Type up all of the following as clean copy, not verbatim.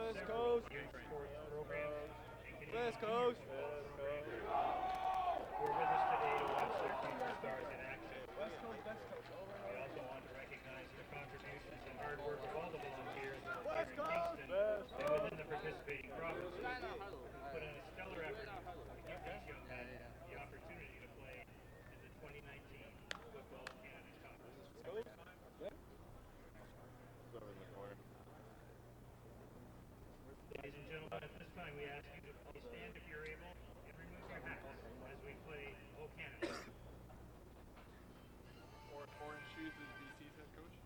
West Coast. West Coast. We're with us today to watch their future stars in action. West Coast, West Coast. We also want to recognize the contributions and hard work of all the volunteers here West in Coast. Kingston and within the participating provinces who put in a stellar effort to give these young men the opportunity to play in the 2019 Football Canada Cup. Ladies and gentlemen, at this time we ask you to please stand if you're able and remove your hats as we play O Canada. Orange shoes is BC's head coach.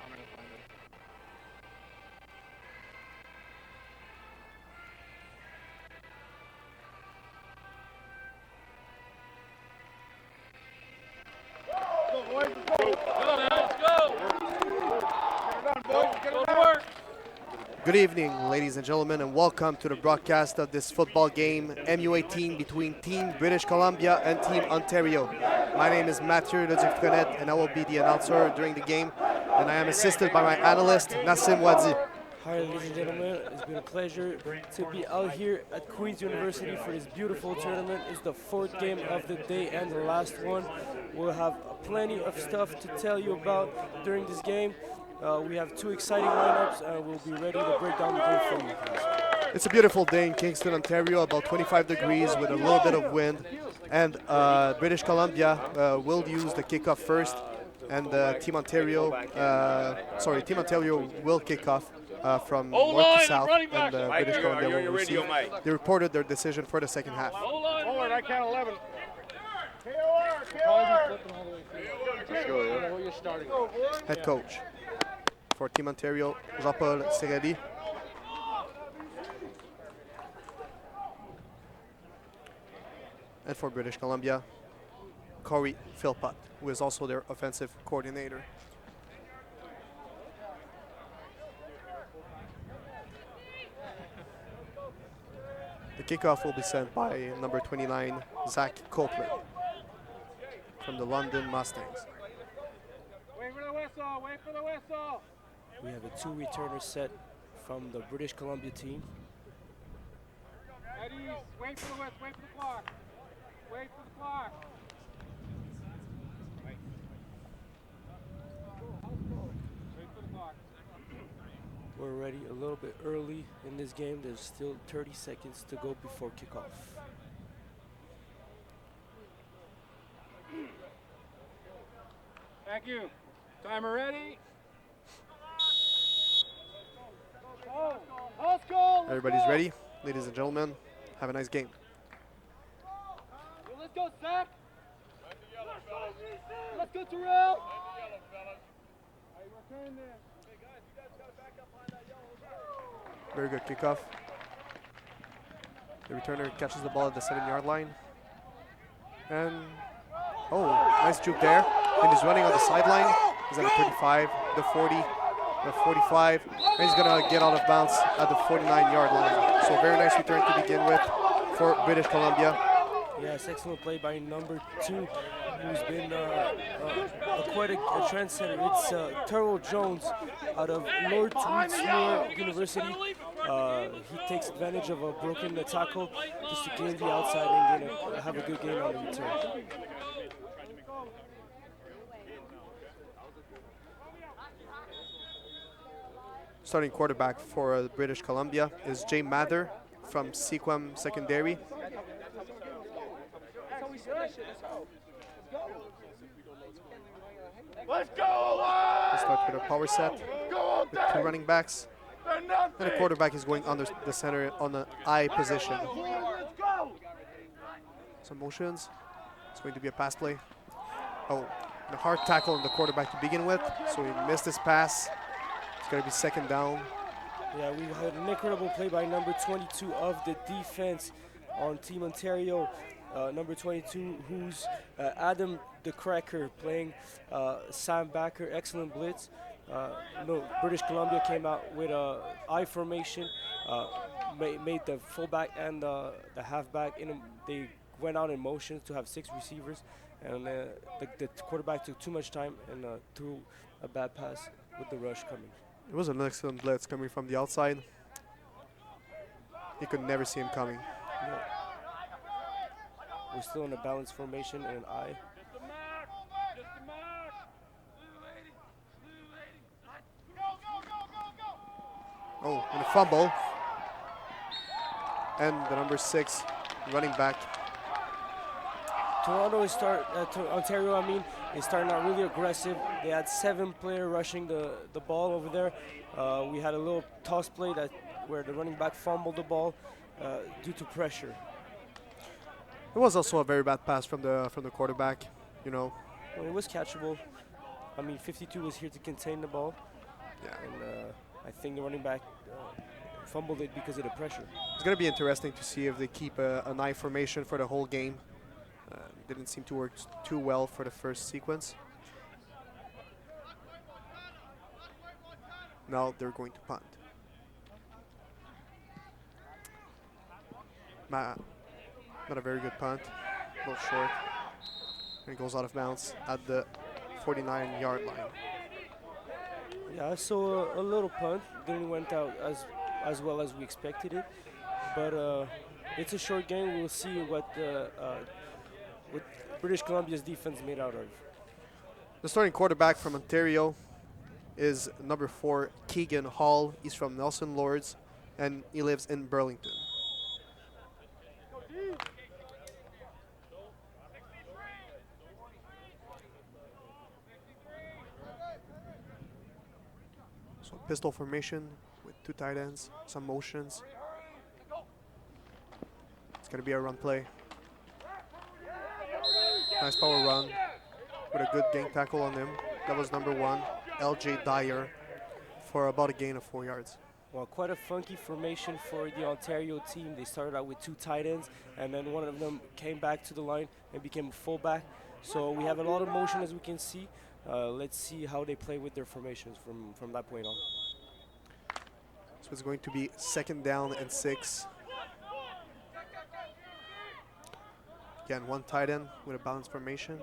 I'm gonna find it. Go, boys, let's go. Go, man, let's go. Get her done, boys. Get her done. Good evening, ladies and gentlemen, and welcome to the broadcast of this football game, MU18, between Team British Columbia and Team Ontario. My name is Mathieu Ledufrenet, and I will be the announcer during the game, and I am assisted by my analyst, Nassim Wadi. Hi, ladies and gentlemen. It's been a pleasure to be out here at Queen's University for this beautiful tournament. It's the fourth game of the day and the last one. We'll have plenty of stuff to tell you about during this game. We have two exciting lineups, and we'll be ready to break down the game for you guys. It's a beautiful day in Kingston, Ontario, about 25 degrees with a little bit of wind. And British Columbia will use the kickoff first, and Team Ontario will kick off from north to south, and British Columbia will receive. They reported their decision for the second half. Hold I count 11. Head coach for Team Ontario, Jean-Paul Serelli. And for British Columbia, Corey Philpott, who is also their offensive coordinator. The kickoff will be sent by number 29, Zack Kopplin, from the London Mustangs. Wait for the whistle, wait for the whistle. We have a two-returner set from the British Columbia team. At ease, wait for the whistle, wait for the clock. Wait for the clock. Wait for the clock. We're ready a little bit early in this game. There's still 30 seconds to go before kickoff. Thank you. Timer ready. Everybody's ready? Ladies and gentlemen, have a nice game. Let's go, Zack. Let's go, Terrell. Very good kickoff. The returner catches the ball at the 7-yard line. And, oh, nice juke there. And he's running on the sideline. He's at the 35, the 40, the 45. And he's going to get out of bounds at the 49-yard line. So very nice return to begin with for British Columbia. Yes, excellent play by number 2, who's been quite a trendsetter. It's Terrell Jones out of Lord Reedsmuir University. He takes advantage of a broken tackle just to gain the outside and have a good game on the return. Starting quarterback for British Columbia is Jay Mather from Sequam Secondary. Let's go! We start with a power set with 2 running backs. And the quarterback is going under the center on the I position. Some motions. It's going to be a pass play. Oh, the hard tackle on the quarterback to begin with. So he missed his pass. It's going to be second down. Yeah, we had an incredible play by number 22 of the defense on Team Ontario. Number 22, who's Adam the Cracker playing Sam Backer. Excellent blitz. British Columbia came out with a I formation, made the fullback and the halfback. They went out in motion to have 6 receivers, and the quarterback took too much time and threw a bad pass with the rush coming. It was an excellent blitz coming from the outside. You could never see him coming. Yeah. We're still in a balanced formation and an I. Oh, and a fumble. And the number 6 running back. Ontario, is starting out really aggressive. They had 7 players rushing the ball over there. We had a little toss play where the running back fumbled the ball due to pressure. It was also a very bad pass from the quarterback, you know. Well, it was catchable. 52 was here to contain the ball. Yeah. And I think the running back fumbled it because of the pressure. It's going to be interesting to see if they keep an I formation for the whole game. Didn't seem to work too well for the first sequence. Now they're going to punt. Not a very good punt, a little short. And it goes out of bounds at the 49-yard line. Yeah, I saw a little punt. Didn't went out as well as we expected it, but it's a short game. We'll see what British Columbia's defense made out of. The starting quarterback from Ontario is number 4, Keegan Hall. He's from Nelson Lords, and he lives in Burlington. So pistol formation with 2 tight ends, some motions. It's going to be a run play. Nice power run with a good gang tackle on him. That was number 1, LJ Dyer, for about a gain of 4 yards. Well, quite a funky formation for the Ontario team. They started out with 2 tight ends, and then one of them came back to the line and became a fullback. So we have a lot of motion, as we can see. Let's see how they play with their formations from that point on. So it's going to be second down and 6. Again, 1 tight end with a balanced formation.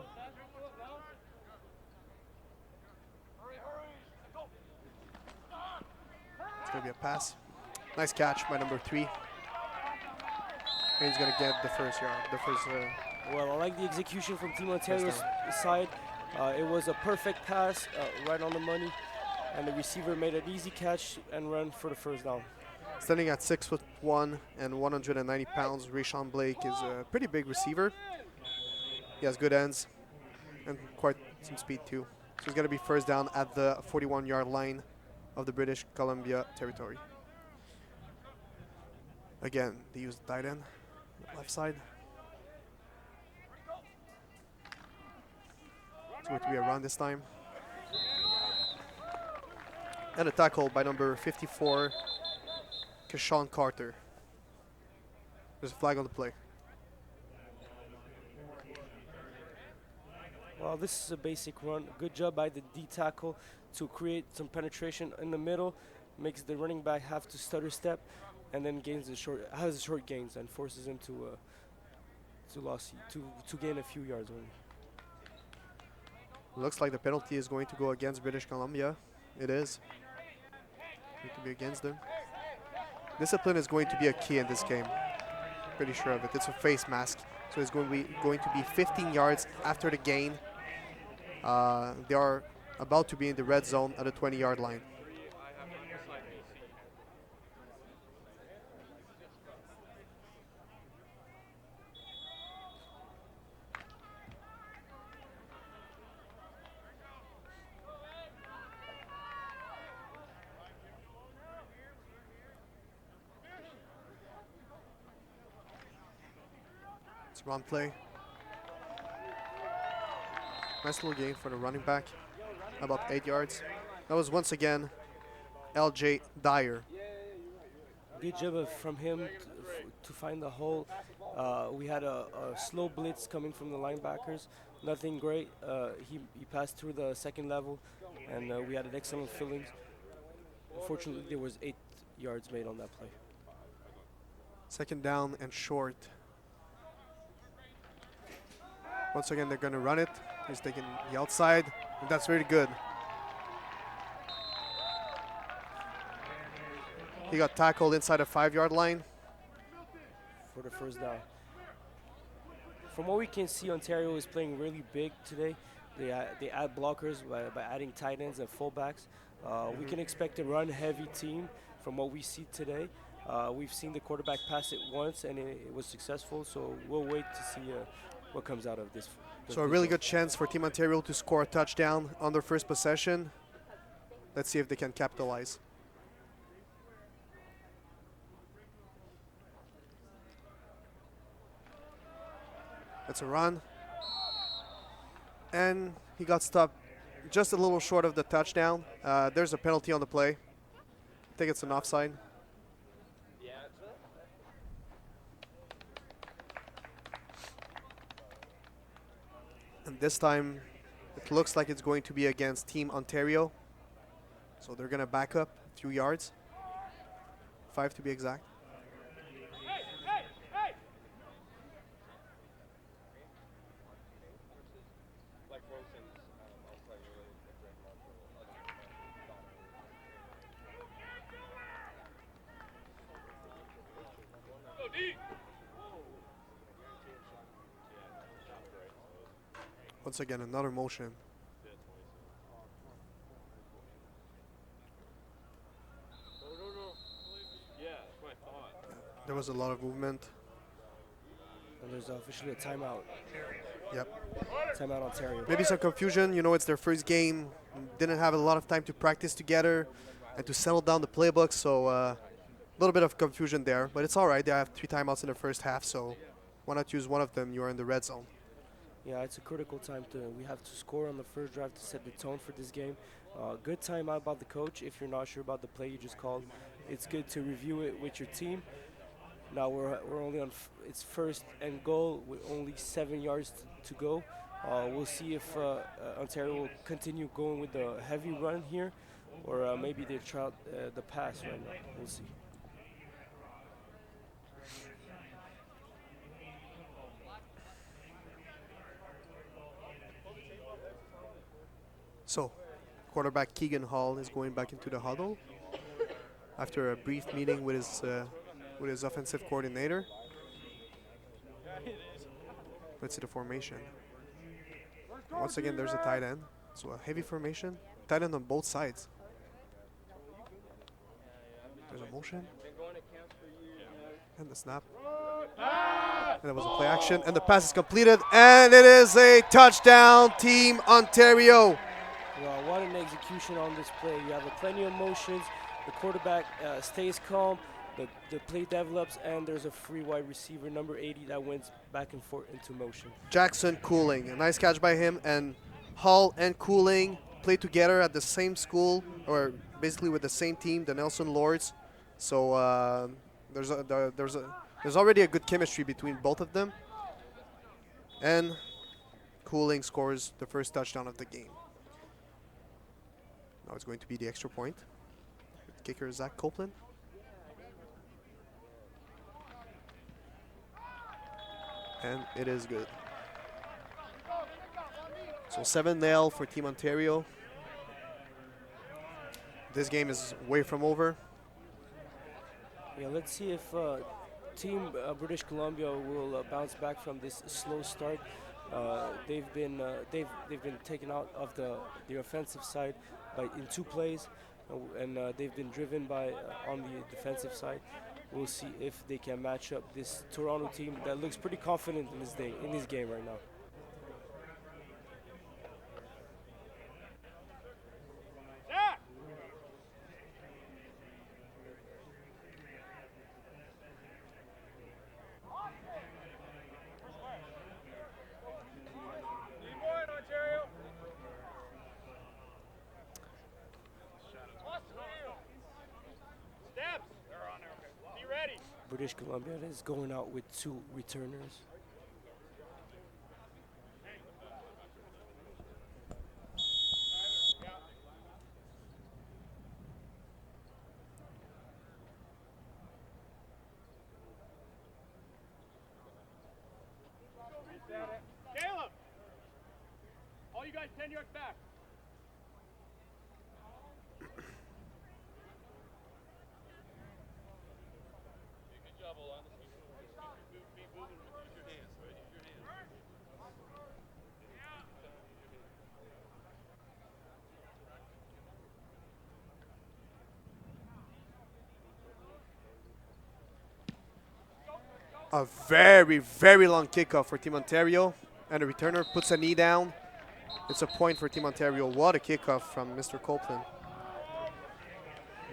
It's going to be a pass. Nice catch by number 3. And he's going to get the first yard. Well, I like the execution from Team Ontario's side. It was a perfect pass, right on the money, and the receiver made an easy catch and run for the first down. Standing at 6'1" and 190 pounds, Rashawn Blake is a pretty big receiver. He has good ends and quite some speed too. So it's going to be first down at the 41-yard line of the British Columbia territory. Again, they use the tight end, left side. It's going to be a run this time. And a tackle by number 54, Keyshawn Carter. There's a flag on the play. Well, this is a basic run. Good job by the D tackle to create some penetration in the middle, makes the running back have to stutter step, and then has short gains and forces him to gain a few yards only. Looks like the penalty is going to go against British Columbia. It is. Going to be against them. Discipline is going to be a key in this game. Pretty sure of it. It's a face mask, so it's going to be 15 yards after the gain. They are about to be in the red zone at the 20-yard line. It's a run play. Nice little gain for the running back, about 8 yards. That was once again L.J. Dyer. Good job from him to find the hole. We had a slow blitz coming from the linebackers. Nothing great. He passed through the second level, and we had an excellent filling. Unfortunately, there was 8 yards made on that play. Second down and short. Once again, they're going to run it. He's taking the outside, and that's really good. He got tackled inside a 5-yard line. For the first down. From what we can see, Ontario is playing really big today. They add blockers by adding tight ends and fullbacks. We can expect a run-heavy team from what we see today. We've seen the quarterback pass it once, and it was successful, so we'll wait to see what comes out of this. So a really good chance for Team Ontario to score a touchdown on their first possession. Let's see if they can capitalize. That's a run. And he got stopped just a little short of the touchdown. There's a penalty on the play. I think it's an offside. And this time, it looks like it's going to be against Team Ontario. So they're going to back up a few yards. 5 to be exact. Once again, another motion. There was a lot of movement. And there's officially a timeout. Yep. Timeout Ontario. Maybe some confusion. You know, it's their first game. Didn't have a lot of time to practice together and to settle down the playbook. So a little bit of confusion there. But it's all right. They have 3 timeouts in the first half. So why not use one of them? You are in the red zone. Yeah, it's a critical time. We have to score on the first drive to set the tone for this game. Good timeout by the coach. If you're not sure about the play you just called, it's good to review it with your team. Now we're only on it's first and goal with only 7 yards to go. We'll see if Ontario will continue going with the heavy run here, or maybe they try the pass right now. We'll see. So, quarterback Keegan Hall is going back into the huddle after a brief meeting with his offensive coordinator. Let's see the formation. Once again, there's a tight end. So a heavy formation. Tight end on both sides. There's a motion. And the snap. And that was a play action. And the pass is completed. And it is a touchdown, Team Ontario. Well, what an execution on this play. You have plenty of motions. The quarterback stays calm. The play develops, and there's a free wide receiver, number 80, that went back and forth into motion. Jackson Cooling, a nice catch by him, and Hall and Cooling play together at the same school, or basically with the same team, the Nelson Lords. So there's already a good chemistry between both of them. And Cooling scores the first touchdown of the game. Now it's going to be the extra point. Kicker Zack Kopplin. And it is good. So 7-0 for Team Ontario. This game is way from over. Yeah, let's see if Team British Columbia will bounce back from this slow start. They've been taken out of the offensive side in 2 plays, and they've been driven by on the defensive side. We'll see if they can match up this Toronto team that looks pretty confident in this game right now. British Columbia is going out with 2 returners. Caleb! All you guys 10 yards back. A very, very long kickoff for Team Ontario. And the returner puts a knee down. It's a point for Team Ontario. What a kickoff from Mr. Kopplin.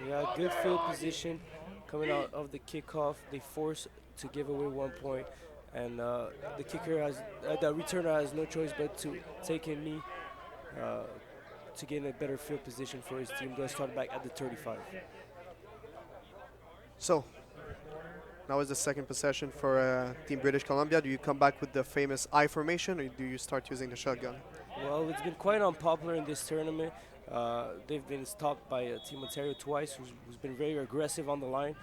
Yeah, good field position coming out of the kickoff. They force to give away 1 point. And the returner has no choice but to take a knee to get in a better field position for his team. They'll start back at the 35. So, now is the second possession for Team British Columbia. Do you come back with the famous I formation, or do you start using the shotgun? Well, it's been quite unpopular in this tournament. They've been stopped by Team Ontario twice, who's been very aggressive on the line,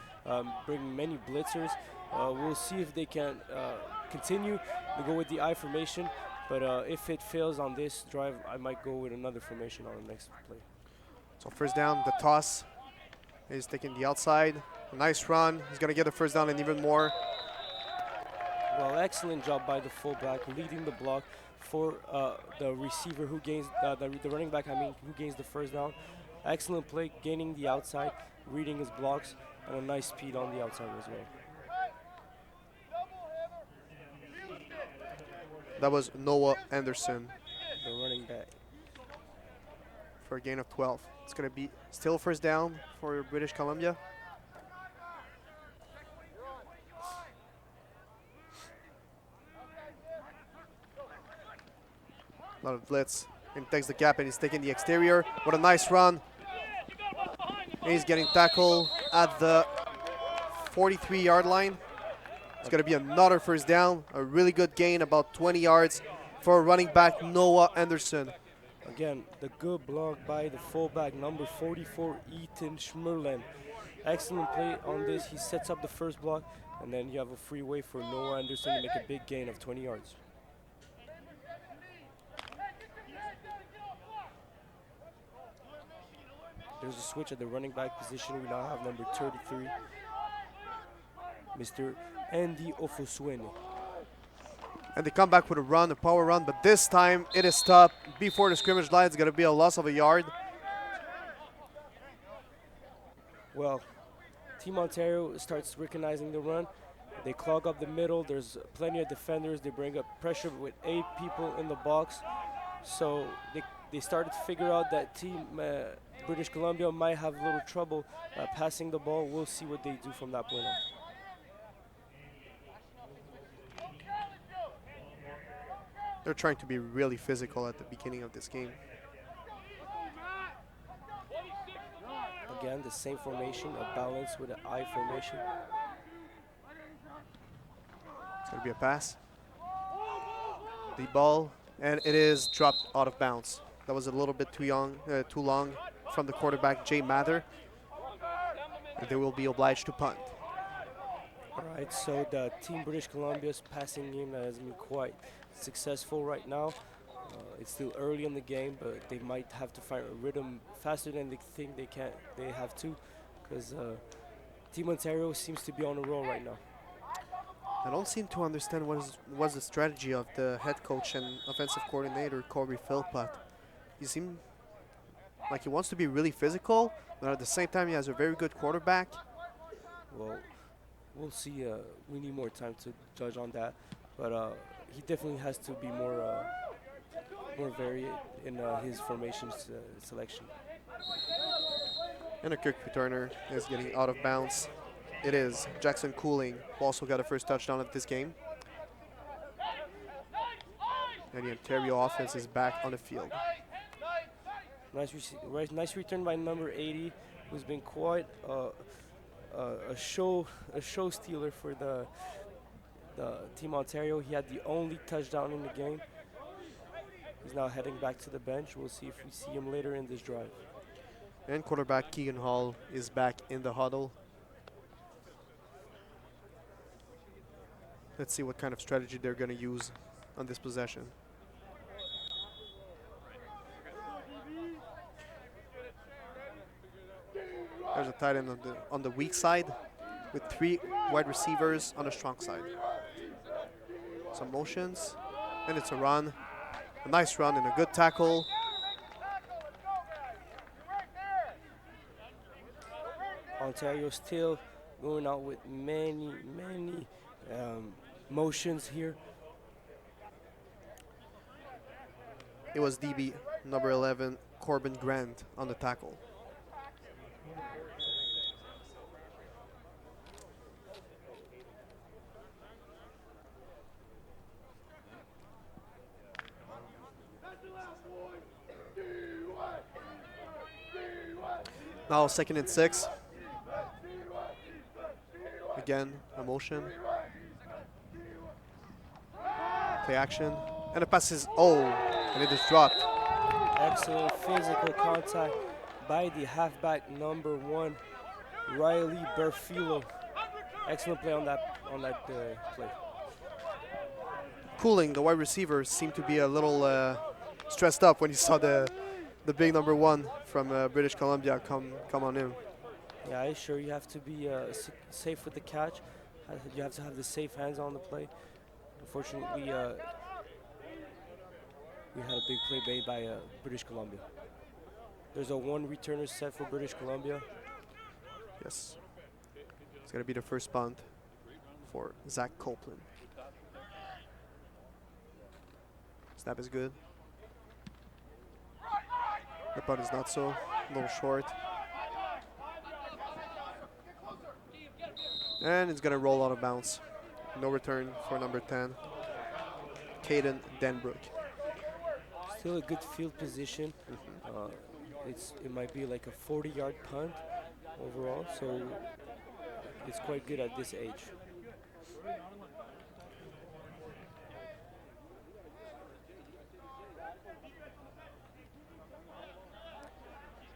bringing many blitzers. We'll see if they can continue to go with the I formation, but if it fails on this drive, I might go with another formation on the next play. So first down, the toss. He's taking the outside. A nice run. He's going to get the first down and even more. Well, excellent job by the fullback, leading the block for the receiver who gains, the running back, who gains the first down. Excellent play, gaining the outside, reading his blocks, and a nice speed on the outside as well. That was Noah Anderson The running back. for a gain of 12. It's going to be still first down for British Columbia. A lot of blitz. And he takes the gap and he's taking the exterior. What a nice run. And he's getting tackled at the 43-yard line. It's going to be another first down. A really good gain, about 20 yards for running back Noah Anderson. Again, the good block by the fullback, number 44, Ethan Schmerlen. Excellent play on this. He sets up the first block, and then you have a free way for Noah Anderson to make a big gain of 20 yards. There's a switch at the running back position. We now have number 33, Mr. Andy Ofoswene. And they come back with a run, a power run, but this time it is stopped before the scrimmage line. It's going to be a loss of a yard. Well, Team Ontario starts recognizing the run. They clog up the middle. There's plenty of defenders. They bring up pressure with 8 people in the box. So they started to figure out that team British Columbia might have a little trouble passing the ball. We'll see what they do from that point on. They're trying to be really physical at the beginning of this game. Again, the same formation, a balance with an I formation. It's going to be a pass. The ball, and it is dropped out of bounds. That was a little bit too long from the quarterback, Jay Mather. And they will be obliged to punt. All right, so the Team British Columbia's passing game has been quite successful right now. It's still early in the game, but they might have to find a rhythm faster than they think they have to, because Team Ontario seems to be on a roll right now. I don't seem to understand what is the strategy of the head coach and offensive coordinator, Corey Philpott. He seems like he wants to be really physical, but at the same time he has a very good quarterback. Well, we'll see. We need more time to judge on that, but he definitely has to be more varied in his formation selection. And a kick returner is getting out of bounds. It is Jackson Cooling, who also got a first touchdown of this game. And the Ontario offense is back on the field. Nice return by number 80, who's been quite a show stealer for the Team Ontario. He had the only touchdown in the game. He's now heading back to the bench. We'll see if we see him later in this drive. And quarterback Keegan Hall is back in the huddle. Let's see what kind of strategy they're going to use on this possession. There's a tight end on the weak side with 3 wide receivers on the strong side. Some motions, and it's a run. A nice run and a good tackle. Ontario still going out with many motions here. It was DB number 11, Corbin Grant, on the tackle. Now 2nd and 6. Again, a motion. Play action. And the pass is, and it is dropped. Excellent physical contact by the halfback number 1, Riley Berfilo. Excellent play on that play. Cooling, the wide receiver, seemed to be a little stressed up when he saw the big number 1 from British Columbia come on in. Yeah, sure. You have to be safe with the catch. You have to have the safe hands on the play. Unfortunately, we had a big play made by British Columbia. There's a 1 returner set for British Columbia. Yes. It's going to be the first punt for Zack Kopplin. Snap is good. The punt is not so, a little short. And it's going to roll out of bounds. No return for number 10, Caden Denbrook. Still a good field position. It might be like a 40-yard punt overall, so it's quite good at this age.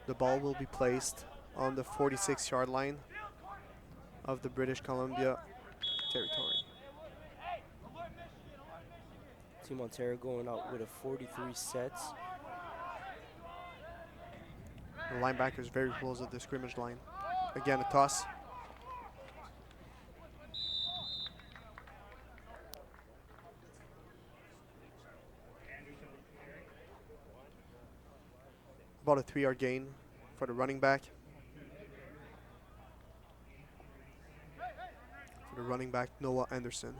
The ball will be placed on the 46-yard line of the British Columbia territory. Team Ontario going out with a 43 sets. The linebacker is very close at the scrimmage line. Again, a toss. About a 3-yard gain for the running back. For the running back, Noah Anderson.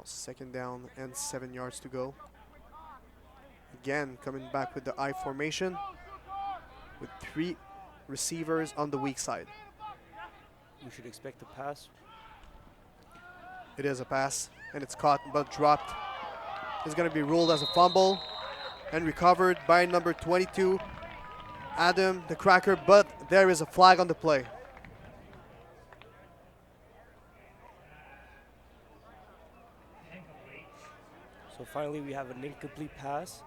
second down and 7 yards to go. Again, coming back with the I formation with 3 receivers on the weak side. We should expect a pass. It is a pass, and it's caught but dropped. It's going to be ruled as a fumble and recovered by number 22, Adam the Cracker, but there is a flag on the play. So finally we have an incomplete pass.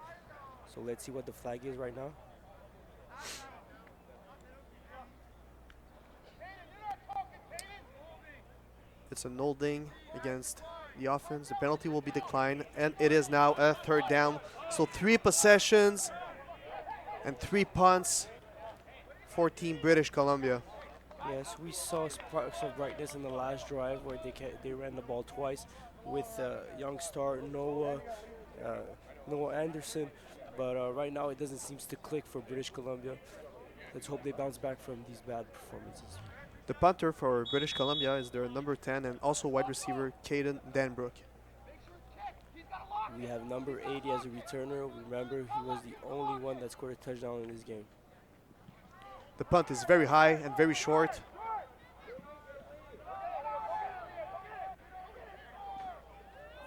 So let's see what the flag is right now. It's an holding against the offense. The penalty will be declined, and it is now a third down. So 3 possessions and 3 punts for Team British Columbia. Yes, we saw sparks of brightness in the last drive where they ran the ball twice with young star Noah Anderson, but right now it doesn't seem to click for British Columbia. Let's hope they bounce back from these bad performances. The punter for British Columbia is their number 10 and also wide receiver Caden Danbrook. We have number 80 as a returner. Remember, he was the only one that scored a touchdown in this game. The punt is very high and very short.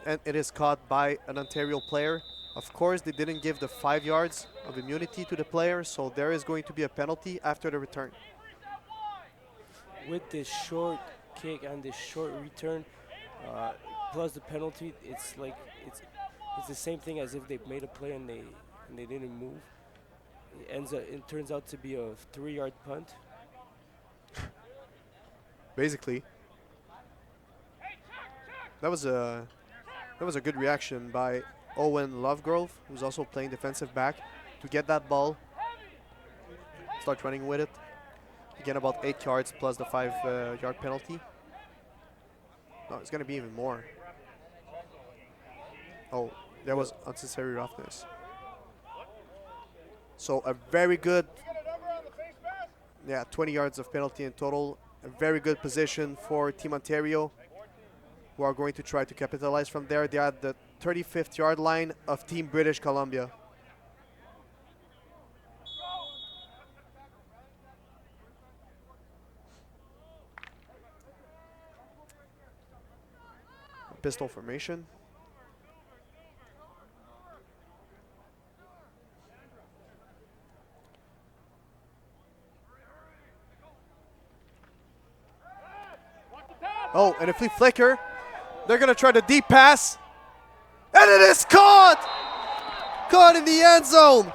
And it is caught by an Ontario player. Of course, they didn't give the 5 yards of immunity to the player, so there is going to be a penalty after the return. With this short kick and this short return, plus the penalty, it's the same thing as if they made a play and they didn't move. It turns out to be a 3-yard punt. Basically, that was a good reaction by Owen Lovegrove, who's also playing defensive back, to get that ball, start running with it. Again, about 8 yards plus the 5-yard penalty. No, it's going to be even more. Oh, there was unnecessary roughness. So a very good, 20 yards of penalty in total. A very good position for Team Ontario, who are going to try to capitalize from there. They are at the 35th yard line of Team British Columbia. Pistol formation. Oh, and a flea flicker. They're going to try the deep pass. And it is caught! Caught in the end zone.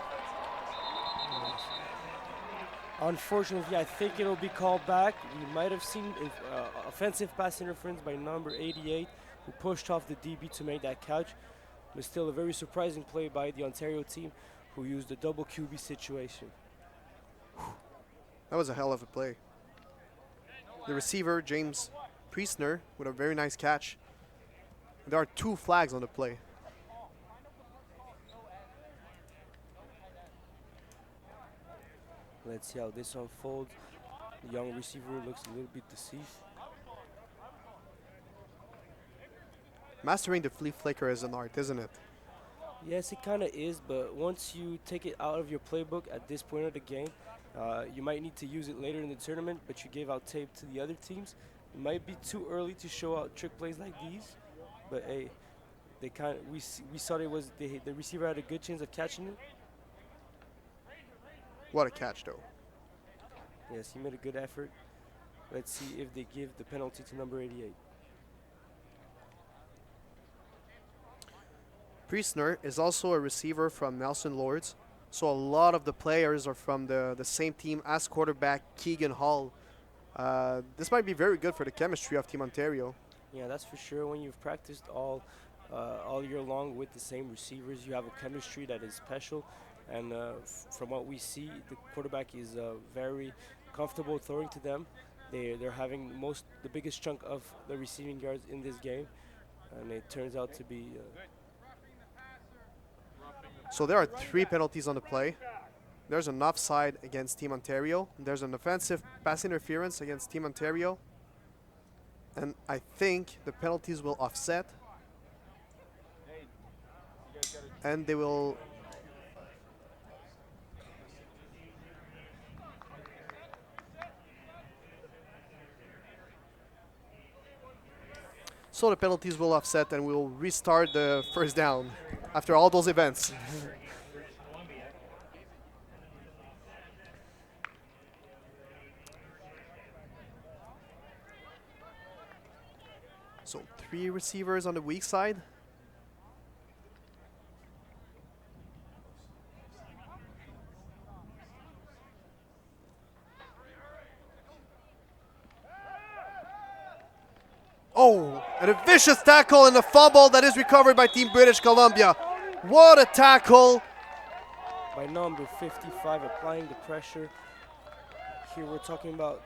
Unfortunately, I think it'll be called back. We might have seen offensive pass interference by number 88, who pushed off the DB to make that catch. But still a very surprising play by the Ontario team, who used the double QB situation. That was a hell of a play. The receiver, James Priestner, with a very nice catch. There are 2 flags on the play. Let's see how this unfolds. The young receiver looks a little bit deceived. Mastering the flea flicker is an art, isn't it? Yes, it kind of is, but once you take it out of your playbook at this point of the game, you might need to use it later in the tournament, but you gave out tape to the other teams. It might be too early to show out trick plays like these, but hey, we saw the receiver had a good chance of catching it. What a catch, though. Yes, he made a good effort. Let's see if they give the penalty to number 88. Priestner is also a receiver from Nelson Lords, so a lot of the players are from the same team as quarterback Keegan Hall. This might be very good for the chemistry of Team Ontario. Yeah, that's for sure. When you've practiced all year long with the same receivers, you have a chemistry that is special. And from what we see, the quarterback is very comfortable throwing to them. They're having the biggest chunk of the receiving yards in this game, and it turns out to be. So there are 3 penalties on the play. There's an offside against Team Ontario. There's an offensive pass interference against Team Ontario. And I think the penalties will offset. and they will. So the penalties will offset and we'll restart the first down after all those events. So 3 receivers on the weak side. Oh, and a vicious tackle and a fumble that is recovered by Team British Columbia. What a tackle. By number 55, applying the pressure. Here we're talking about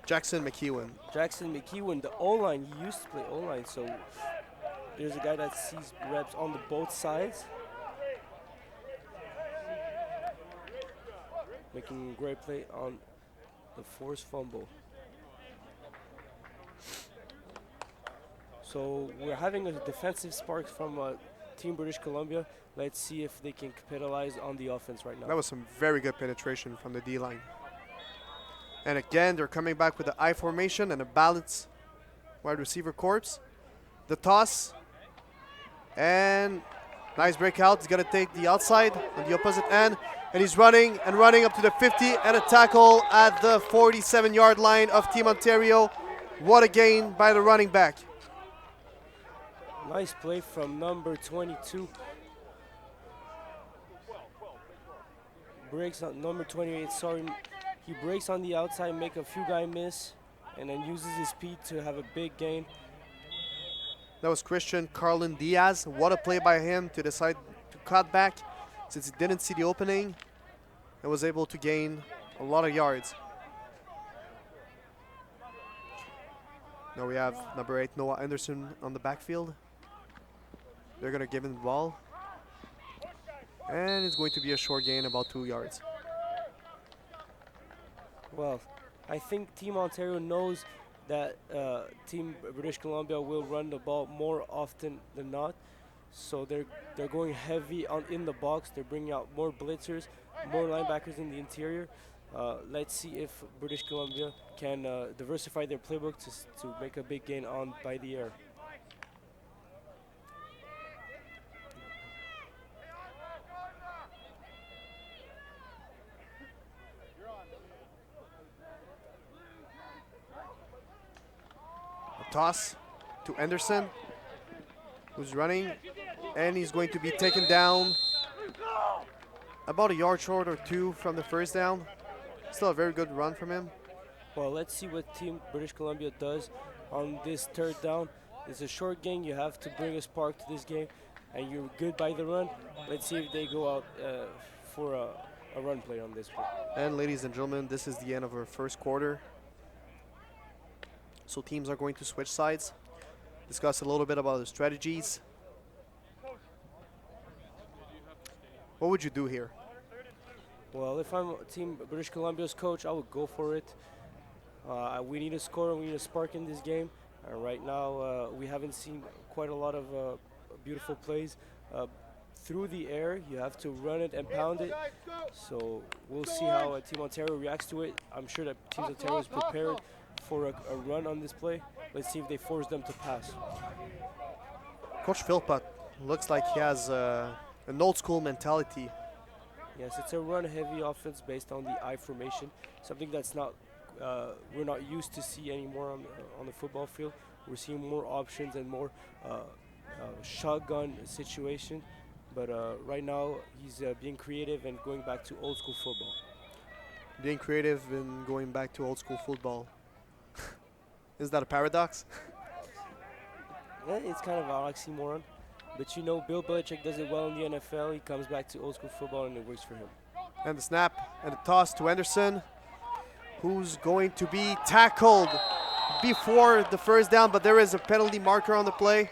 Jackson McEwen. Jackson McEwen, the O-line. He used to play O-line, so there's a guy that sees reps on the both sides. Making a great play on the forced fumble. So we're having a defensive spark from Team British Columbia. Let's see if they can capitalize on the offense right now. That was some very good penetration from the D-line. And again, they're coming back with the I formation and a balanced wide receiver corps. The toss. And nice breakout. He's going to take the outside on the opposite end. And he's running and running up to the 50 and a tackle at the 47-yard line of Team Ontario. What a gain by the running back. Nice play from number 22. Breaks on number 28, sorry. He breaks on the outside, make a few guys miss, and then uses his speed to have a big gain. That was Christian Carlin Diaz. What a play by him to decide to cut back since he didn't see the opening and was able to gain a lot of yards. Now we have number 8, Noah Anderson on the backfield. They're going to give him the ball. And it's going to be a short gain, about 2 yards. Well, I think Team Ontario knows that Team British Columbia will run the ball more often than not. So they're going heavy in the box. They're bringing out more blitzers, more linebackers in the interior. Let's see if British Columbia can diversify their playbook to make a big gain by the air. Toss to Anderson, who's running, and he's going to be taken down about a yard short or 2 from the first down. Still a very good run from him. Well, let's see what Team British Columbia does on this third down. It's a short game. You have to bring a spark to this game, and you're good by the run. Let's see if they go out for a run play on this play. And ladies and gentlemen, this is the end of our first quarter. So teams are going to switch sides, discuss a little bit about the strategies. What would you do here? Well, if I'm Team British Columbia's coach, I would go for it. We need a score, we need a spark in this game. Right now, we haven't seen quite a lot of beautiful plays. Through the air, you have to run it and pound it. So we'll see how Team Ontario reacts to it. I'm sure that Team Ontario is prepared for a run on this play. Let's see if they force them to pass. Coach Philpott looks like he has an old school mentality. Yes, it's a run-heavy offense based on the I formation, something that's not we're not used to see anymore on the football field. We're seeing more options and more shotgun situation. But right now, he's being creative and going back to old school football. Being creative and going back to old school football. Is that a paradox? Yeah, it's kind of an oxymoron. But you know, Bill Belichick does it well in the NFL. He comes back to old school football and it works for him. And the snap and the toss to Anderson, who's going to be tackled before the first down, but there is a penalty marker on the play.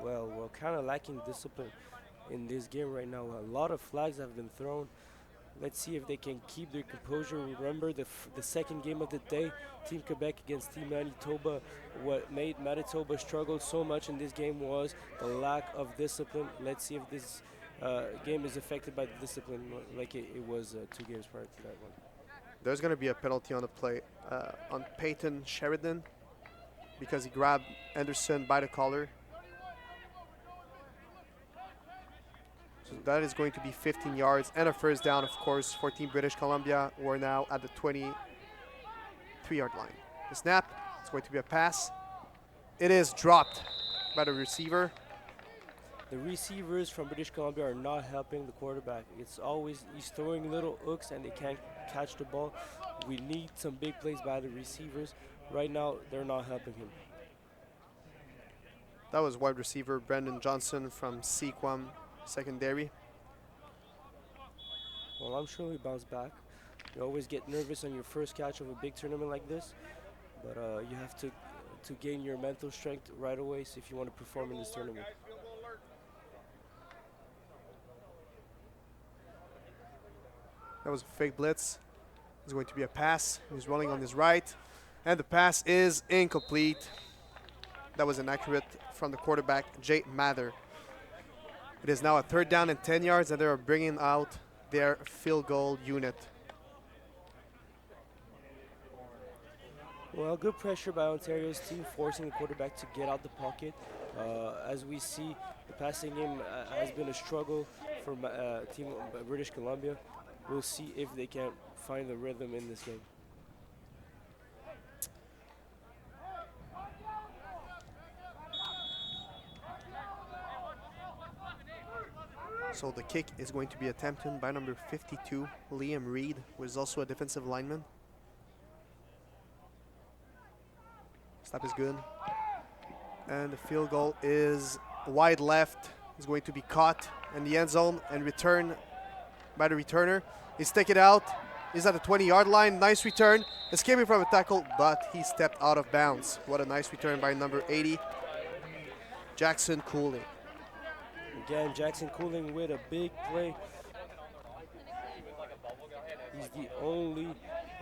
Well, we're kind of lacking discipline in this game right now. A lot of flags have been thrown. Let's see if they can keep their composure. Remember the second game of the day, Team Quebec against Team Manitoba. What made Manitoba struggle so much in this game was the lack of discipline. Let's see if this game is affected by the discipline like it was 2 games prior to that one. There's going to be a penalty on the play on Peyton Sheridan because he grabbed Anderson by the collar. So that is going to be 15 yards and a first down, of course, for Team British Columbia. We're now at the 23-yard line. The snap, it's going to be a pass. It is dropped by the receiver. The receivers from British Columbia are not helping the quarterback. It's always, he's throwing little hooks and they can't catch the ball. We need some big plays by the receivers. Right now, they're not helping him. That was wide receiver Brendan Johnson from Sequam Secondary. Well, I'm sure he bounced back. You always get nervous on your first catch of a big tournament like this, but you have to gain your mental strength right away so if you want to perform in this tournament. That was a fake blitz. It's going to be a pass. He's running on his right, and the pass is incomplete. That was inaccurate from the quarterback, Jay Mather. It is now a 3rd down and 10 yards, and they are bringing out their field goal unit. Well, good pressure by Ontario's team, forcing the quarterback to get out the pocket. As we see, the passing game has been a struggle for Team British Columbia. We'll see if they can find the rhythm in this game. So the kick is going to be attempted by number 52, Liam Reed, who is also a defensive lineman. Snap is good. And the field goal is wide left. It's going to be caught in the end zone and returned by the returner. He's taken out. He's at the 20-yard line. Nice return. Escaping from a tackle, but he stepped out of bounds. What a nice return by number 80, Jackson Cooling. Again, Jackson Cooling with a big play. He's the only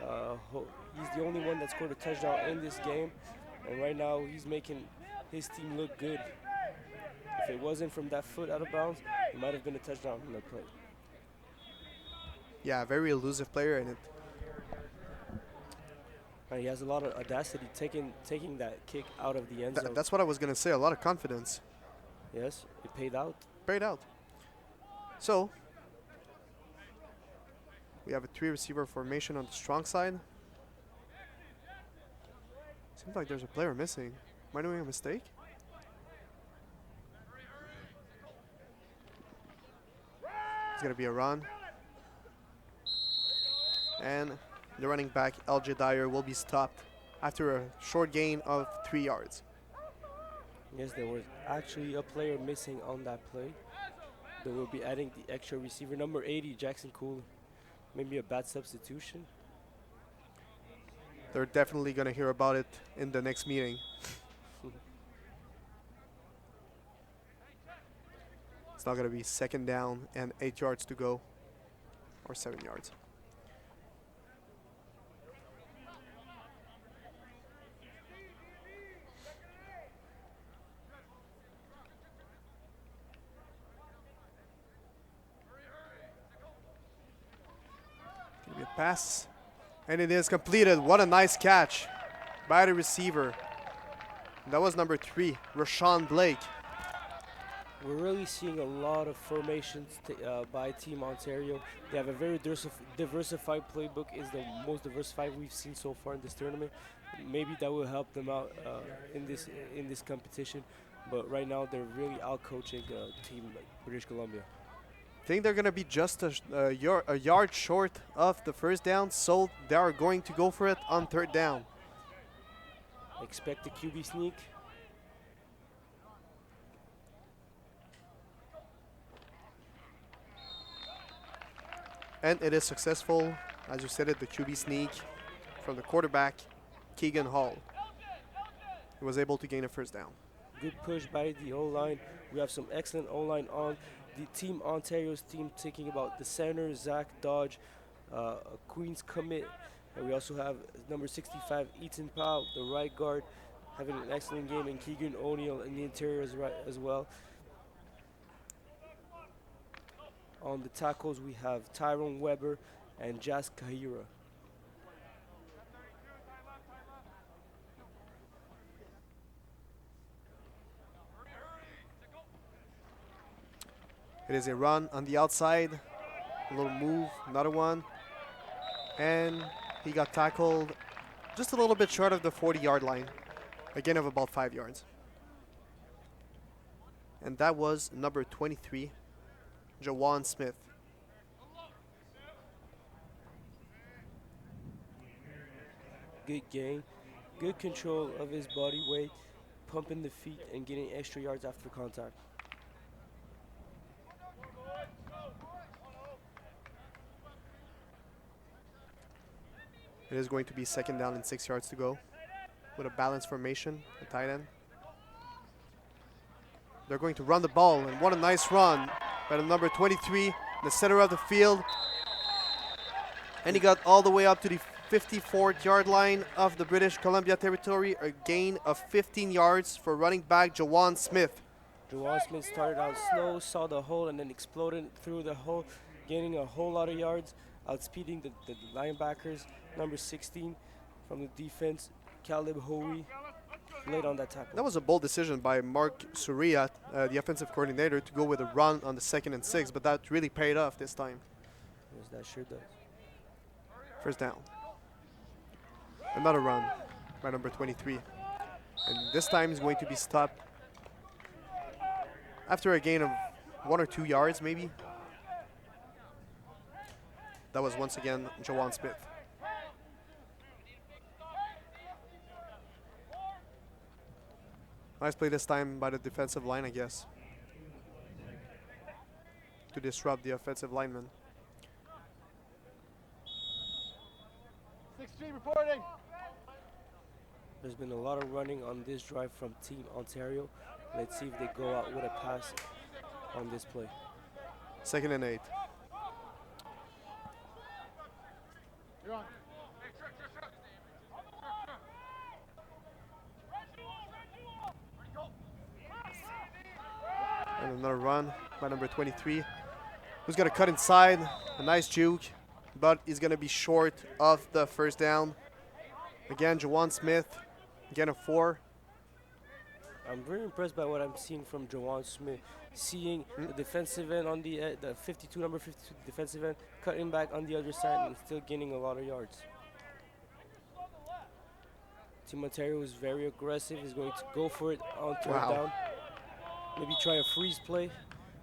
one that scored a touchdown in this game, and right now he's making his team look good. If it wasn't from that foot out of bounds, it might have been a touchdown in that play. Yeah, very elusive player, and he has a lot of audacity taking that kick out of the end zone. that's what I was going to say. A lot of confidence. Yes, it paid out. Paid out. So we have a 3-receiver formation on the strong side. Seems like there's a player missing. Am I doing a mistake? It's going to be a run. And the running back, LJ Dyer, will be stopped after a short gain of 3 yards. Yes, there was actually a player missing on that play. They will be adding the extra receiver, number 80, Jackson Cooling. Maybe a bad substitution. They're definitely going to hear about it in the next meeting. It's not going to be 2nd down and 8 yards to go, or 7 yards. Gonna be a pass, and it is completed. What a nice catch by the receiver. That was number 3, Rashawn Blake. We're really seeing a lot of formations by Team Ontario. They have a very diversified playbook. It's the most diversified we've seen so far in this tournament. Maybe that will help them out in this competition. But right now, they're really out-coaching Team British Columbia. I think they're going to be just a yard short of the first down, so they are going to go for it on 3rd down. Expect the QB sneak. And it is successful. As you said it, the QB sneak from the quarterback, Keegan Hall. He was able to gain a first down. Good push by the O-line. We have some excellent O-line on. the Team Ontario's team taking about the center, Zach Dodge, a Queens commit. And we also have number 65, Ethan Powell, the right guard, having an excellent game, and Keegan O'Neill in the interior as well. On the tackles, we have Tyrone Weber and Jas Kahira. It is a run on the outside. A little move, another one. And he got tackled just a little bit short of the 40-yard line. A gain of about 5 yards. And that was number 23, Jajuan Smith. Good gain, good control of his body weight, pumping the feet and getting extra yards after contact. It is going to be 2nd down and 6 yards to go with a balanced formation, a tight end. They're going to run the ball, and what a nice run by the number 23 in the center of the field. And he got all the way up to the 54-yard line of the British Columbia territory, a gain of 15 yards for running back Jajuan Smith. Jajuan Smith started out slow, saw the hole, and then exploded through the hole, gaining a whole lot of yards, outspeeding the linebackers. Number 16 from the defense, Caleb Hoey, late on that tackle. That was a bold decision by Mark Surya, the offensive coordinator, to go with a run on the 2nd and 6, but that really paid off this time. Yes, that sure does. 1st down. Another run by number 23. And this time he's going to be stopped after a gain of 1 or 2 yards, maybe. That was once again Jajuan Smith. Nice play this time by the defensive line, I guess, to disrupt the offensive lineman. 6G reporting. There's been a lot of running on this drive from Team Ontario. Let's see if they go out with a pass on this play. 2nd and 8. You're on. And another run by number 23, who's going to cut inside. A nice juke, but he's going to be short of the 1st down. Again, Jajuan Smith, again a 4. I'm very impressed by what I'm seeing from Jajuan Smith. Seeing the defensive end on the number 52 defensive end, cutting back on the other side and still gaining a lot of yards. Team Ontario is very aggressive. He's going to go for it on 3rd down. Maybe try a freeze play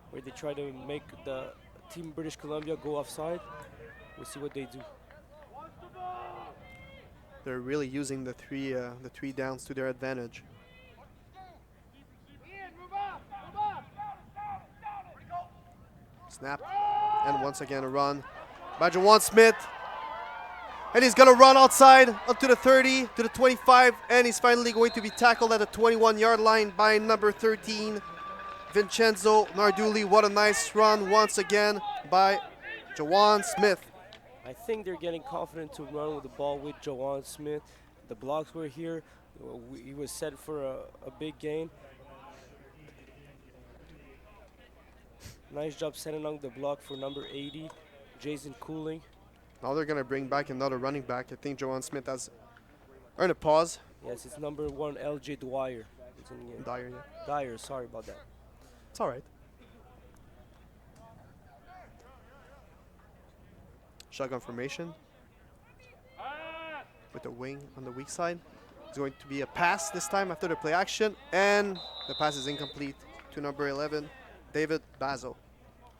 where they try to make the Team British Columbia go offside. We'll see what they do. They're really using the three downs to their advantage. Snap, and once again a run by Jajuan Smith. And he's gonna run outside up to the 30, to the 25, and he's finally going to be tackled at the 21-yard line by number 13, Vincenzo Narduli. What a nice run once again by Jajuan Smith. I think they're getting confident to run with the ball with Jajuan Smith. The blocks were here. He was set for a big gain. Nice job setting on the block for number 80, Jason Cooling. Now they're going to bring back another running back. I think Jajuan Smith has earned a pause. Yes, it's number 1, LJ Dwyer. It's in the game. Dyer, yeah. Dyer, sorry about that. It's all right. Shotgun formation with the wing on the weak side. It's going to be a pass this time after the play action, and the pass is incomplete to number 11, David Bazo.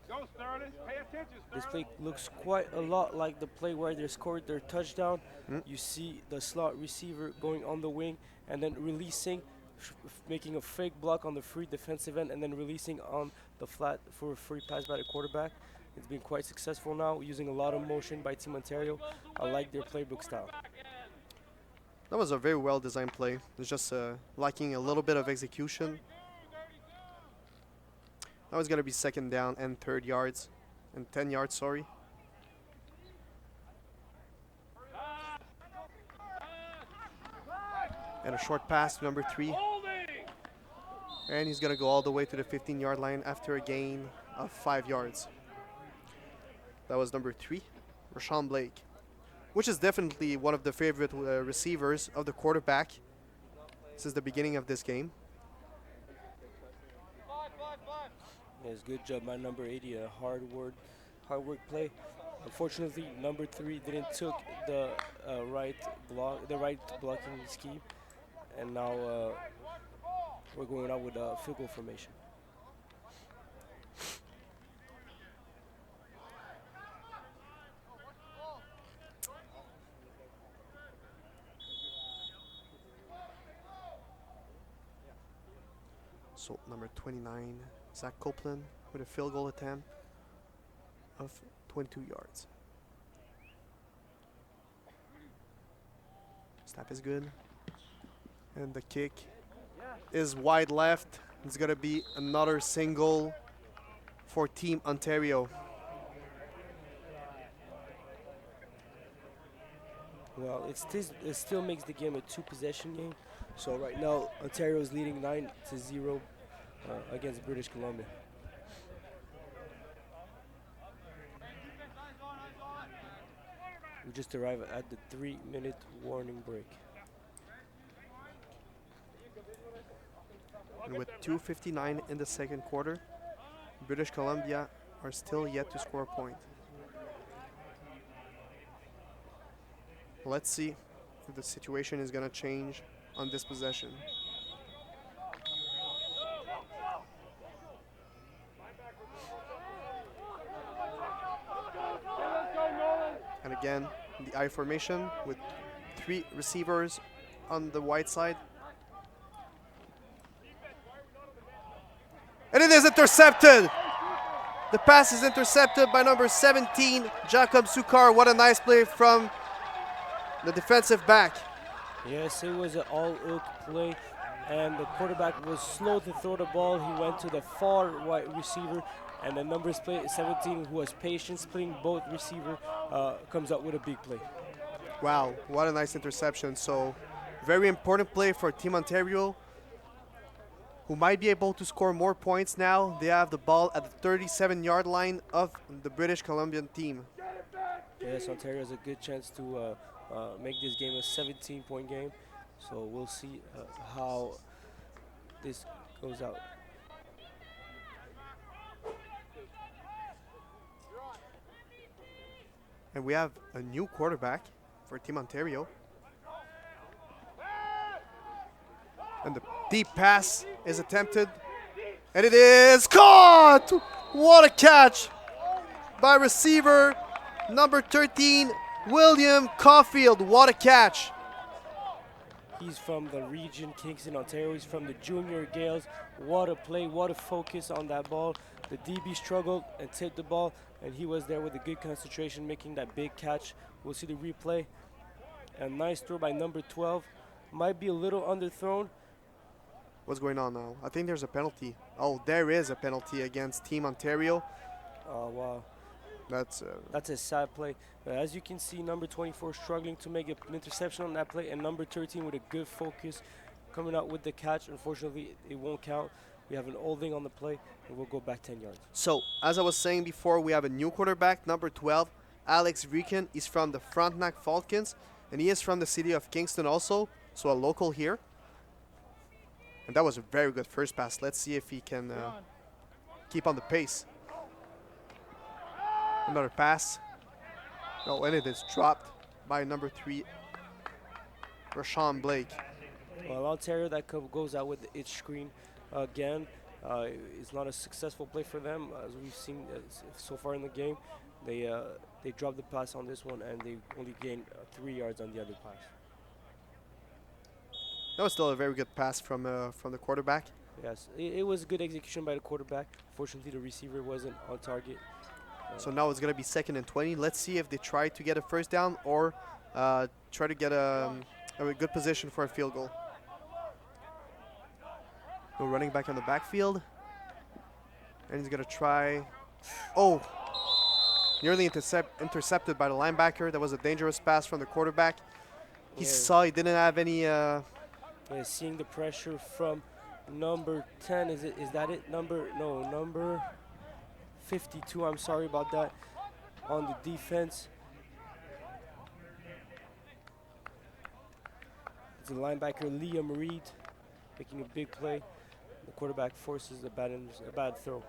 Go, Sterling. Pay attention, This play looks quite a lot like the play where they scored their touchdown. You see the slot receiver going on the wing and then releasing, making a fake block on the free defensive end and then releasing on the flat for a free pass by the quarterback. It's been quite successful now, using a lot of motion by Team Ontario. I like their playbook style. That was a very well-designed play. It's just lacking a little bit of execution. Now it's going to be second down and 10 yards, sorry. And a short pass to number 3. And he's going to go all the way to the 15-yard line after a gain of 5 yards. That was number 3, Rashawn Blake, which is definitely one of the favorite receivers of the quarterback since the beginning of this game. Yes, good job by number 80, a hard work play. Unfortunately, number 3 didn't took the right blocking scheme, and now we're going out with a field goal formation. So number 29, Zack Kopplin with a field goal attempt of 22 yards. Snap is good. And the kick is wide left. It's going to be another single for Team Ontario. Well, it still makes the game a 2-possession game. So right now, Ontario is leading 9-0 against British Columbia. We just arrived at the 3-minute warning break. And with 2:59 in the second quarter, British Columbia are still yet to score a point. Let's see if the situation is going to change on this possession. And again, the I formation with 3 receivers on the wide side. And it is intercepted. The pass is intercepted by number 17, Jacob Sukar. What a nice play from the defensive back. Yes, it was an all-hook play, and the quarterback was slow to throw the ball. He went to the far right receiver, and the numbers play 17, who has patience playing both receiver, comes up with a big play. Wow, what a nice interception. So, very important play for Team Ontario, who might be able to score more points now. They have the ball at the 37-yard line of the British Columbian team. Yes, Ontario has a good chance to make this game a 17-point game. So we'll see how this goes out. And we have a new quarterback for Team Ontario. And the deep pass is attempted. And it is caught! What a catch by receiver number 13, William Caulfield. What a catch. He's from the region, Kingston, Ontario. He's from the Junior Gales. What a play, what a focus on that ball. The DB struggled and tipped the ball, and he was there with a good concentration, making that big catch. We'll see the replay. A nice throw by number 12. Might be a little underthrown. What's going on now? I think there's a penalty. Oh, there is a penalty against Team Ontario. Oh, wow. That's a sad play. But as you can see, number 24 struggling to make an interception on that play, and number 13 with a good focus coming out with the catch. Unfortunately, it won't count. We have an holding on the play, and we'll go back 10 yards. So, as I was saying before, we have a new quarterback, number 12, Alex Rieken. He's from the Frontenac Falcons, and he is from the city of Kingston also, so a local here. And that was a very good first pass. Let's see if he can keep on the pace. Another pass. No, and it is dropped by number 3, Rashawn Blake. Well, Ontario, that goes out with the itch screen again. It's not a successful play for them, as we've seen so far in the game. They dropped the pass on this one, and they only gained 3 yards on the other pass. That was still a very good pass from the quarterback. Yes, it was good execution by the quarterback. Fortunately, the receiver wasn't on target. So now it's going to be 2nd and 20. Let's see if they try to get a first down or try to get a good position for a field goal. No running back on the backfield. And he's going to try. Oh! Nearly intercepted by the linebacker. That was a dangerous pass from the quarterback. He saw he didn't have any. Seeing the pressure from number 10. Is that it? Number 52. I'm sorry about that. On the defense. It's a linebacker, Liam Reed, making a big play. The quarterback forces a bad throw.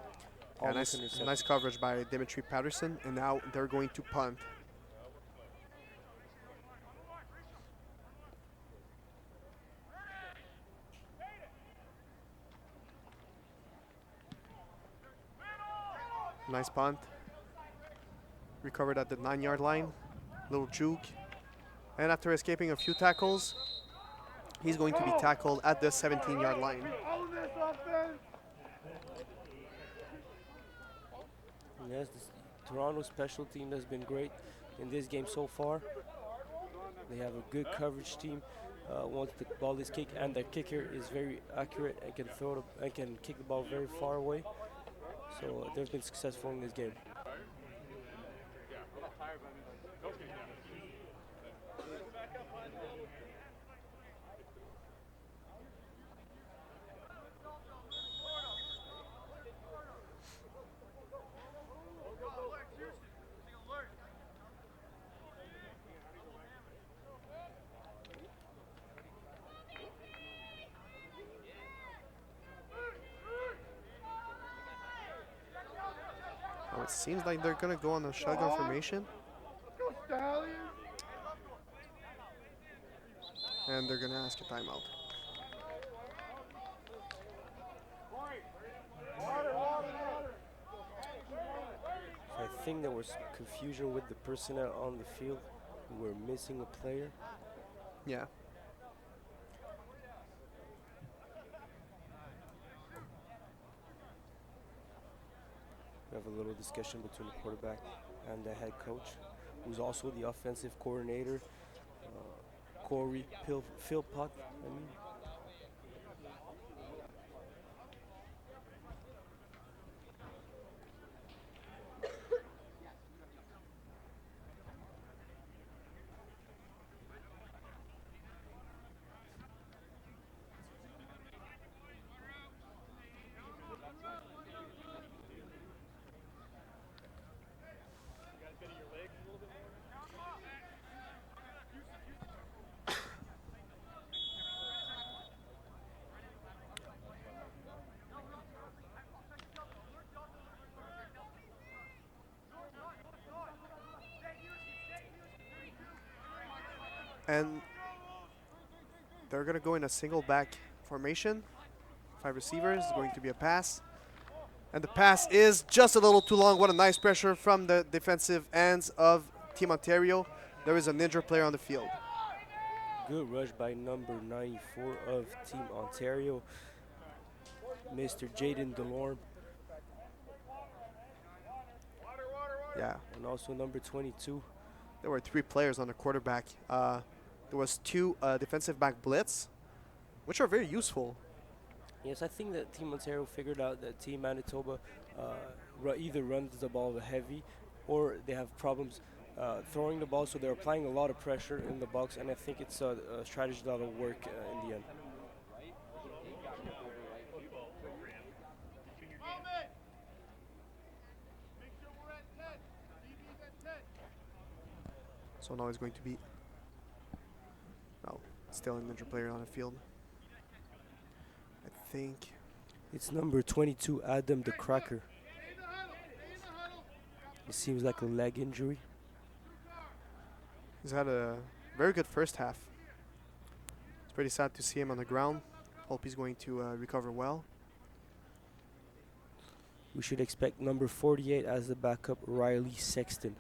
Yeah, nice coverage by Dimitri Patterson, and now they're going to punt. Nice punt. Recovered at the 9-yard line. Little juke. And after escaping a few tackles, he's going to be tackled at the 17-yard line. Yes, Toronto special team has been great in this game so far. They have a good coverage team once the ball is kicked, and the kicker is very accurate and can can kick the ball very far away. So they've been successful in this game. It seems like they're going to go on a shotgun formation. And they're going to ask a timeout. I think there was confusion with the personnel on the field who were missing a player. Yeah. We have a little discussion between the quarterback and the head coach, who's also the offensive coordinator, Corey Philpott. And they're going to go in a single back formation. 5 receivers, going to be a pass. And the pass is just a little too long. What a nice pressure from the defensive ends of Team Ontario. There is a ninja player on the field. Good rush by number 94 of Team Ontario, Mr. Jaden DeLorme. Yeah. And also number 22. There were 3 players on the quarterback. There was 2 defensive back blitz, which are very useful. Yes, I think that Team Ontario figured out that Team Manitoba either runs the ball heavy or they have problems throwing the ball, so they're applying a lot of pressure in the box, and I think it's a strategy that'll work in the end. So now it's going to be, well, still a ninja player on the field. I think it's number 22, Adam the Cracker. It seems like a leg injury. He's had a very good first half. It's pretty sad to see him on the ground. Hope he's going to recover well. We should expect number 48 as the backup, Riley Sexton.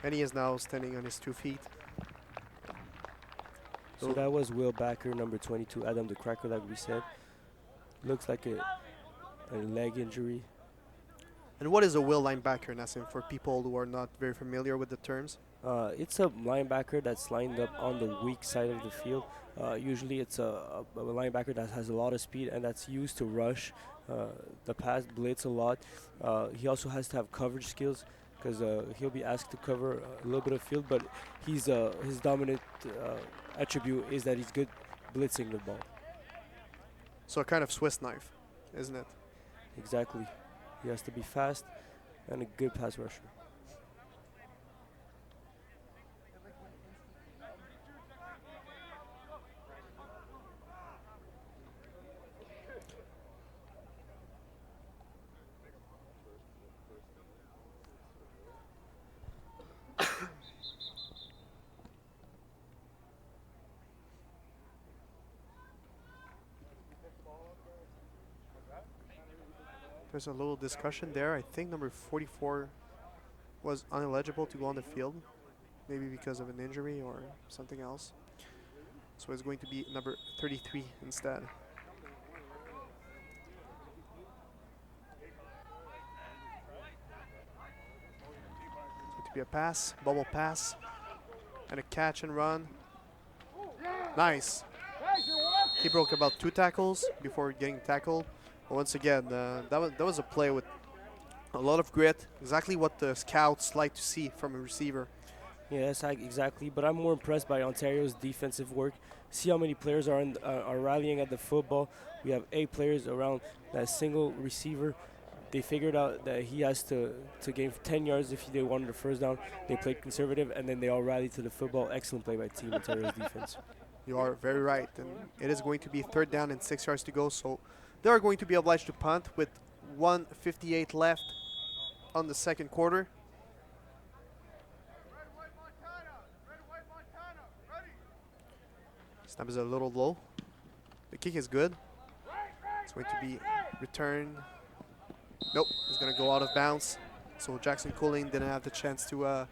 And he is now standing on his 2 feet. So that was Will Backer, number 22, Adam the Cracker, like we said. Looks like a leg injury. And what is a will linebacker, Nassim, for people who are not very familiar with the terms? It's a linebacker that's lined up on the weak side of the field. Usually, it's a linebacker that has a lot of speed and that's used to rush the pass, blitz a lot. He also has to have coverage skills because he'll be asked to cover a little bit of field, but his dominant attribute is that he's good blitzing the ball. So a kind of Swiss knife, isn't it? Exactly. He has to be fast and a good pass rusher. There's a little discussion there. I think number 44 was ineligible to go on the field, maybe because of an injury or something else. So it's going to be number 33 instead. It's going to be a pass, bubble pass, and a catch and run. Nice. He broke about 2 tackles before getting tackled. But once again, that was a play with a lot of grit. Exactly what the scouts like to see from a receiver. Yes, exactly. But I'm more impressed by Ontario's defensive work. See how many players are rallying at the football. We have 8 players around that single receiver. They figured out that he has to gain 10 yards if they wanted a first down. They played conservative, and then they all rallied to the football. Excellent play by Team Ontario's defense. You are very right. And it is going to be 3rd down and 6 yards to go. So they are going to be obliged to punt with 1:58 left on the 2nd quarter. Snap is a little low. The kick is good. It's going to be returned. Nope, it's going to go out of bounds. So Jackson Kopplin didn't have the chance to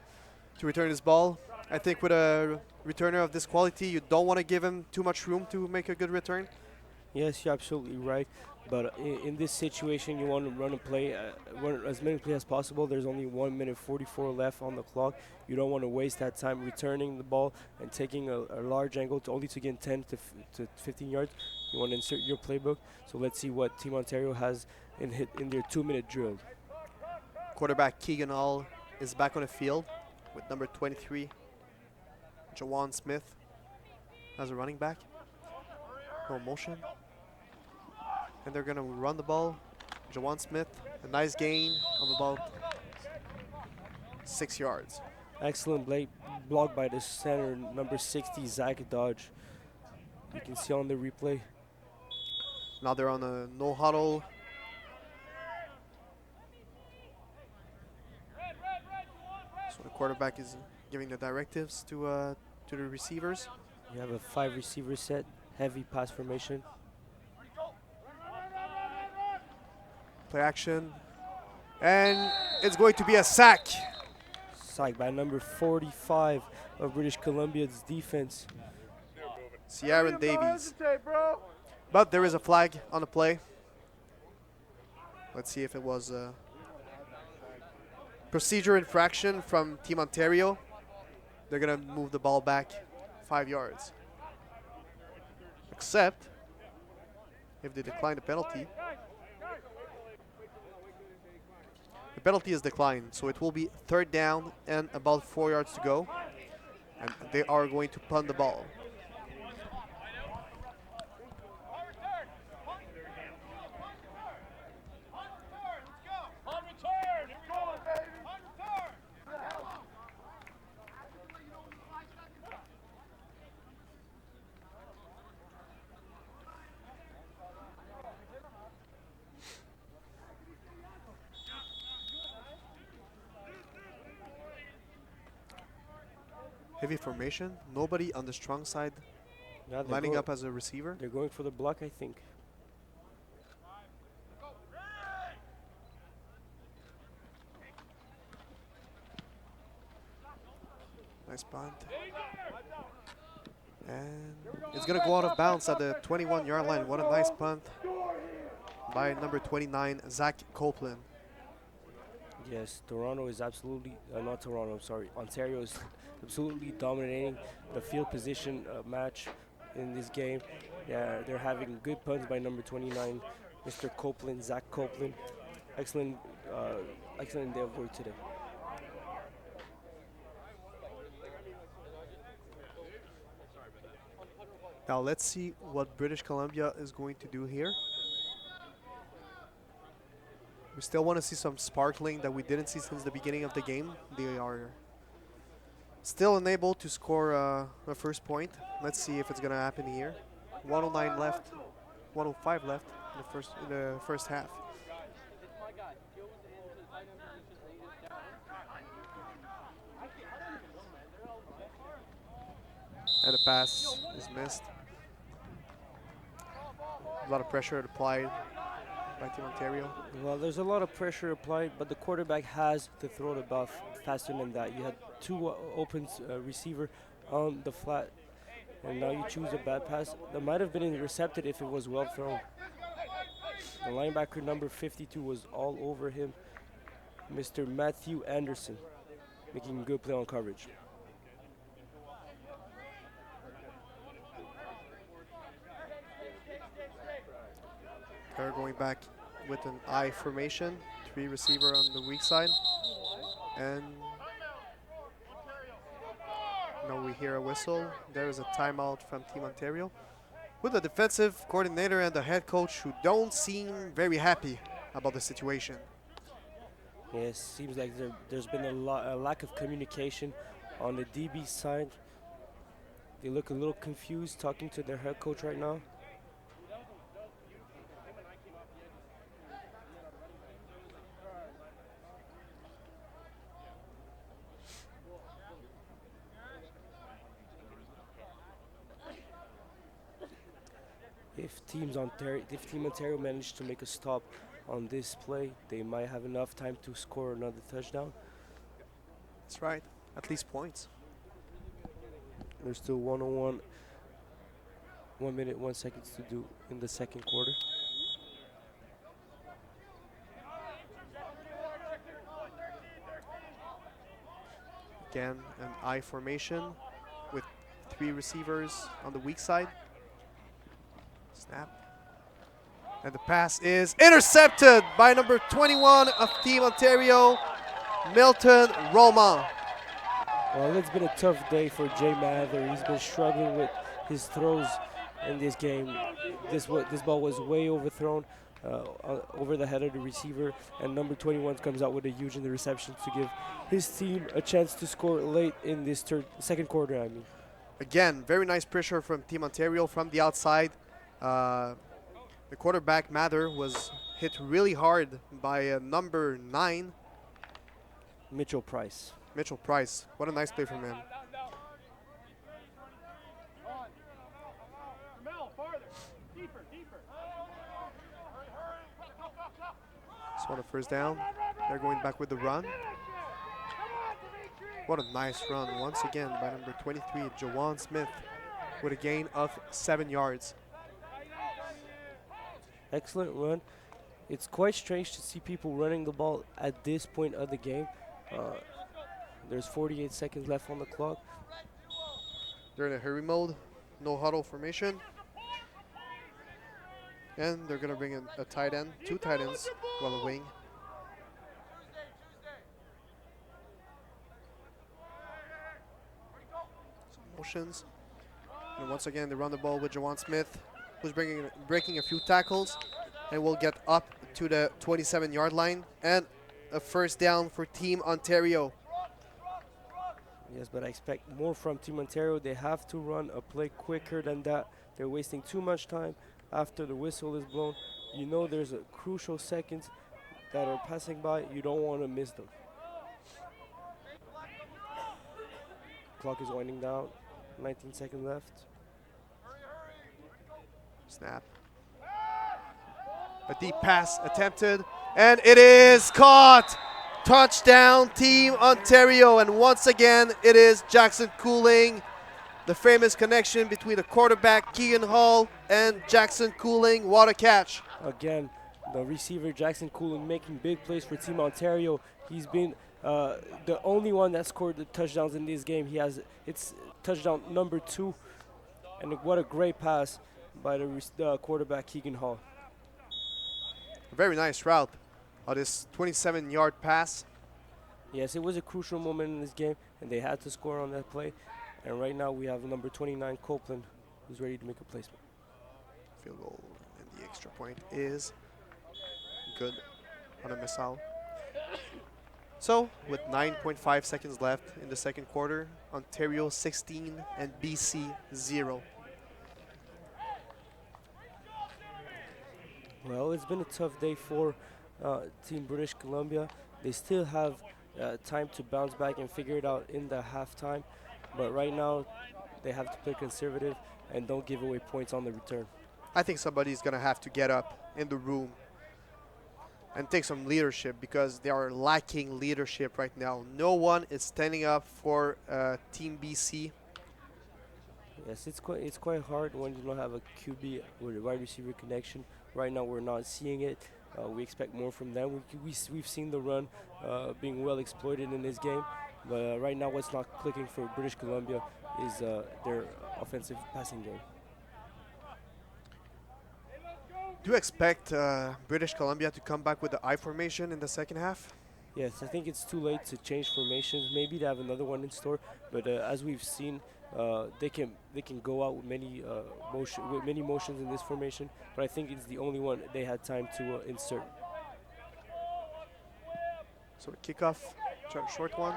return his ball. I think with a returner of this quality, you don't want to give him too much room to make a good return. Yes, you're absolutely right. But in this situation, you want to run a play, run as many plays as possible. There's only 1 minute 44 left on the clock. You don't want to waste that time returning the ball and taking a large angle to gain 10 to 15 yards. You want to insert your playbook. So let's see what Team Ontario has in their 2-minute drill. Quarterback Keegan Hall is back on the field with number 23, Jajuan Smith, as a running back. No motion. And they're going to run the ball. Jajuan Smith, a nice gain of about 6 yards. Excellent block by the center, number 60, Zack Dodge. You can see on the replay. Now they're on a no huddle. So the quarterback is giving the directives to the receivers. You have a 5 receiver set, heavy pass formation. Play action. And it's going to be a sack. Sack by number 45 of British Columbia's defense. Sierra Davies. But there is a flag on the play. Let's see if it was a procedure infraction from Team Ontario. They're going to move the ball back 5 yards. Except if they decline the penalty. The penalty is declined, so it will be 3rd down and about 4 yards to go. And they are going to punt the ball. Heavy formation, nobody on the strong side Yeah, lining up as a receiver. They're going for the block, I think. Nice punt. And it's going to go out of bounds at the 21-yard line. What a nice punt by number 29, Zack Kopplin. Yes, Toronto is absolutely, not Toronto, I'm sorry. Ontario is absolutely dominating the field position match in this game. Yeah, they're having good punts by number 29, Mr. Kopplin, Zack Kopplin. Excellent, excellent day of work today. Now let's see what British Columbia is going to do here. We still want to see some sparkling that we didn't see since the beginning of the game. They are still unable to score a first point. Let's see if it's going to happen here. 109 left, 105 left in the first half. And the pass is missed. A lot of pressure applied by Team Ontario. Well, there's a lot of pressure applied, but the quarterback has to throw the ball faster than that. You had two open receiver on the flat, and now you choose a bad pass. That might have been intercepted if it was well thrown. The linebacker number 52 was all over him, Mr. Matthew Anderson, making a good play on coverage. They're going back with an I formation, 3 receiver on the weak side. And now we hear a whistle. There is a timeout from Team Ontario, with the defensive coordinator and the head coach who don't seem very happy about the situation. Yes, seems like there's been a lack of communication on the DB side. They look a little confused talking to their head coach right now. If Team Ontario managed to make a stop on this play, they might have enough time to score another touchdown. That's right, at least points. There's still 1:01, 1 minute, 1 second to do in the second quarter. Again, an I formation with 3 receivers on the weak side. Snap. And the pass is intercepted by number 21 of Team Ontario, Milton Roman. Well, it's been a tough day for Jay Mather. He's been struggling with his throws in this game. This ball was way overthrown over the head of the receiver, and number 21 comes out with a huge interception to give his team a chance to score late in this second quarter. Again, very nice pressure from Team Ontario from the outside. The quarterback Mather was hit really hard by number 9, Mitchell Price. What a nice play from him. So on a first down, they're going back with the run. What a nice run once again by number 23, Jajuan Smith, with a gain of 7 yards. Excellent run. It's quite strange to see people running the ball at this point of the game. There's 48 seconds left on the clock. They're in a hurry mode, no huddle formation. And they're going to bring in a tight end, 2 tight ends, while the wing. Some motions. And once again, they run the ball with Jajuan Smith, who's breaking a few tackles, and will get up to the 27-yard line. And a first down for Team Ontario. Yes, but I expect more from Team Ontario. They have to run a play quicker than that. They're wasting too much time after the whistle is blown. You know there's a crucial seconds that are passing by. You don't want to miss them. Clock is winding down. 19 seconds left. Snap. A deep pass attempted, and it is caught. Touchdown, Team Ontario. And once again, it is Jackson Cooling. The famous connection between the quarterback, Keegan Hall, and Jackson Cooling. What a catch. Again, the receiver, Jackson Cooling, making big plays for Team Ontario. He's been the only one that scored the touchdowns in this game. It's touchdown number 2, and what a great pass by the quarterback Keegan Hall. Very nice route on this 27-yard pass. Yes, it was a crucial moment in this game, and they had to score on that play. And right now we have number 29 Kopplin, who's ready to make a placement. Field goal and the extra point is good on a missile. So, with 9.5 seconds left in the second quarter, Ontario 16 and BC 0. Well, it's been a tough day for Team British Columbia. They still have time to bounce back and figure it out in the halftime. But right now, they have to play conservative and don't give away points on the return. I think somebody's going to have to get up in the room and take some leadership, because they are lacking leadership right now. No one is standing up for Team BC. Yes, it's quite hard when you don't have a QB with a wide receiver connection. Right now, we're not seeing it. We expect more from them. We've seen the run being well exploited in this game, but right now, what's not clicking for British Columbia is their offensive passing game. Do you expect British Columbia to come back with the I formation in the second half? Yes, I think it's too late to change formations. Maybe they have another one in store, but as we've seen, they can go out with many motions in this formation. But I think it's the only one they had time to insert. So a kickoff, short one.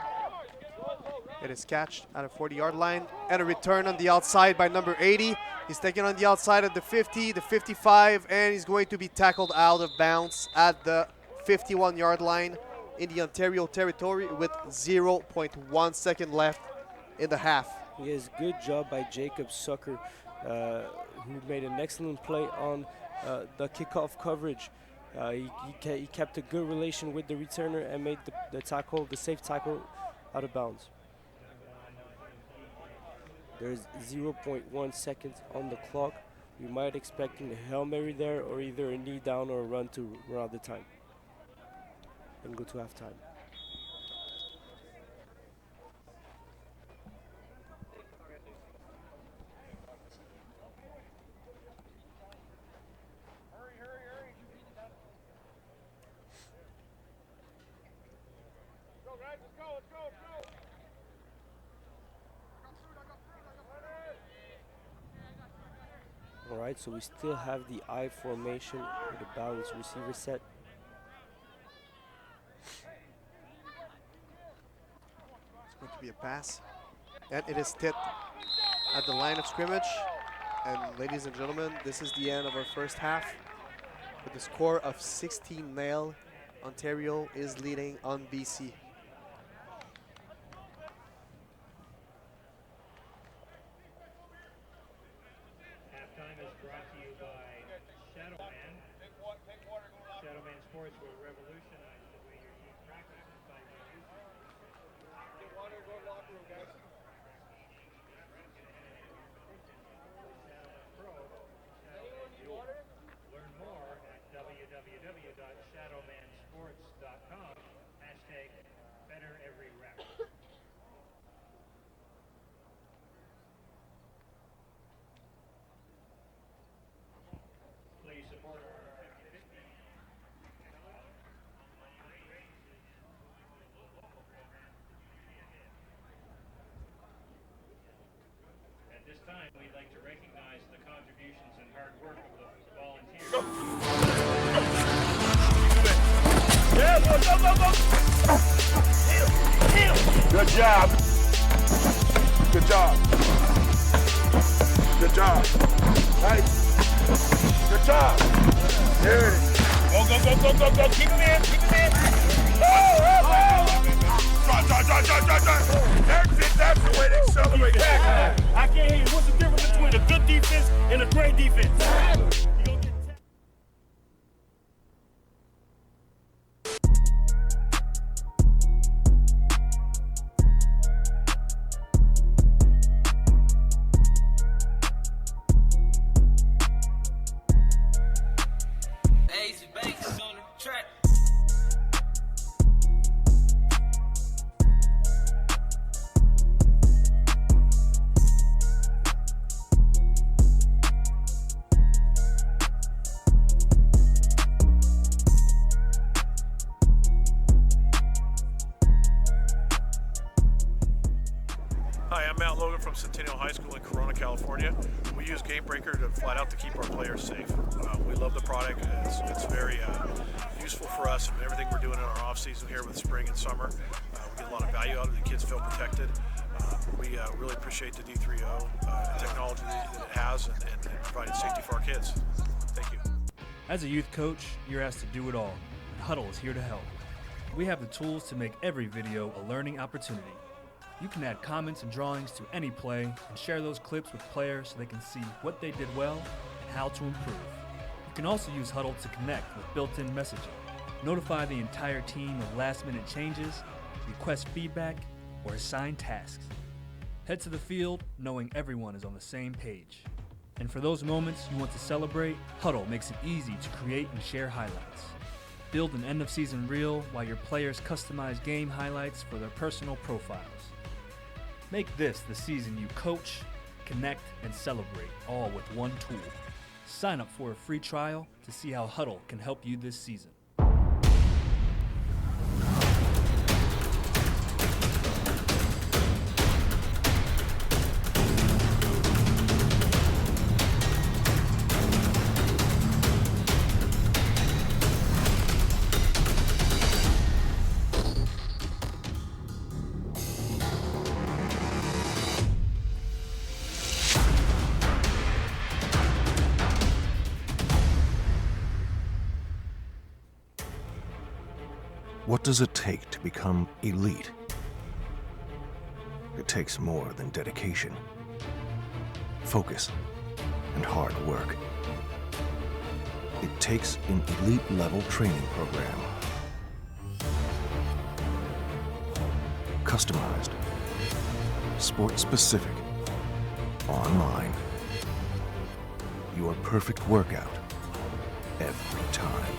It is catched at a 40-yard line, and a return on the outside by number 80. He's taken on the outside of the 50, the 55, and he's going to be tackled out of bounds at the 51-yard line in the Ontario territory with 0.1 second left in the half. Yes, good job by Jacob Sucker, who made an excellent play on the kickoff coverage. He kept a good relation with the returner and made the safe tackle out of bounds. There's 0.1 seconds on the clock. We might expect a Hail Mary there, or either a knee down or a run to run out the time and go to halftime. Alright, so we still have the I formation with the balanced receiver set. It's going to be a pass, and it is tipped at the line of scrimmage. And ladies and gentlemen, this is the end of our first half. With a score of 16-0, Ontario is leading on BC. Halftime is brought to you by Shadow Man. Shadow Man Sports will revolutionize the way your team practices by reducing Learn more at www.shadowmansports.com. #BetterEveryRep. Please support our At this time, we'd like to recognize the contributions and hard work of the volunteers. Yeah, boy, go. Good job. Good job. Good job. Nice. Good job. There it is. Go. Keep him in. That's the way to accelerate. I can't hear you. What's the difference between a good defense and a great defense? use Game Breaker to flat out to keep our players safe. We love the product. It's very useful for us and everything we're doing in our off season here with spring and summer. We get a lot of value out of it. The kids feel protected. We really appreciate the D3O technology that it has and providing safety for our kids. Thank you. As a youth coach, you're asked to do it all, and Huddle is here to help. We have the tools to make every video a learning opportunity. You can add comments and drawings to any play and share those clips with players so they can see what they did well and how to improve. You can also use Huddle to connect with built-in messaging, notify the entire team of last-minute changes, request feedback, or assign tasks. Head to the field knowing everyone is on the same page. And for those moments you want to celebrate, Huddle makes it easy to create and share highlights. Build an end-of-season reel while your players customize game highlights for their personal profiles. Make this the season you coach, connect, and celebrate, all with one tool. Sign up for a free trial to see how Huddle can help you this season. What does it take to become elite? It takes more than dedication, focus, and hard work. It takes an elite-level training program. Customized, sport-specific, online. Your perfect workout every time.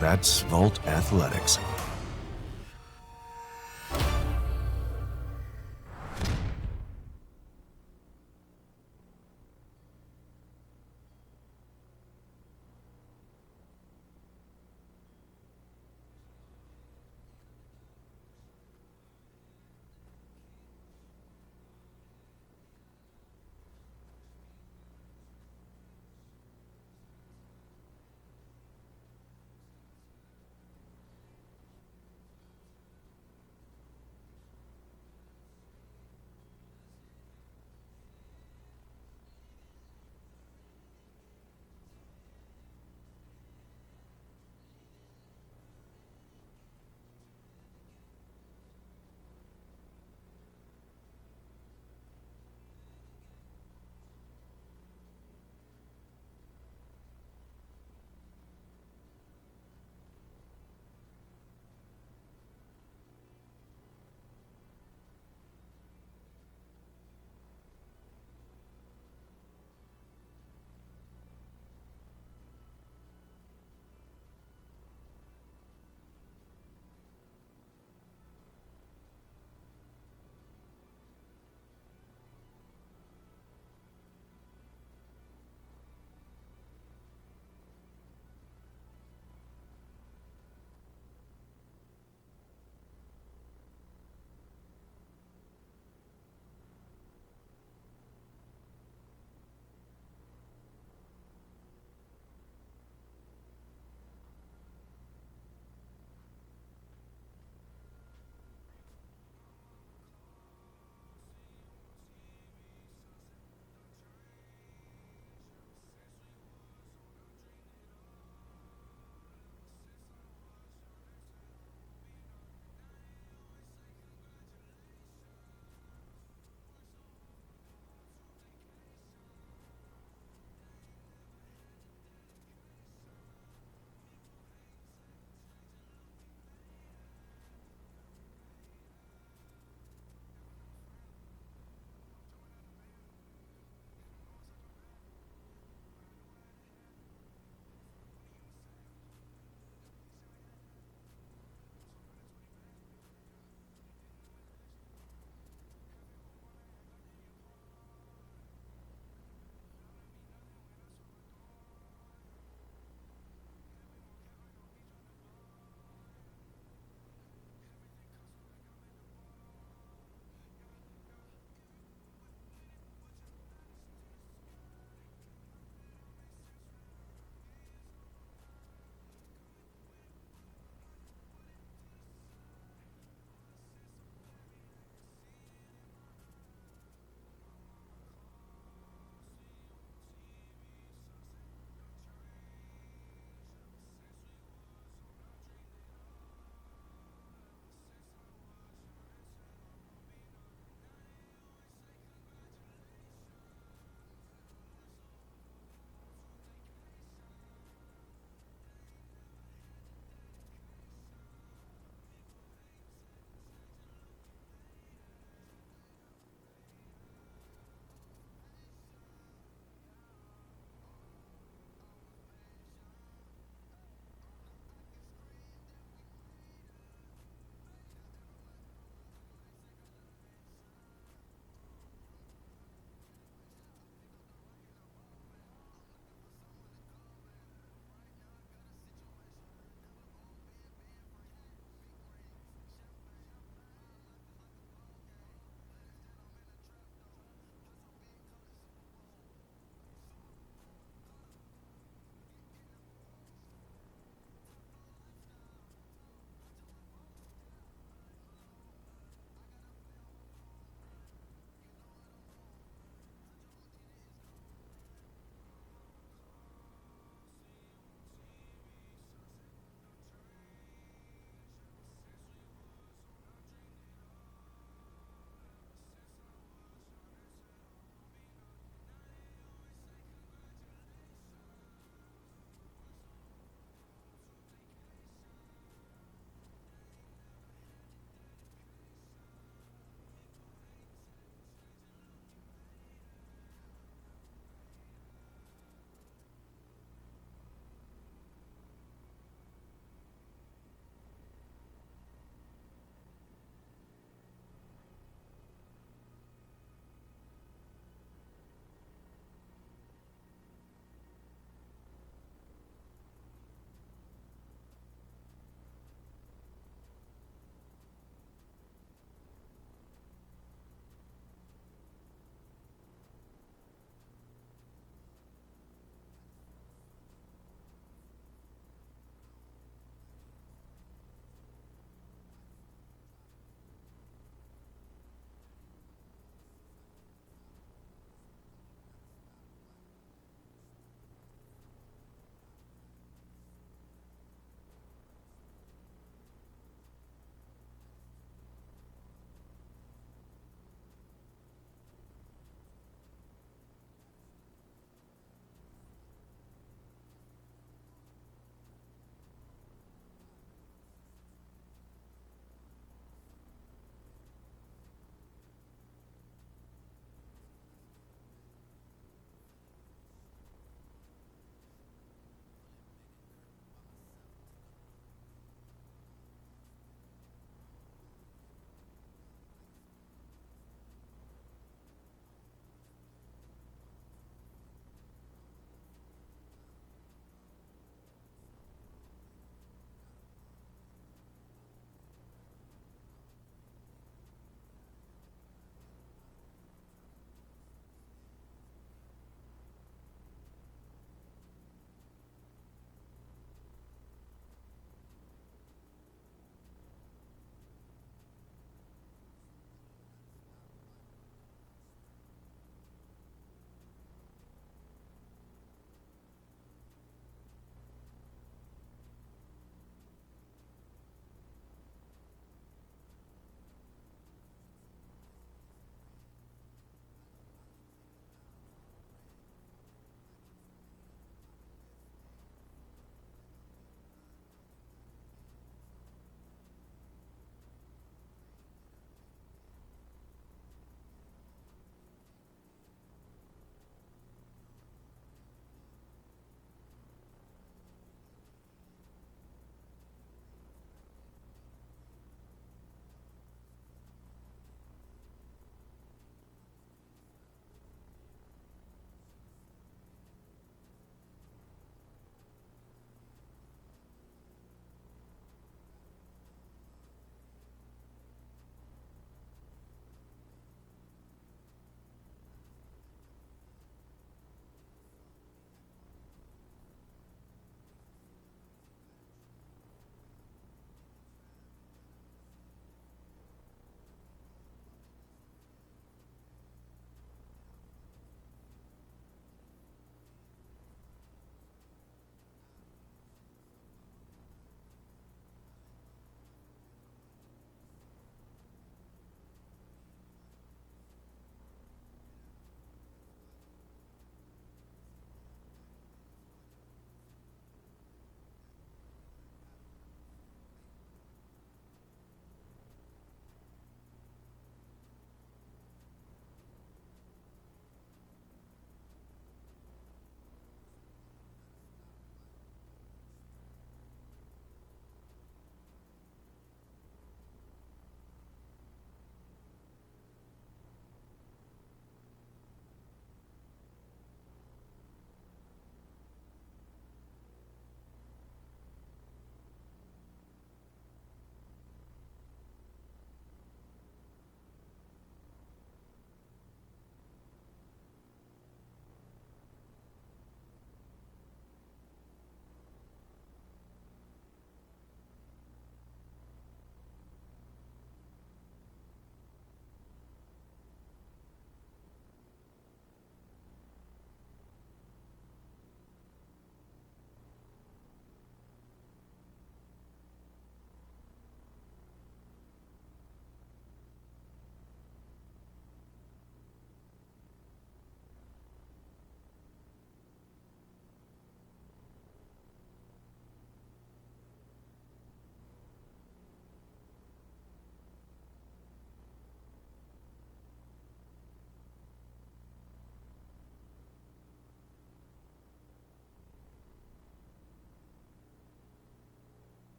That's Vault Athletics.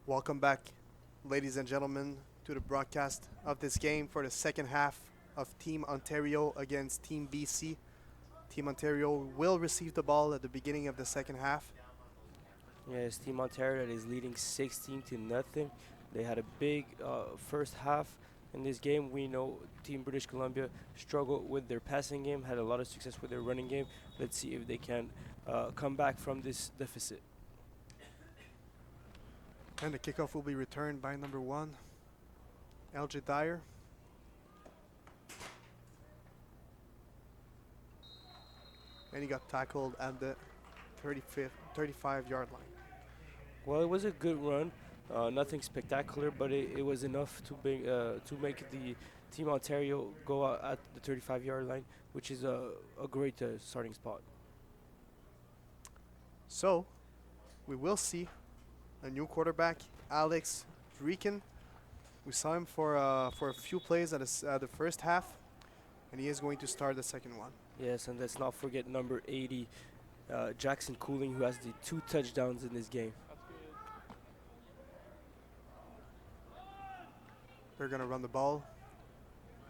Welcome back, ladies and gentlemen, to the broadcast of this game for the second half of Team Ontario against Team BC. Team Ontario will receive the ball at the beginning of the second half. Yes, Team Ontario that is leading 16-0. They had a big first half in this game. We know Team British Columbia struggled with their passing game, had a lot of success with their running game. Let's see if they can come back from this deficit. And the kickoff will be returned by number 1, LJ Dyer. And he got tackled at the 35-yard line. Well, it was a good run. Nothing spectacular, but it was enough to make the Team Ontario go out at the 35-yard line, which is a great starting spot. So, we will see a new quarterback, Alex Vrieken. We saw him for a few plays at the first half, and he is going to start the second one. Yes, and let's not forget number 80, Jackson Cooling, who has the 2 touchdowns in this game. They're going to run the ball.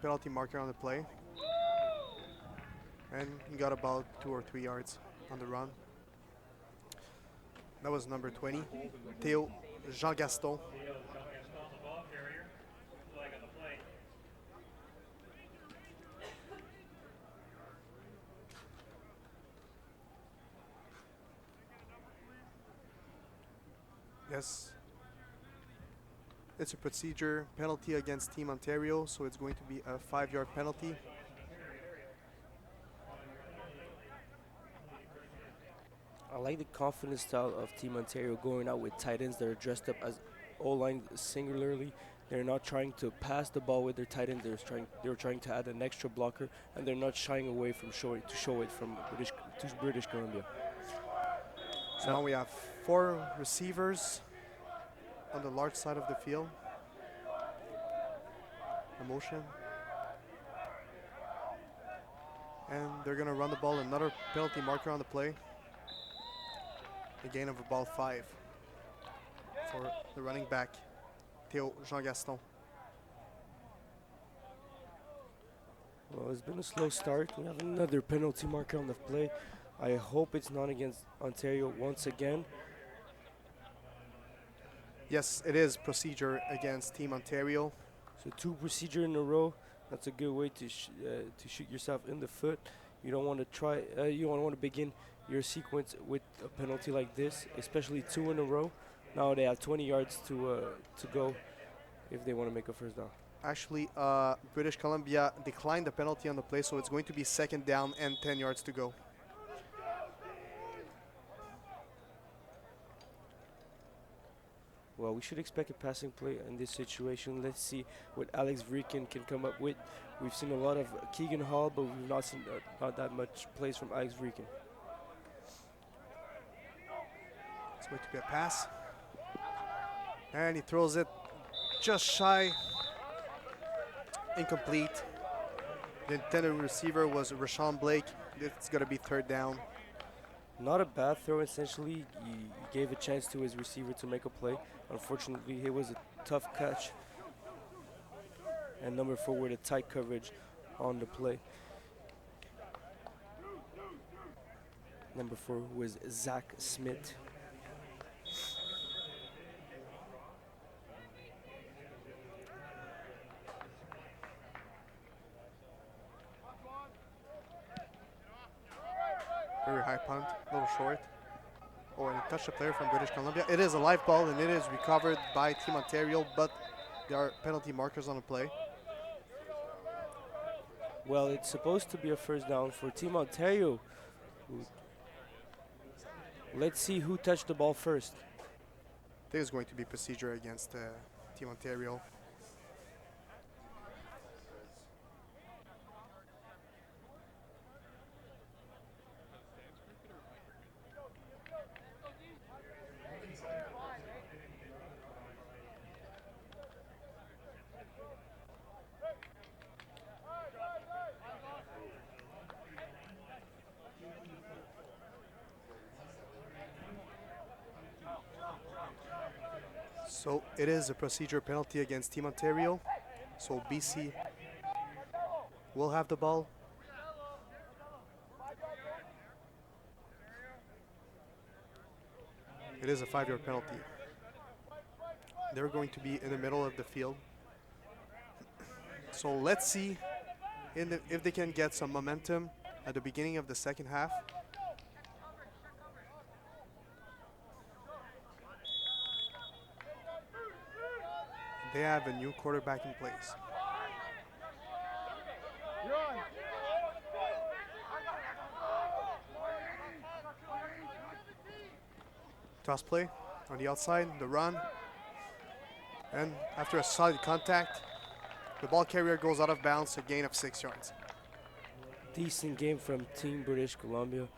Penalty marker on the play. And he got about 2 or 3 yards on the run. That was number 20, Theo Jean-Gaston. Yes. It's a procedure penalty against Team Ontario, so it's going to be a 5-yard penalty. I like the confident style of Team Ontario going out with tight ends that are dressed up as O-line singularly. They're not trying to pass the ball with their tight end. They're trying to add an extra blocker, and they're not shying away from show it from British Columbia. So now we have 4 receivers on the large side of the field. A motion. And they're going to run the ball. Another penalty marker on the play. A gain of about 5 for the running back, Theo Jean-Gaston. Well, it's been a slow start. We have another penalty marker on the play. I hope it's not against Ontario once again. Yes, it is procedure against Team Ontario. So 2 procedure in a row. That's a good way to shoot yourself in the foot. You don't want to try. You don't want to begin your sequence with a penalty like this, especially 2 in a row. Now they have 20 yards to go if they want to make a first down. Actually, British Columbia declined the penalty on the play, so it's going to be second down and 10 yards to go. Well, we should expect a passing play in this situation. Let's see what Alex Vrieken can come up with. We've seen a lot of Keegan Hall, but we've not seen not that much plays from Alex Vrieken. It's going to be a pass. And he throws it just shy. Incomplete. The intended receiver was Rashawn Blake. It's going to be third down. Not a bad throw, essentially. He gave a chance to his receiver to make a play. Unfortunately, it was a tough catch. And number 4 with a tight coverage on the play. Number 4 was Zack Smith. Very high punt, a little short. Oh, and he touched the player from British Columbia. It is a live ball, and it is recovered by Team Ontario, but there are penalty markers on the play. Well, it's supposed to be a first down for Team Ontario. Let's see who touched the ball first. I think it's going to be procedure against Team Ontario. So it is a procedure penalty against Team Ontario. So BC will have the ball. It is a 5-yard penalty. They're going to be in the middle of the field. So let's see if they can get some momentum at the beginning of the second half. They have a new quarterback in place. Toss play on the outside, the run. And after a solid contact, the ball carrier goes out of bounds, a gain of 6 yards. Decent game from Team British Columbia.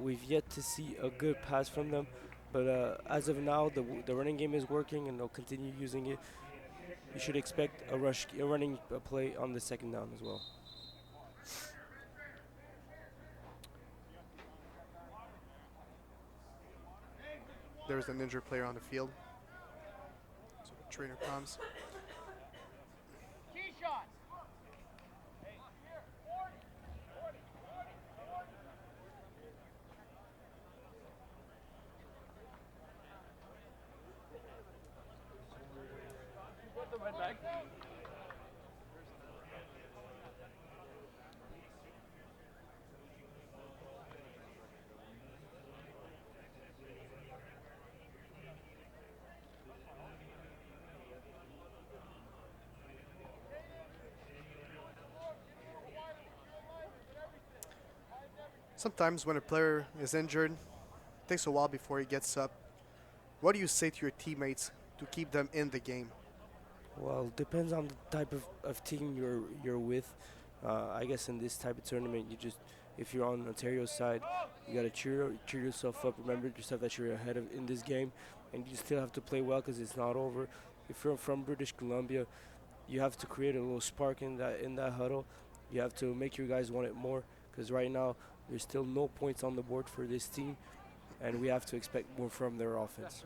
We've yet to see a good pass from them, but as of now, the running game is working, and they'll continue using it. You should expect a running play on the second down as well. There's an injured player on the field. So the trainer comes. Keyshawn. Sometimes when a player is injured, it takes a while before he gets up. What do you say to your teammates to keep them in the game? Well, depends on the type of team you're with. I guess in this type of tournament, if you're on Ontario's side, you gotta cheer yourself up. Remember yourself that you're ahead in this game, and you still have to play well because it's not over. If you're from British Columbia, you have to create a little spark in that huddle. You have to make your guys want it more, because right now there's still no points on the board for this team, and we have to expect more from their offense.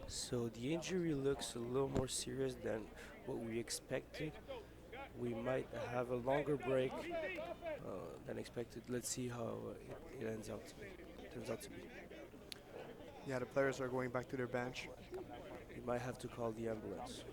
So the injury looks a little more serious than what we expected. We might have a longer break than expected. Let's see how it turns out to be. Yeah, the players are going back to their bench. We might have to call the ambulance.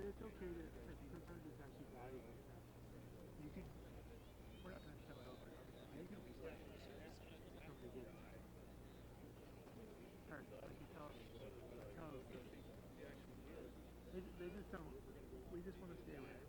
it's okay to, sometimes it's actually valuable. You can, we're not going to step over it. You can be like, from the beginning. Or, like you tell us they just don't, we just want to stay away.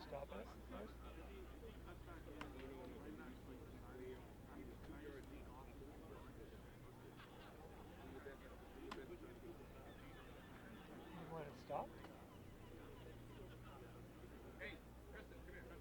Stop us first? You want to stop? Hey, Kristen, come here.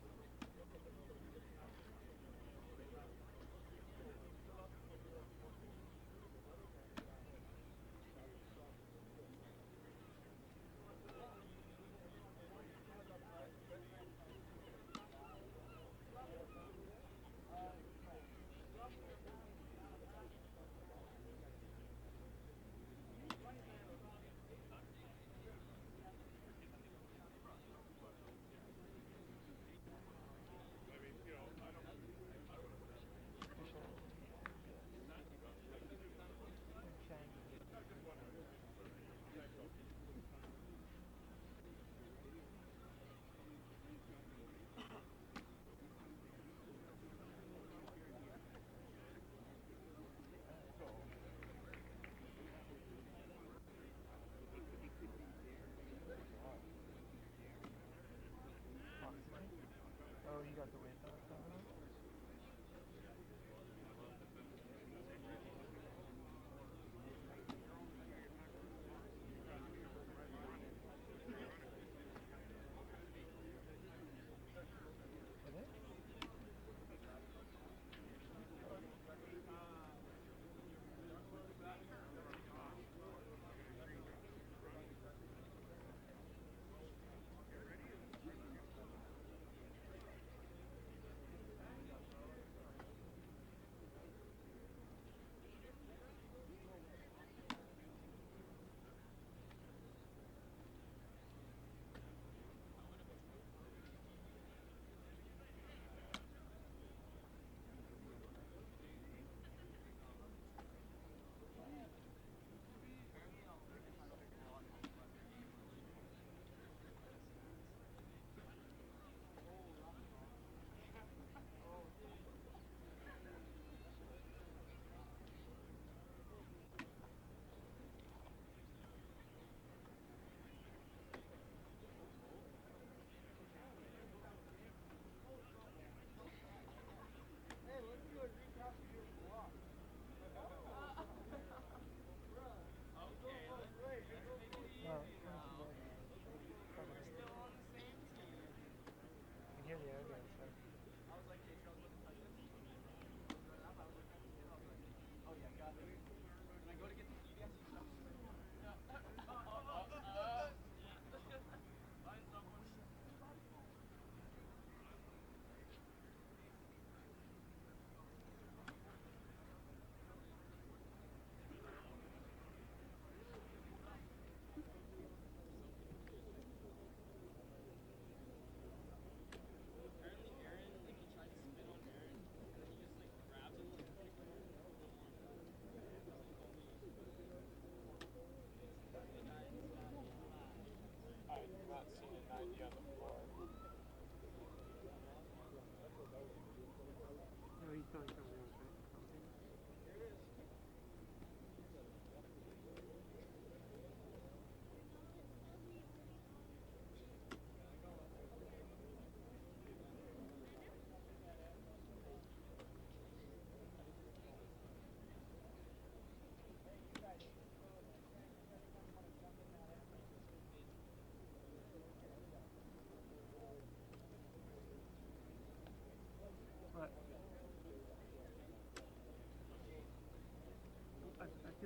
Oh, you got the wind on.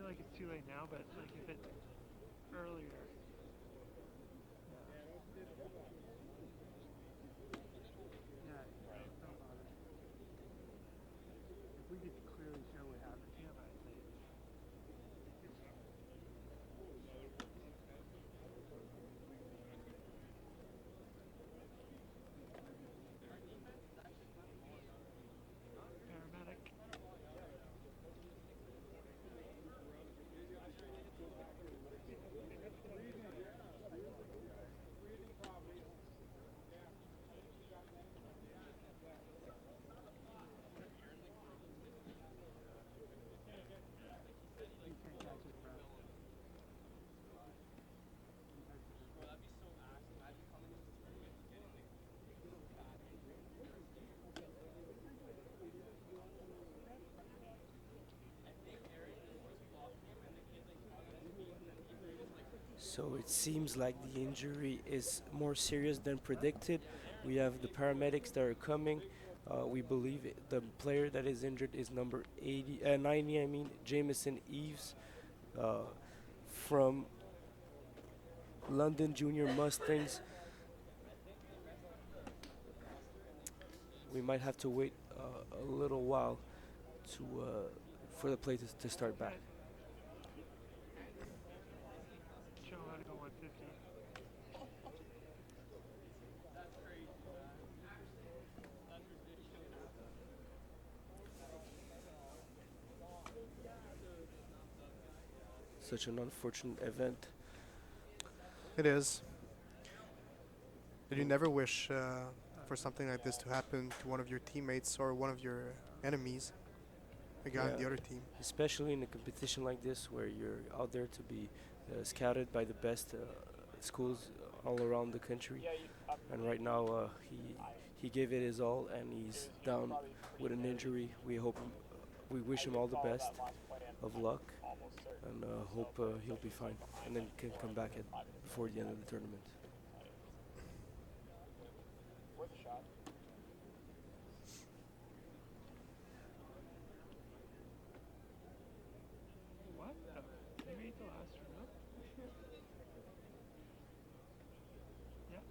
like it's too late now, but like if it's earlier. Yeah, right. Don't bother. If we could clearly show what happened, yeah, but I'd say paramedic. He can't catch his breath. So it seems like the injury is more serious than predicted. We have the paramedics that are coming. We believe the player that is injured is number 90, Jameson Eves from London Junior Mustangs. We might have to wait a little while for the play to start back. Show how to go 150. Such an unfortunate event. It is. Did you never wish for something like this to happen to one of your teammates or one of your enemies, a guy on the other team? Especially in a competition like this where you're out there to be scouted by the best schools all around the country. And right now he gave it his all and he's down with an injury. We wish him all the best of luck and hope he'll be fine and then can come back before the end of the tournament. What? You made the last row? Yeah.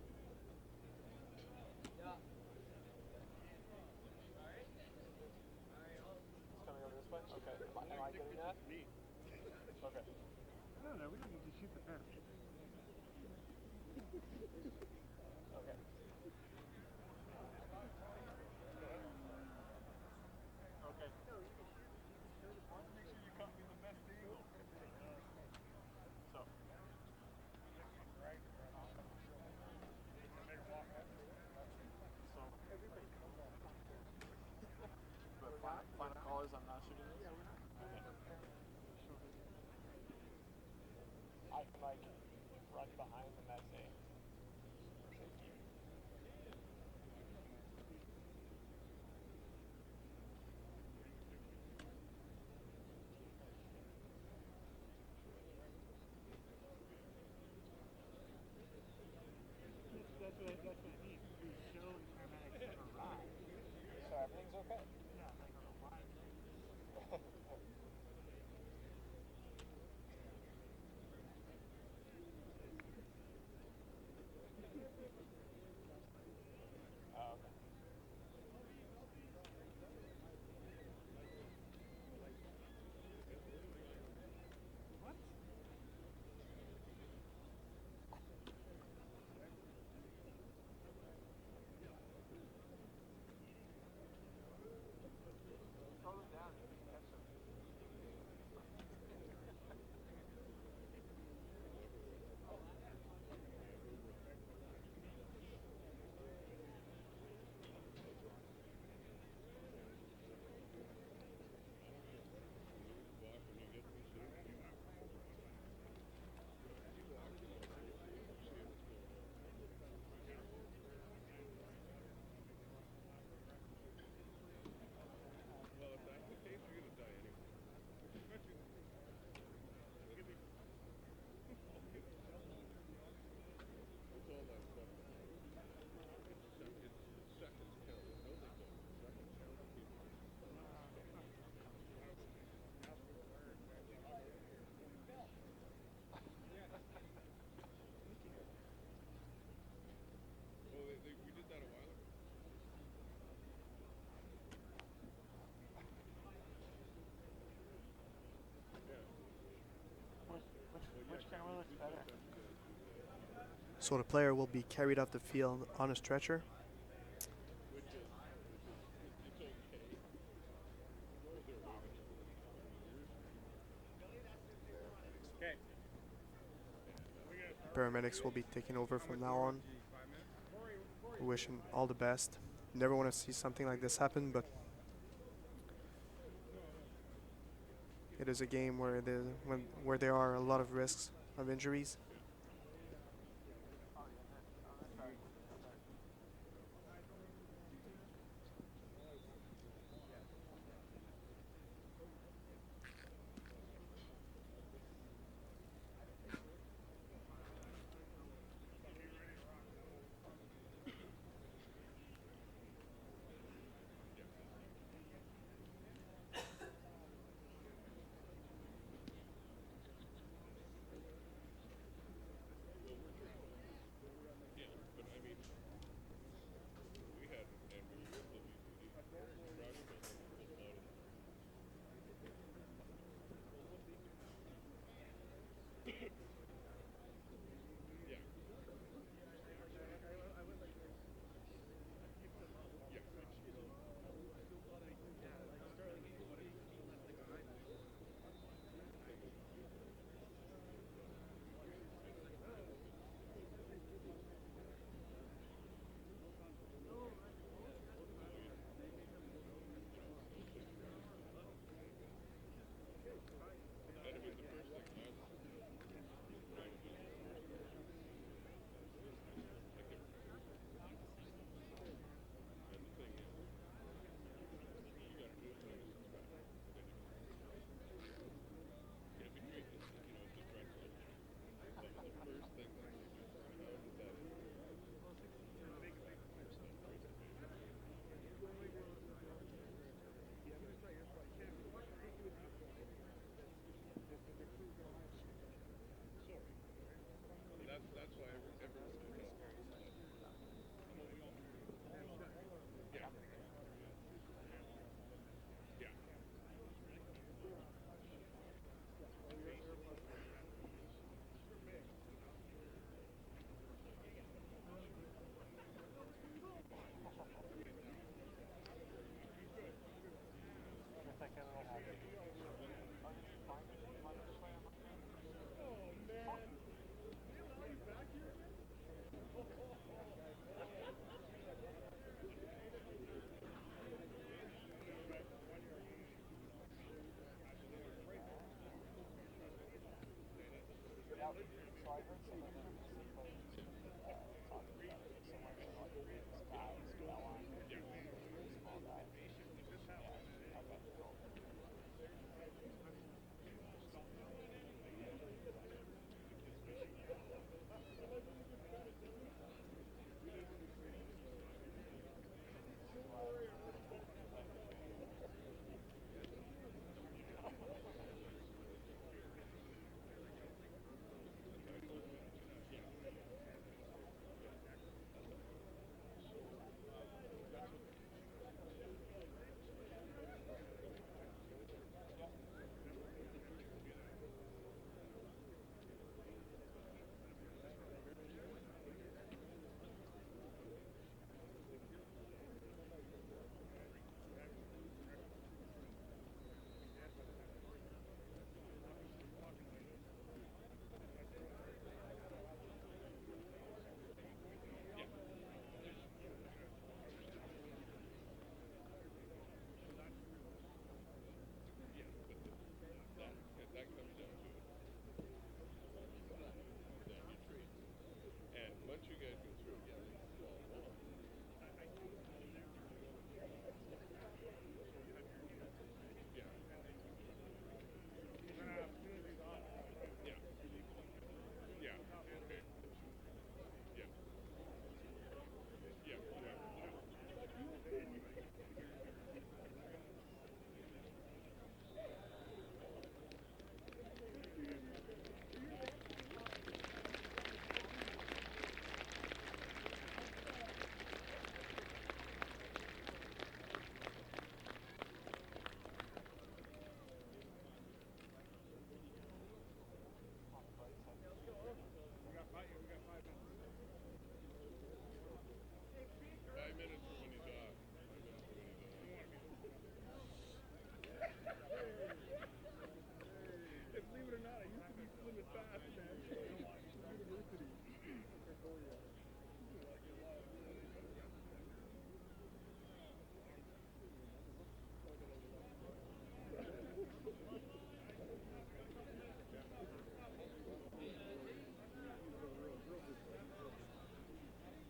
I don't know, we need to shoot the pen. Final call is I'm not shooting this? I can like run behind and that's a That's what I mean. We show the paramedics have arrived. so everything's okay. Yeah, like on a line. So the player will be carried off the field on a stretcher. Paramedics will be taking over from now on. We wish him all the best. Never want to see something like this happen, but it is a game where there are a lot of risks of injuries.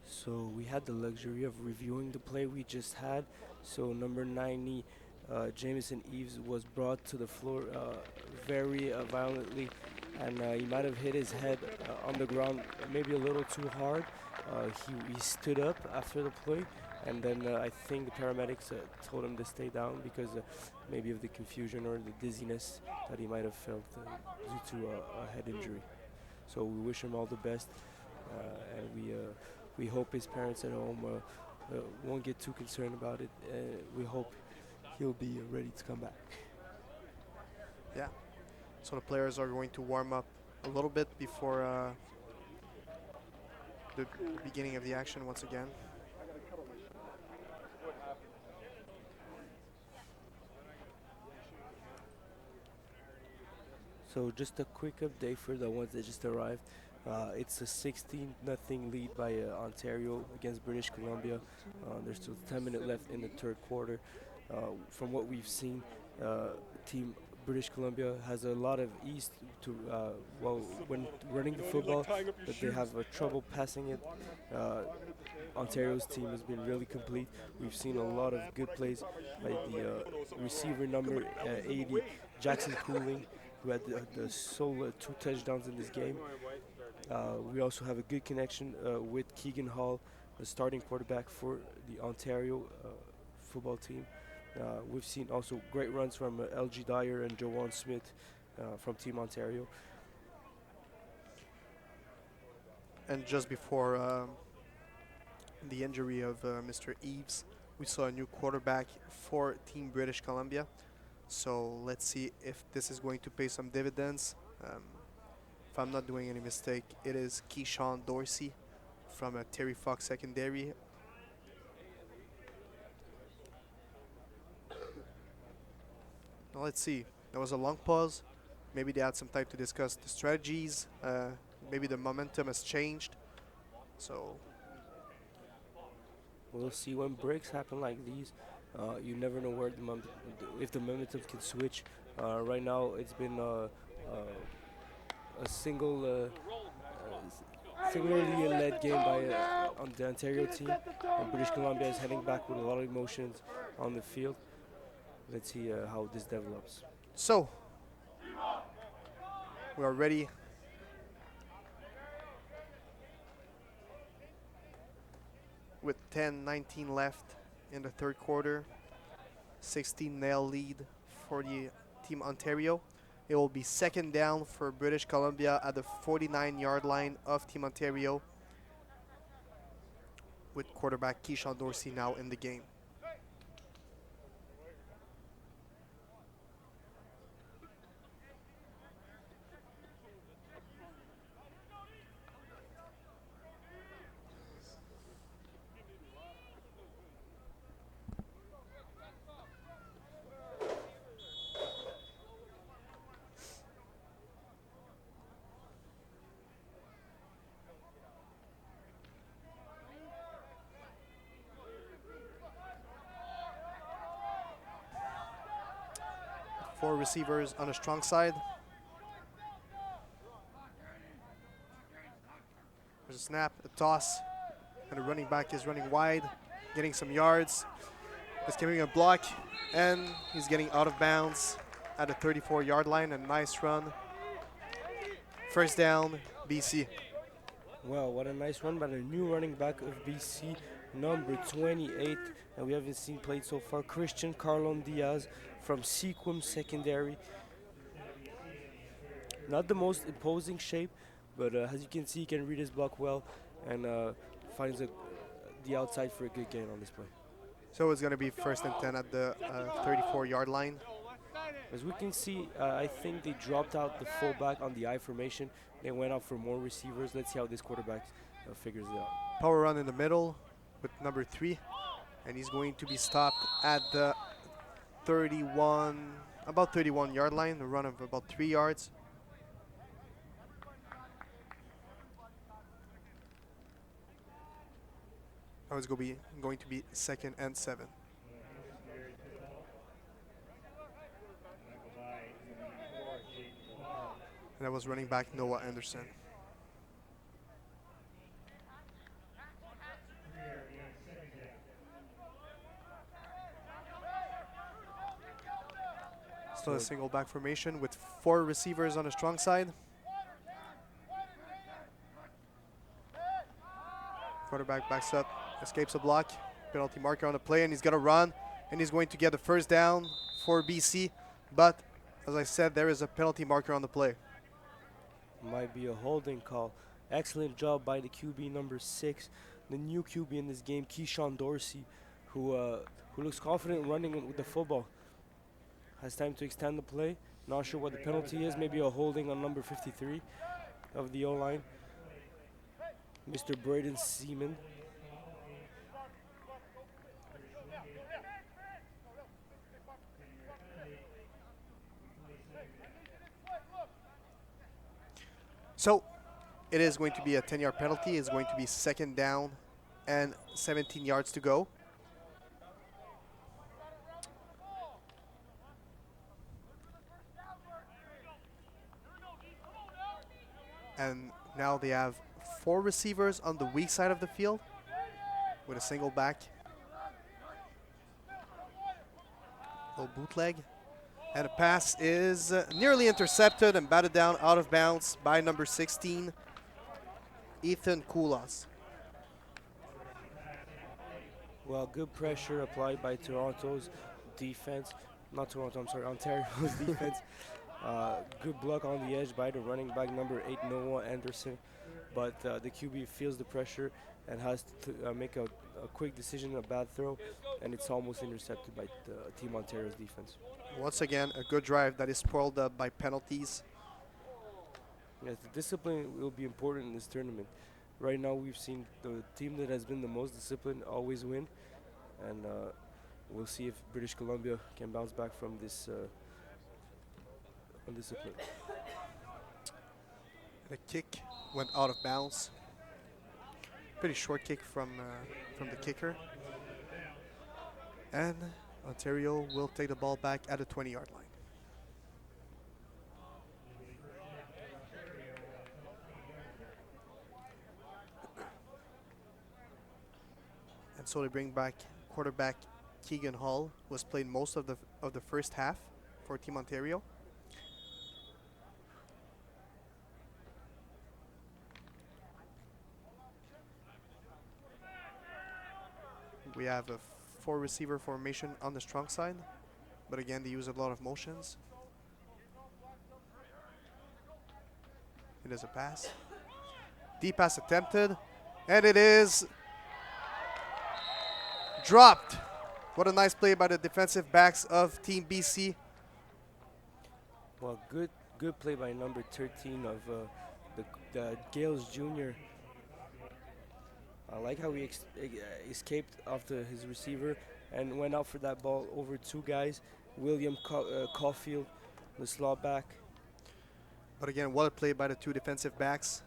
So we had the luxury of reviewing the play we just had. So number 90, Jameson Eves was brought to the floor very violently, and he might have hit his head on the ground maybe a little too hard. He stood up after the play, and then I think the paramedics told him to stay down because maybe of the confusion or the dizziness that he might have felt due to a head injury. So we wish him all the best, and we hope his parents at home won't get too concerned about it. We hope he'll be ready to come back. Yeah. So the players are going to warm up a little bit before the beginning of the action once again. So just a quick update for the ones that just arrived. It's a 16-0 lead by Ontario against British Columbia. There's still 10 minutes left in the third quarter. From what we've seen, Team British Columbia has a lot of ease to, when running the football, but they have trouble passing it. Ontario's team has been really complete. We've seen a lot of good plays by the receiver number 80, Jackson Cooling, who had the sole 2 touchdowns in this game. We also have a good connection with Keegan Hall, the starting quarterback for the Ontario football team. We've seen also great runs from LG Dyer and Jajuan Smith from Team Ontario. And just before the injury of Mr. Eves, we saw a new quarterback for Team British Columbia. So let's see if this is going to pay some dividends. If I'm not doing any mistake, it is Keyshawn Dorsey from a Terry Fox secondary. Now let's see. There was a long pause. Maybe they had some time to discuss the strategies. Maybe the momentum has changed. So we'll see when breaks happen like these. You never know where if the momentum can switch. Right now, it's been a singularly led game by on the Ontario team, and British Columbia is heading back with a lot of emotions on the field. Let's see how this develops. So we are ready. With 10:19 left in the third quarter, 16-0 lead for the Team Ontario. It will be second down for British Columbia at the 49-yard line of Team Ontario, with quarterback Keyshawn Dorsey now in the game. Four receivers on a strong side. There's a snap, a toss, and the running back is running wide, getting some yards. He's giving a block, and he's getting out of bounds at the 34-yard line. A nice run. First down, BC. Wow, what a nice run by the new running back of BC, number 28, and we haven't seen played so far, Christian Carlon Diaz from Sequim Secondary. Not the most imposing shape, but as you can see, he can read his block well and finds the outside for a good gain on this play. So it's going to be first and 10 at the 34-yard line. As we can see, I think they dropped out the fullback on the I formation. They went out for more receivers. Let's see how this quarterback figures it out. Power run in the middle with number 3. And he's going to be stopped at the about 31-yard line, a run of about 3 yards. Now it's going to be 2nd and 7. And that was running back Noah Anderson. Still a single back formation with 4 receivers on the strong side. Quarterback backs up, escapes a block, penalty marker on the play, and he's going to run, and he's going to get the first down for BC. But as I said, there is a penalty marker on the play. Might be a holding call. Excellent job by the QB number 6, the new QB in this game, Keyshawn Dorsey, who looks confident running with the football. Has time to extend the play. Not sure what the penalty is. Maybe a holding on number 53 of the O-line, Mr. Braden Seaman. So it is going to be a 10-yard penalty. It's going to be 2nd down and 17 yards to go. And now they have 4 receivers on the weak side of the field with a single back. Little bootleg. And the pass is nearly intercepted and batted down out of bounds by number 16, Ethan Koulas. Well, good pressure applied by Toronto's defense. Not Toronto, I'm sorry, Ontario's defense. Good block on the edge by the running back, number 8, Noah Anderson. But the QB feels the pressure and has to make a quick decision, a bad throw, and it's almost intercepted by Team Ontario's defense. Once again, a good drive that is spoiled by penalties. Yes, the discipline will be important in this tournament. Right now, we've seen the team that has been the most disciplined always win, and we'll see if British Columbia can bounce back from this undiscipline. The kick went out of bounds. Pretty short kick from the kicker. And Ontario will take the ball back at the 20-yard line. And so they bring back quarterback Keegan Hall, who has played most of the first half for Team Ontario. We have a 4 receiver formation on the strong side, but again, they use a lot of motions. It is a pass. Deep pass attempted, and it is dropped. What a nice play by the defensive backs of Team BC. Well, good play by number 13 of the Gales Jr. I like how he escaped after his receiver and went out for that ball over 2 guys. William Caulfield, the slot back. But again, what a play by the 2 defensive backs.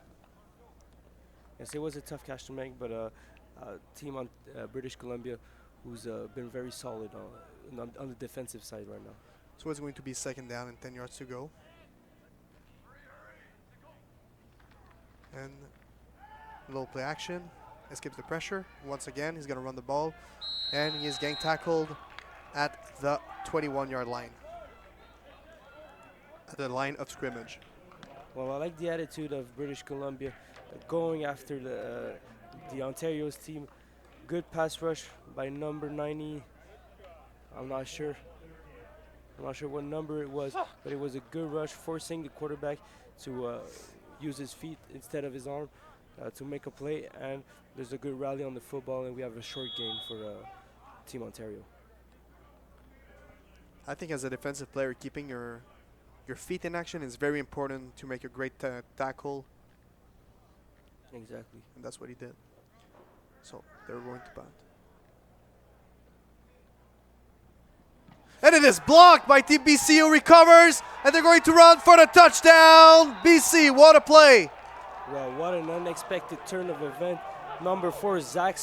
Yes, it was a tough catch to make, but team on British Columbia, who's been very solid on the defensive side right now. So it's going to be 2nd down and 10 yards to go. And a little play action. Escapes the pressure. Once again, he's going to run the ball. And he is getting tackled at the 21-yard line. At the line of scrimmage. Well, I like the attitude of British Columbia going after the Ontario's team. Good pass rush by number 90. I'm not sure what number it was, but it was a good rush, forcing the quarterback to use his feet instead of his arm to make a play. And there's a good rally on the football, and we have a short gain for Team Ontario. I think as a defensive player, keeping your feet in action is very important to make a great tackle. Exactly. And that's what he did. So they're going to punt. And it is blocked by Team BC, who recovers, and they're going to run for the touchdown. BC, what a play. Well, what an unexpected turn of event. Number 4, Zack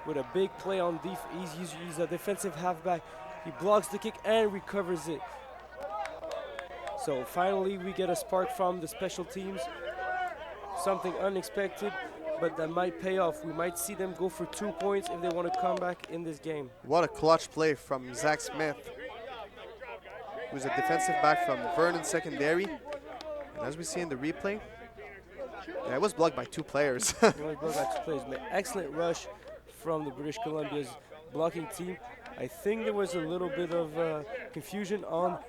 with a big play on he's a defensive halfback. He blocks the kick and recovers it. So finally we get a spark from the special teams. Something unexpected, but that might pay off. We might see them go for 2 points if they want to come back in this game. What a clutch play from Zack Smith, who's a defensive back from Vernon Secondary. And as we see in the replay, it was blocked by 2 players. Excellent rush from the British Columbia's blocking team. I think there was a little bit of confusion on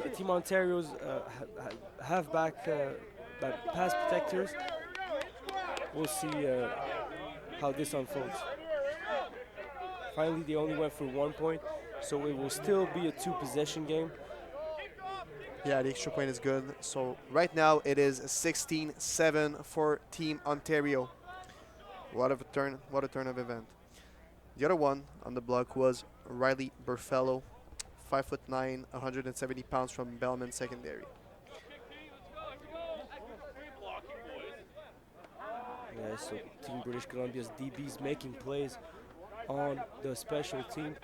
the Team Ontario's halfback pass protectors. We'll see how this unfolds. Finally, they only went for 1 point, so it will still be a 2-possession game. Yeah, the extra point is good. So right now it is 16-7 for Team Ontario. What a turn of event. The other one on the block was Riley Burfello, 5'9", 170 pounds from Bellman Secondary. Yeah, so Team British Columbia's DBs making plays on the special team,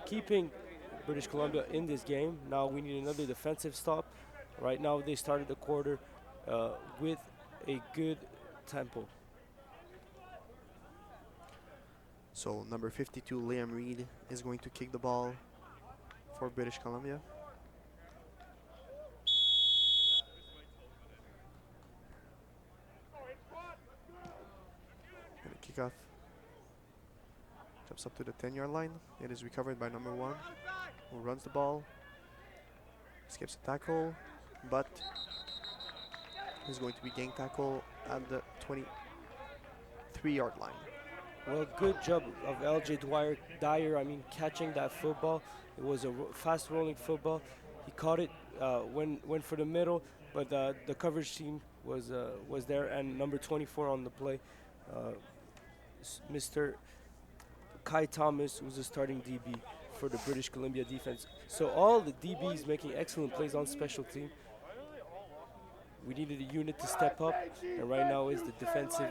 keeping British Columbia in this game. Now we need another defensive stop. Right now they started the quarter with a good tempo. So number 52, Liam Reed, is going to kick the ball for British Columbia. And a kickoff. Jumps up to the 10-yard line. It is recovered by number 1, who runs the ball. Skips a tackle, but he's going to be gang tackle at the 23-yard line. Well, good job of LJ Dyer, catching that football. It was a fast rolling football. He caught it, went for the middle, but the coverage team was there, and number 24 on the play, Mr. Kai Thomas, who's a starting DB for the British Columbia defense. So all the DBs making excellent plays on special team. We needed a unit to step up, and right now is the defensive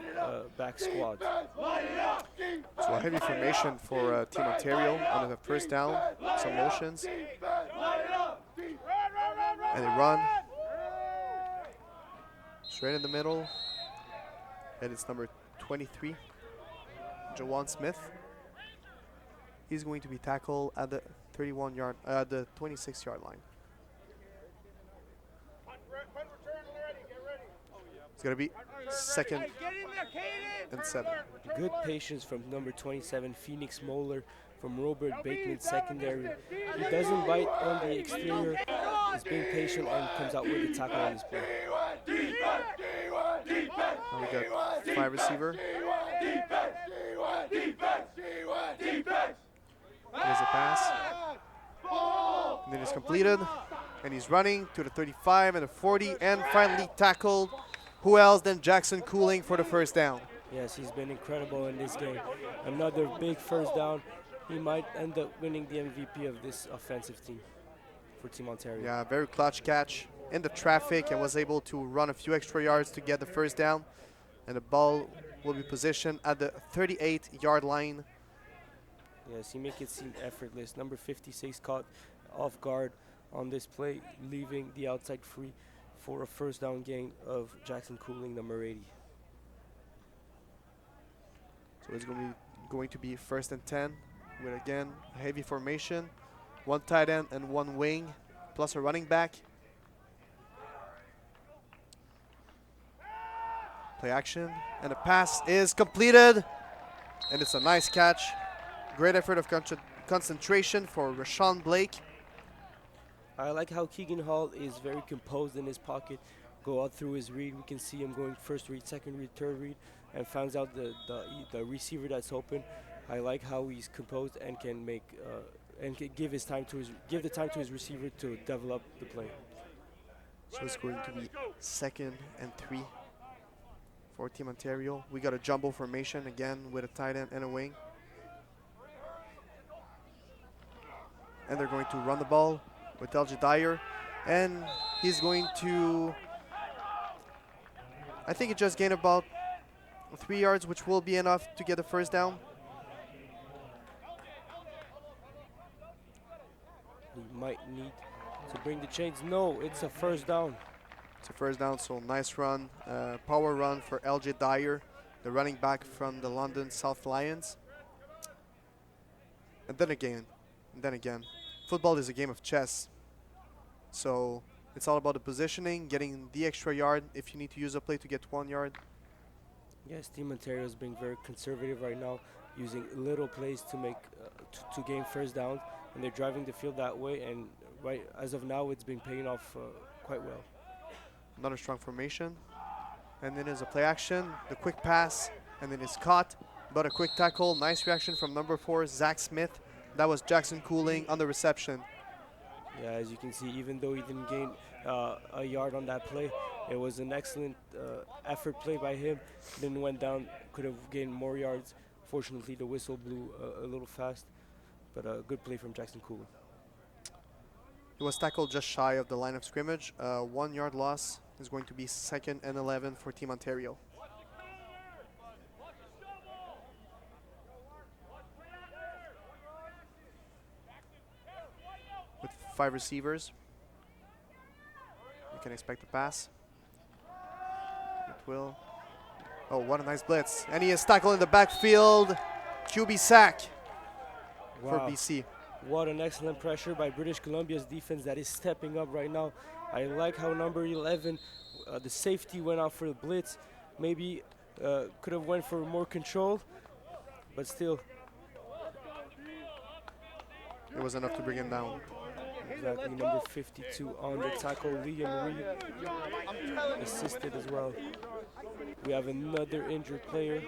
back squad. So a heavy formation for Team Ontario on the first down, some motions. And they run. Straight in the middle. And it's number 23, Jajuan Smith. He's going to be tackled at the 26-yard line. It's going to be 2nd and 7. Good patience from number 27, Phoenix Moeller from Robert Bateman Secondary. He doesn't bite on the exterior. He's being patient and comes out with the tackle on his play. Now we got 5 receiver. There's a pass. And then it's completed. And he's running to the 35 and the 40 and finally tackled. Who else than Jackson Cooling for the first down? Yes, he's been incredible in this game. Another big first down. He might end up winning the MVP of this offensive team for Team Ontario. Yeah, very clutch catch in the traffic and was able to run a few extra yards to get the first down. And the ball will be positioned at the 38-yard line. Yes, he make it seem effortless. Number 56 caught off guard on this play, leaving the outside free for a first down gain of Jackson Cooling, number 80. So it's going to be 1st and 10 with, again, a heavy formation. 1 tight end and 1 wing, plus a running back. Play action, and the pass is completed. And it's a nice catch. Great effort of concentration for Rashawn Blake. I like how Keegan Hall is very composed in his pocket, go out through his read. We can see him going first read, second read, third read, and finds out the receiver that's open. I like how he's composed and can make and can give the time to his receiver to develop the play. So it's going to be 2nd and 3 for Team Ontario. We got a jumbo formation again with a tight end and a wing. And they're going to run the ball with LJ Dyer, and he's going to, I think he just gained about 3 yards, which will be enough to get the first down. He might need to bring the chains. No, it's a first down. It's a first down, so nice run. Power run for LJ Dyer, the running back from the London South Lions. And then again, football is a game of chess. So it's all about the positioning, getting the extra yard if you need to use a play to get 1 yard. Yes, Team Ontario is being very conservative right now, using little plays to make to gain first down, and they're driving the field that way. And right as of now, it's been paying off quite well. Another strong formation, and then there's a play action, the quick pass, and then it's caught. But a quick tackle, nice reaction from number 4, Zack Smith. That was Jackson Cooling on the reception. Yeah, as you can see, even though he didn't gain a yard on that play, it was an excellent effort play by him. Then went down, could have gained more yards. Fortunately, the whistle blew a little fast, but a good play from Jackson Cooling. He was tackled just shy of the line of scrimmage. 1 yard loss is going to be 2nd and 11 for Team Ontario. With 5 receivers, you can expect a pass. It will. Oh, what a nice blitz. And he is tackled in the backfield. QB sack for BC. What an excellent pressure by British Columbia's defense that is stepping up right now. I like how number 11, the safety, went out for the blitz. Maybe could have went for more control, but still. It was enough to bring him down. Exactly, number 52 on the tackle, Liam Reed, assisted as well. We have another injured player.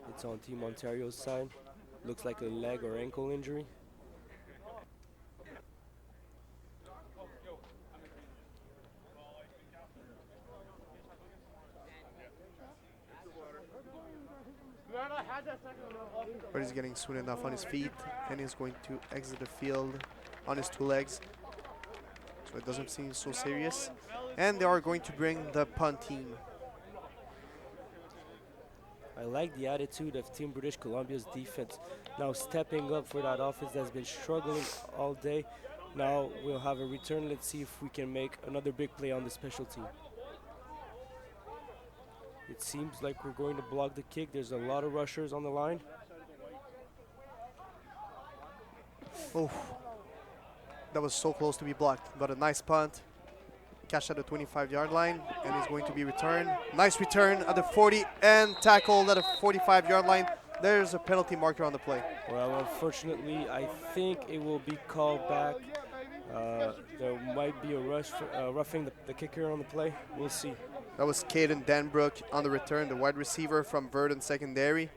It's on Team Ontario's side. Looks like a leg or ankle injury. But he's getting soon enough on his feet, and he's going to exit the field on his 2 legs. So it doesn't seem so serious. And they are going to bring the punt team. I like the attitude of Team British Columbia's defense. Now stepping up for that offense that's been struggling all day. Now we'll have a return. Let's see if we can make another big play on the special team. It seems like we're going to block the kick. There's a lot of rushers on the line. Oh, that was so close to be blocked, but a nice punt. Catch at the 25-yard line, and he's going to be returned. Nice return at the 40 and tackled at the 45-yard line. There's a penalty marker on the play. Well, unfortunately, I think it will be called back. There might be a rush for, roughing the kicker on the play. We'll see. That was Caden Denbrook on the return, the wide receiver from Verdun Secondary.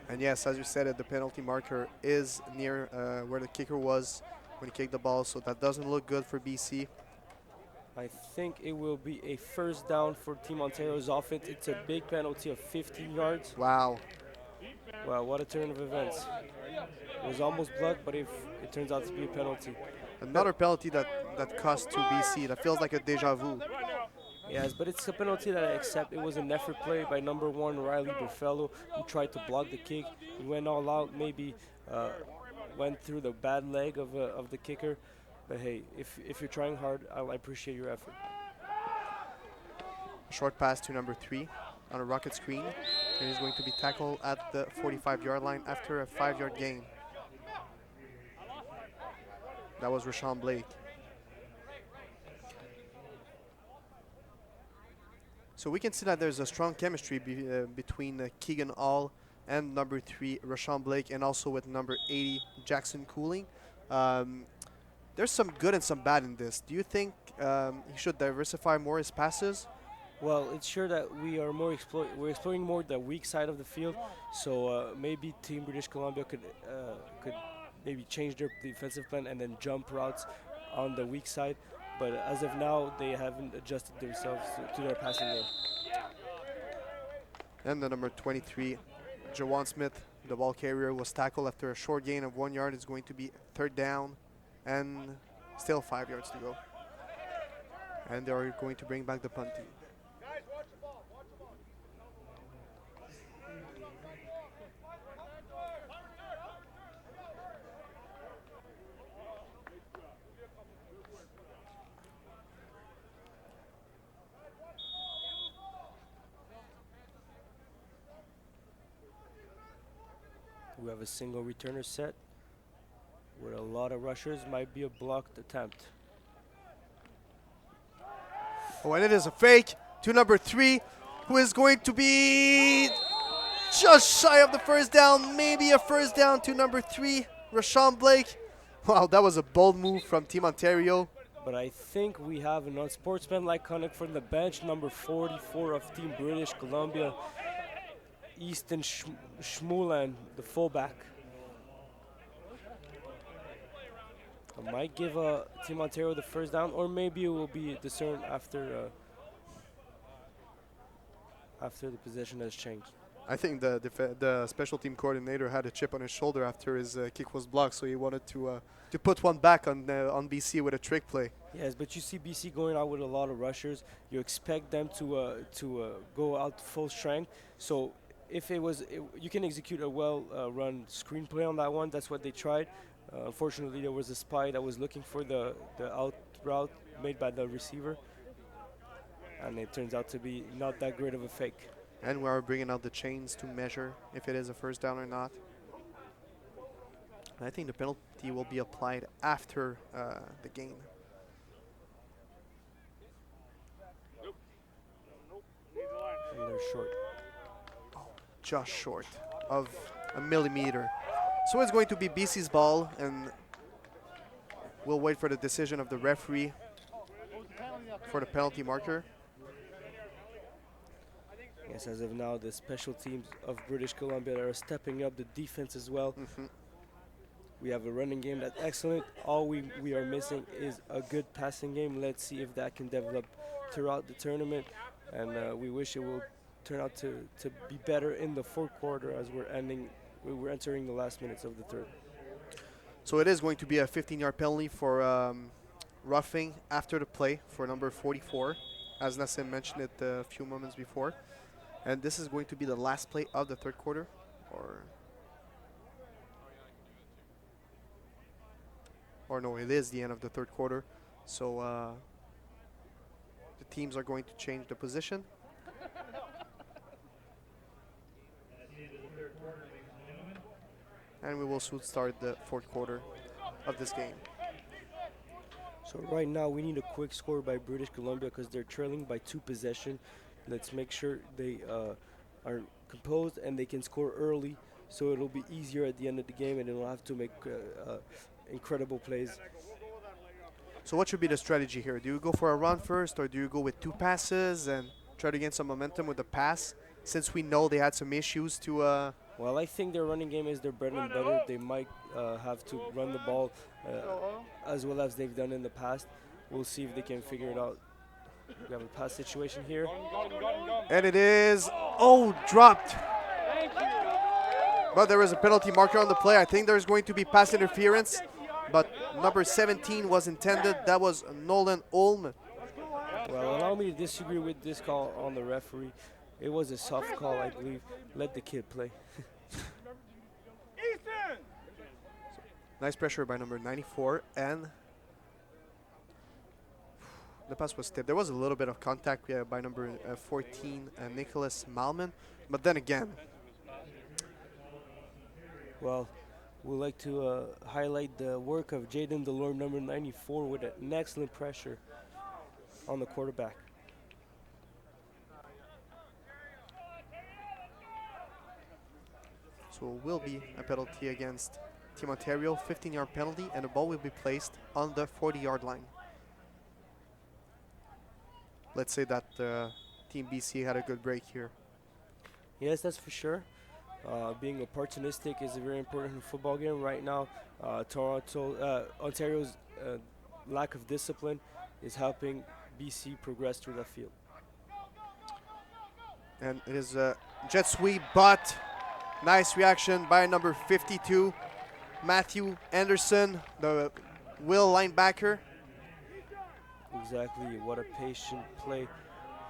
And yes, as you said, the penalty marker is near where the kicker was when he kicked the ball, so that doesn't look good for BC. I think it will be a first down for Team Ontario's offense. It's a big penalty of 15 yards. Wow. Wow, what a turn of events. It was almost blocked, but if it turns out to be a penalty. Another penalty that cost to BC. That feels like a deja vu. Yes, but it's a penalty that I accept. It was an effort play by number 1, Riley Buffalo, who tried to block the kick. He went all out, maybe went through the bad leg of the kicker. But hey, if you're trying hard, I appreciate your effort. Short pass to number 3 on a rocket screen. And he's going to be tackled at the 45-yard line after a 5-yard gain. That was Rashawn Blake. So we can see that there's a strong chemistry between Keegan Hall and number 3, Rashawn Blake, and also with number 80, Jackson Cooling. There's some good and some bad in this. Do you think he should diversify more his passes? Well, it's sure that we are we're exploring more the weak side of the field. So maybe Team British Columbia could maybe change their defensive plan and then jump routes on the weak side. But as of now, they haven't adjusted themselves to their passing game. And the number 23, Jajuan Smith, the ball carrier, was tackled after a short gain of 1 yard. It's going to be 3rd down and still 5 yards to go. And they are going to bring back the punt team. We have a single returner set with a lot of rushers. Might be a blocked attempt. Oh, and it is a fake to number 3, who is going to be just shy of the first down. Maybe a first down to number 3, Rashawn Blake. Wow, that was a bold move from Team Ontario. But I think we have an unsportsmanlike conduct from the bench, number 44 of Team British Columbia, Easton Schmulan, the fullback. I might give Team Ontario the first down, or maybe it will be discerned after the possession has changed. I think the special team coordinator had a chip on his shoulder after his kick was blocked, so he wanted to put one back on BC with a trick play. Yes, but you see BC going out with a lot of rushers. You expect them to go out full strength. So if you can execute a well-run screenplay on that one. That's what they tried. Unfortunately, there was a spy that was looking for the out route made by the receiver, and it turns out to be not that great of a fake. And we are bringing out the chains to measure if it is a first down or not. And I think the penalty will be applied after the game. And they're short. Just short of a millimeter. So it's going to be BC's ball, and we'll wait for the decision of the referee for the penalty marker. Yes, as of now, the special teams of British Columbia are stepping up the defense as well. We have a running game that's excellent. All we are missing is a good passing game. Let's see if that can develop throughout the tournament, and we wish it will turn out to be better in the fourth quarter as we're entering the last minutes of the third. So it is going to be a 15-yard penalty for roughing after the play for number 44, as Nassim mentioned it a few moments before. And this is going to be the last play of the third quarter, or no, it is the end of the third quarter. So the teams are going to change the position. And we will soon start the fourth quarter of this game. So right now we need a quick score by British Columbia because they're trailing by 2 possessions. Let's make sure they are composed and they can score early, so it'll be easier at the end of the game and they don't have to make incredible plays. So what should be the strategy here? Do you go for a run first, or do you go with 2 passes and try to gain some momentum with the pass, since we know they had some issues to... Well, I think their running game is their bread and butter. They might have to run the ball as well as they've done in the past. We'll see if they can figure it out. We have a pass situation here. And it is, dropped. But there is a penalty marker on the play. I think there's going to be pass interference, but number 17 was intended. That was Nolan Ulm. Well, allow me to disagree with this call on the referee. It was a soft call, I believe. Let the kid play. Nice pressure by number 94, and the pass was tipped. There was a little bit of contact by number 14, Nicholas Malman, but then again. Well, we'd like to highlight the work of Jaden Delorme, number 94, with an excellent pressure on the quarterback. So it will be a penalty against Team Ontario, 15-yard penalty, and the ball will be placed on the 40-yard line. Let's say that Team BC had a good break here. Yes, that's for sure. Being opportunistic is very important in a football game. Right now, Ontario's lack of discipline is helping BC progress through that field. And it is a jet sweep, but nice reaction by number 52, Matthew Anderson, the Will linebacker. Exactly, what a patient play.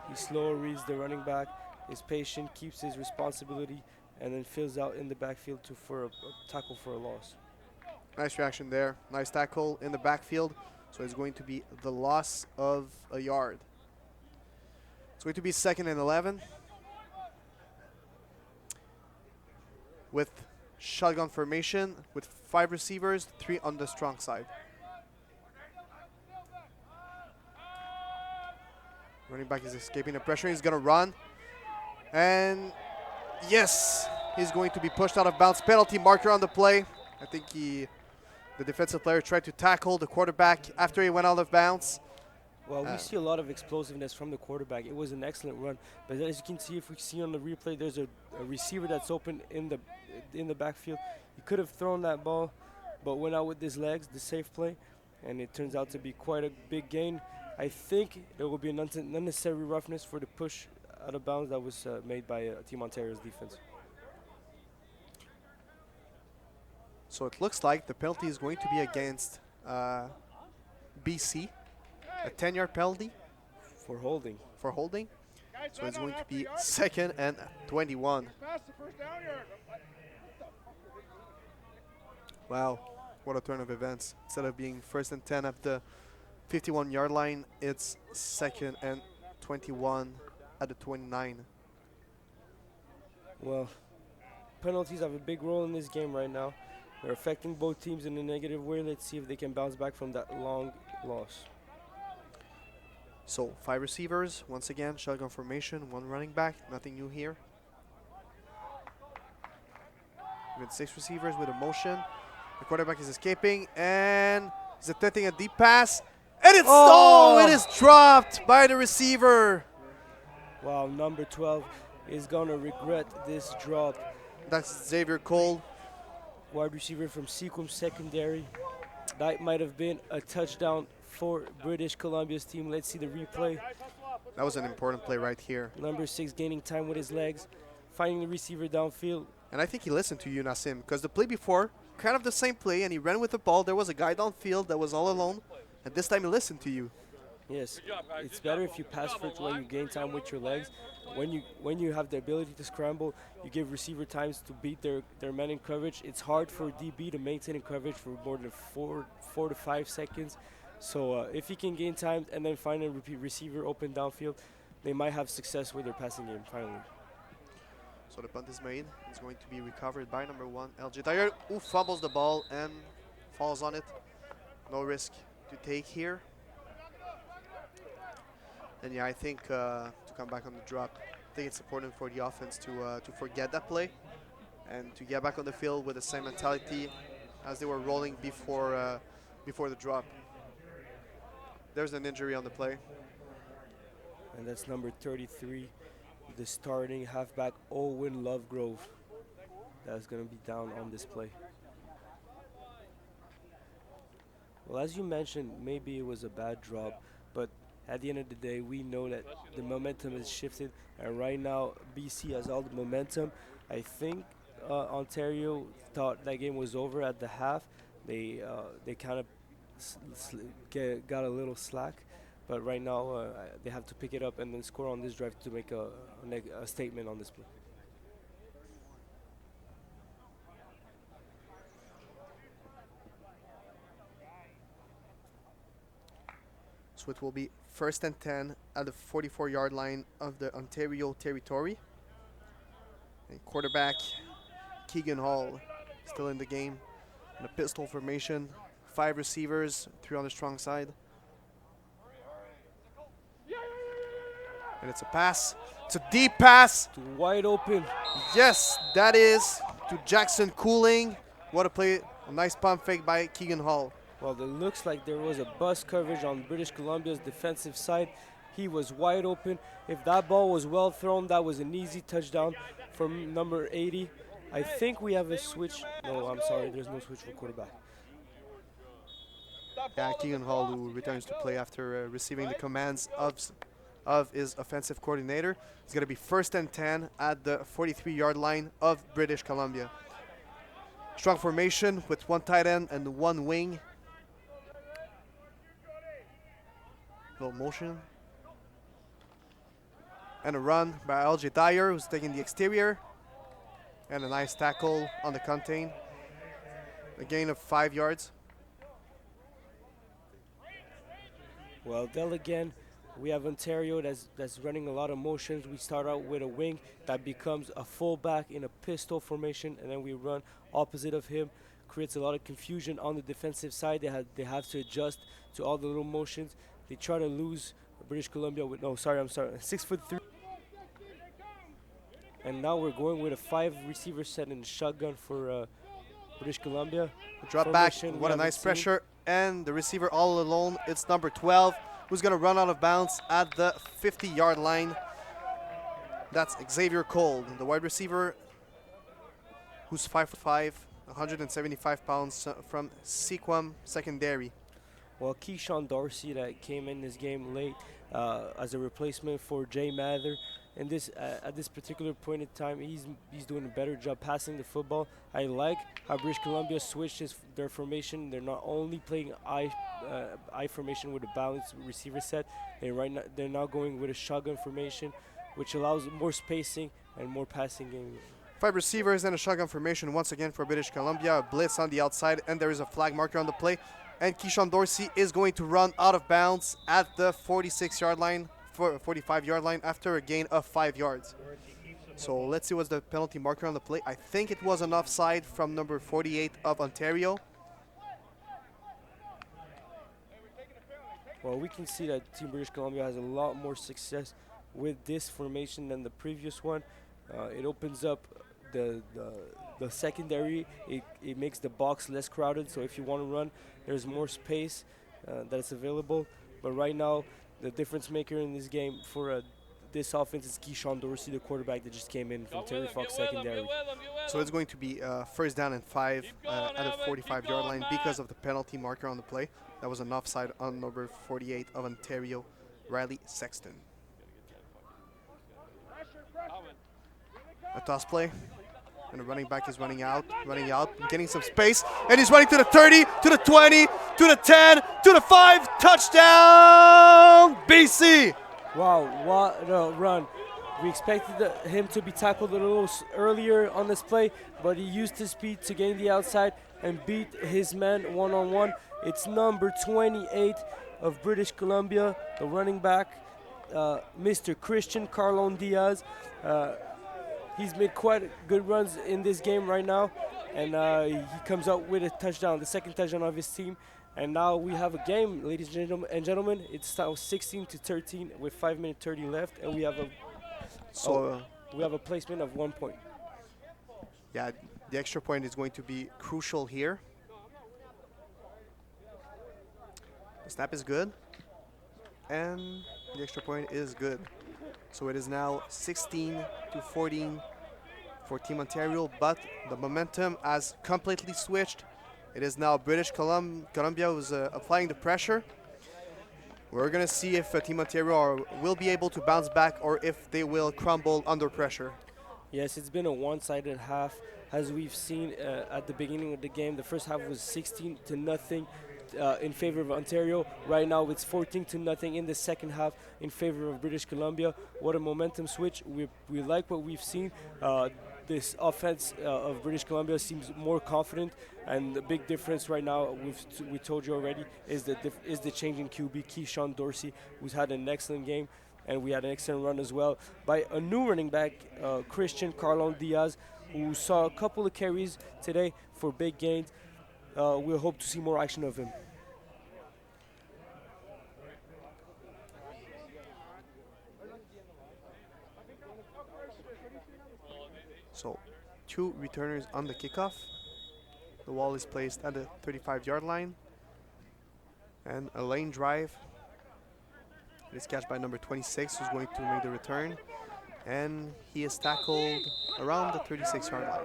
He slowly reads the running back, is patient, keeps his responsibility, and then fills out in the backfield for a tackle for a loss. Nice reaction there. Nice tackle in the backfield. So it's going to be the loss of a yard. It's going to be 2nd and 11. With shotgun formation with 5 receivers, 3 on the strong side. Running back is escaping the pressure. He's going to run. And yes, he's going to be pushed out of bounds. Penalty marker on the play. I think the defensive player tried to tackle the quarterback after he went out of bounds. Well, we see a lot of explosiveness from the quarterback. It was an excellent run, but as you can see, if we see on the replay, there's a receiver that's open in the backfield. He could have thrown that ball, but went out with his legs, the safe play, and it turns out to be quite a big gain. I think there will be an unnecessary roughness for the push out of bounds that was made by Team Ontario's defense. So it looks like the penalty is going to be against BC. A 10-yard penalty for holding. So it's going to be 2nd and 21. Wow, what a turn of events. Instead of being 1st and 10 at the 51-yard line, it's 2nd and 21 at the 29. Well, penalties have a big role in this game right now. They're affecting both teams in a negative way. Let's see if they can bounce back from that long loss. So 5 receivers, once again, shotgun formation, 1 running back, nothing new here. Even 6 receivers with a motion. The quarterback is escaping and he's attempting a deep pass. And it's it is dropped by the receiver. Wow, number 12 is gonna regret this drop. That's Xavier Cole, wide receiver from Sequim Secondary. That might have been a touchdown for British Columbia's team. Let's see the replay. That was an important play right here. Number 6 gaining time with his legs, finding the receiver downfield. And I think he listened to you, Nassim, because the play before, kind of the same play, and he ran with the ball. There was a guy downfield that was all alone, and this time he listened to you. Yes, it's better if you pass first when you gain time with your legs. When you have the ability to scramble, you give receiver times to beat their men in coverage. It's hard for DB to maintain in coverage for more than 4 to 5 seconds. So if he can gain time and then find a receiver open downfield, they might have success with their passing game finally. So the punt is made. It's going to be recovered by number 1, LJ Dyer, who fumbles the ball and falls on it. No risk to take here. And yeah, I think to come back on the drop, I think it's important for the offense to forget that play and to get back on the field with the same mentality as they were rolling before the drop. There's an injury on the play. And that's number 33, the starting halfback, Owen Lovegrove. That's going to be down on this play. Well, as you mentioned, maybe it was a bad drop, but at the end of the day, we know that the momentum has shifted, and right now, BC has all the momentum. I think Ontario thought that game was over at the half. They kind of got a little slack, but right now they have to pick it up and then score on this drive to make a statement on this play. So it will be 1st and 10 at the 44-yard line of the Ontario territory. And quarterback Keegan Hall still in the game in a pistol formation. 5 receivers, 3 on the strong side. And it's a pass. It's a deep pass. Wide open. Yes, that is to Jackson Cooling. What a play. A nice pump fake by Keegan Hall. Well, it looks like there was a bust coverage on British Columbia's defensive side. He was wide open. If that ball was well thrown, that was an easy touchdown from number 80. I think we have a switch. No, I'm sorry. There's no switch for quarterback. Yeah, Keegan Hall, who returns to play after receiving the commands of his offensive coordinator. It's going to be 1st and 10 at the 43-yard line of British Columbia. Strong formation with 1 tight end and 1 wing. Little motion. And a run by LJ Dyer, who's taking the exterior. And a nice tackle on the contain. A gain of 5 yards. Well, they'll again We have Ontario that's running a lot of motions. We start out with a wing that becomes a fullback in a pistol formation, and then we run opposite of him. Creates a lot of confusion on the defensive side. They have to adjust to all the little motions. They try to lose British Columbia with 6'3". And now we're going with a 5 receiver set in the shotgun for British Columbia. Drop back, what a nice pressure. And the receiver all alone, it's number 12, who's going to run out of bounds at the 50-yard line. That's Xavier Cole, the wide receiver, who's 5'5", 175 pounds from Sequam Secondary. Well, Keyshawn Dorsey that came in this game late as a replacement for Jay Mather. And this at this particular point in time, he's doing a better job passing the football. I like how British Columbia switched their formation. They're not only playing I formation with a balanced receiver set. They're now going with a shotgun formation, which allows more spacing and more passing game. 5 receivers and a shotgun formation once again for British Columbia. A blitz on the outside, and there is a flag marker on the play. And Keyshawn Dorsey is going to run out of bounds at the 46-yard line. 45-yard line after a gain of 5 yards. So let's see what's the penalty marker on the play. I think it was an offside from number 48 of Ontario. Well, we can see that Team British Columbia has a lot more success with this formation than the previous one. It opens up the secondary. It makes the box less crowded, so if you want to run, there's more space that's available. But right now, the difference maker in this game for this offense is Keyshawn Dorsey, the quarterback that just came in from Terry Fox secondary. So it's going to be first down and 5 at the 45-yard line because of the penalty marker on the play. That was an offside on number 48 of Ontario, Riley Sexton. A toss play. And the running back is running out, getting some space. And he's running to the 30, to the 20, to the 10, to the 5. Touchdown, BC! Wow, what a run. We expected him to be tackled a little earlier on this play, but he used his speed to gain the outside and beat his man one-on-one. It's number 28 of British Columbia, the running back, Mr. Christian Carlon Diaz. He's made quite good runs in this game right now, and he comes out with a touchdown, the second touchdown of his team. And now we have a game, ladies and gentlemen. It's now 16-13 with 5 minutes 30 left, and we have a placement of 1 point. Yeah, the extra point is going to be crucial here. The snap is good, and the extra point is good. So it is now 16-14 for Team Ontario, but the momentum has completely switched. It is now British Columbia who's applying the pressure. We're going to see if Team Ontario will be able to bounce back or if they will crumble under pressure. Yes, it's been a one-sided half. As we've seen at the beginning of the game, the first half was 16-0 in favor of Ontario. Right now it's 14-0 in the second half in favor of British Columbia. What a momentum switch. We like what we've seen. This offense of British Columbia seems more confident, and the big difference right now, we told you already, is the change in QB, Keyshawn Dorsey, who's had an excellent game, and we had an excellent run as well by a new running back, Christian Carlon Diaz, who saw a couple of carries today for big gains. We'll hope to see more action of him. So 2 returners on the kickoff. The wall is placed at the 35-yard line. And a lane drive. It is catched by number 26, who's going to make the return. And he is tackled around the 36-yard line.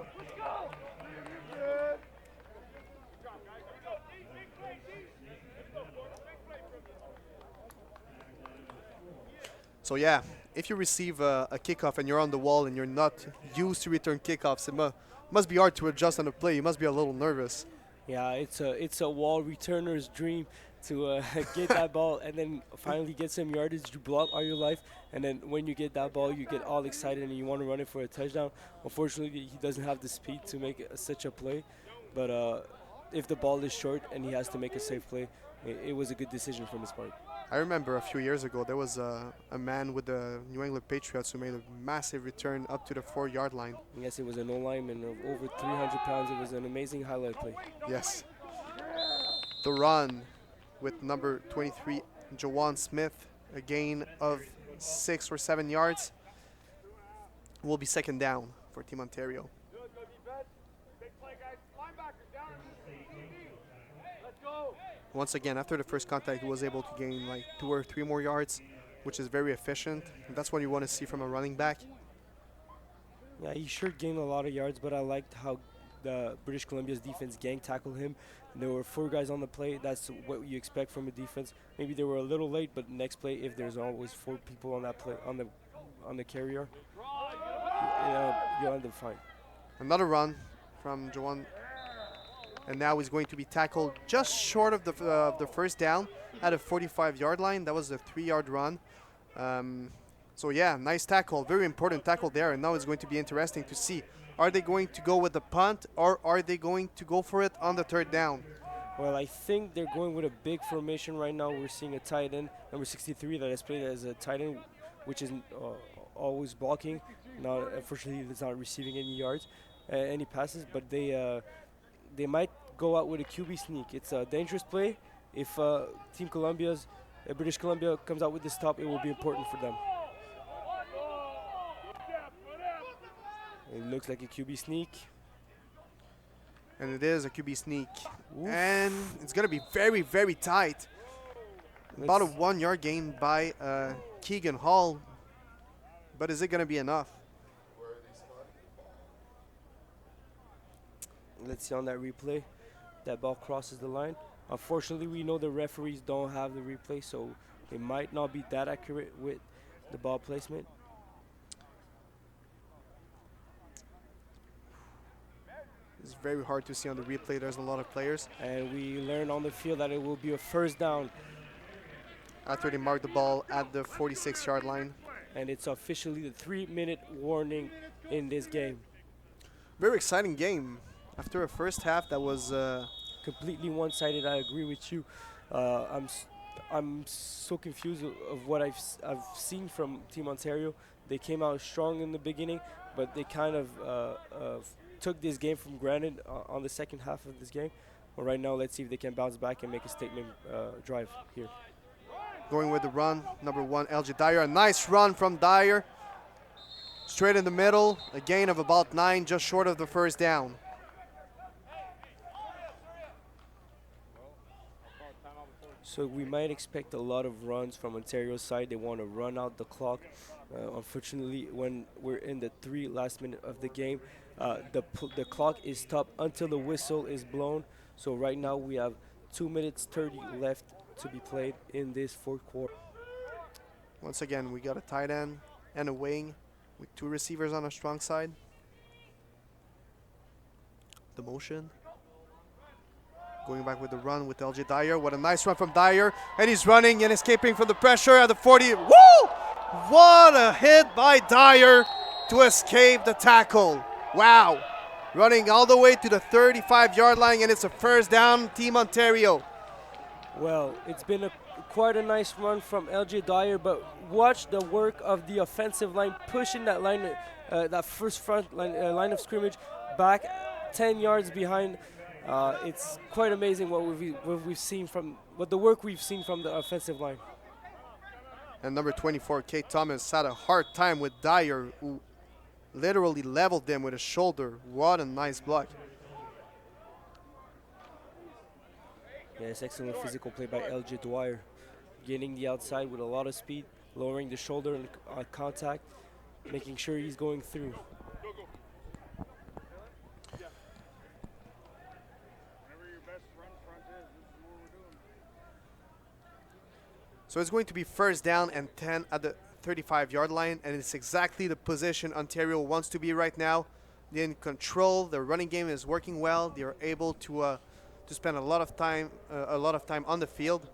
So yeah, if you receive a kickoff and you're on the wall and you're not used to return kickoffs, it must be hard to adjust on the play. You must be a little nervous. Yeah, it's a wall returner's dream to get that ball and then finally get some yardage. You block all your life, and then when you get that ball, you get all excited and you want to run it for a touchdown. Unfortunately, he doesn't have the speed to make such a play, but if the ball is short and he has to make a safe play, it was a good decision from his part. I remember a few years ago there was a man with the New England Patriots who made a massive return up to the 4-yard line. Yes, it was an O-lineman of over 300 pounds. It was an amazing highlight play. Yes. The run with number 23, Jajuan Smith, a gain of 6 or 7 yards. Will be second down for Team Ontario. Once again, after the first contact, he was able to gain like 2 or 3 more yards, which is very efficient. And that's what you want to see from a running back. Yeah, he sure gained a lot of yards, but I liked how the British Columbia's defense gang tackled him. And there were 4 guys on the play. That's what you expect from a defense. Maybe they were a little late, but next play, if there's always 4 people on that play on the carrier, you'll end up fine. Another run from Jajuan. And now he's going to be tackled just short of the first down at a 45-yard line. That was a 3-yard run. So yeah, nice tackle, very important tackle there. And now it's going to be interesting to see, are they going to go with the punt or are they going to go for it on the 3rd down? Well, I think they're going with a big formation right now. We're seeing a tight end, number 63, that has played as a tight end, which is always blocking. Now, unfortunately, it's not receiving any yards, any passes, but they might go out with a QB sneak. It's a dangerous play. If Team Columbia's, British Columbia comes out with this stop, it will be important for them. It looks like a QB sneak. And it is a QB sneak. Oof. And it's going to be very, very tight. About a 1-yard gain by Keegan Hall. But is it going to be enough? Let's see on that replay. That ball crosses the line. Unfortunately, we know the referees don't have the replay, so they might not be that accurate with the ball placement. It's very hard to see on the replay. There's a lot of players. And we learn on the field that it will be a first down. After they mark the ball at the 46-yard line. And it's officially the 3-minute warning in this game. Very exciting game. After a first half that was completely one-sided, I agree with you. I'm so confused of what I've seen from Team Ontario. They came out strong in the beginning, but they kind of took this game for granted on the second half of this game. Well, right now, let's see if they can bounce back and make a statement drive here. Going with the run, number 1, LJ Dyer. A nice run from Dyer. Straight in the middle, a gain of about 9, just short of the first down. So we might expect a lot of runs from Ontario's side. They want to run out the clock. Unfortunately, when we're in the last minute of the game, the clock is stopped until the whistle is blown. So right now we have 2 minutes 30 left to be played in this 4th quarter. Once again, we got a tight end and a wing with 2 receivers on our strong side. The motion. Going back with the run with LJ Dyer. What a nice run from Dyer. And he's running and escaping from the pressure at the 40. Woo! What a hit by Dyer to escape the tackle. Wow. Running all the way to the 35-yard line, and it's a first down, Team Ontario. Well, it's been quite a nice run from LJ Dyer, but watch the work of the offensive line pushing that line, that first front line of scrimmage back 10 yards behind. It's quite amazing what we've seen the work we've seen from the offensive line. And number 24, Kate Thomas, had a hard time with Dyer, who literally leveled them with a shoulder. What a nice block. Yes, excellent physical play by LJ Dwyer. Gaining the outside with a lot of speed, lowering the shoulder and contact, making sure he's going through. So it's going to be first down and 10 at the 35-yard line, and it's exactly the position Ontario wants to be right now. They're in control. Their running game is working well. They are able to spend a lot of time on the field.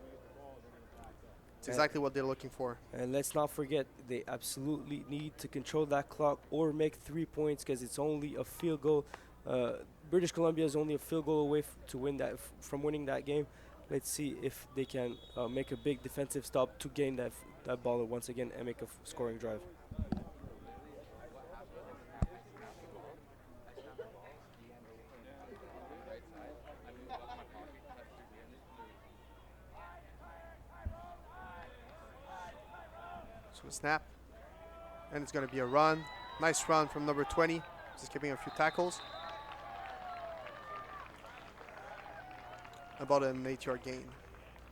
It's exactly what they're looking for. And let's not forget, they absolutely need to control that clock or make 3 points, because it's only a field goal. British Columbia is only a field goal away from winning that game. Let's see if they can make a big defensive stop to gain that ball once again and make a scoring drive. So a snap, and it's going to be a run. Nice run from number 20, just giving a few tackles. About an 8-yard gain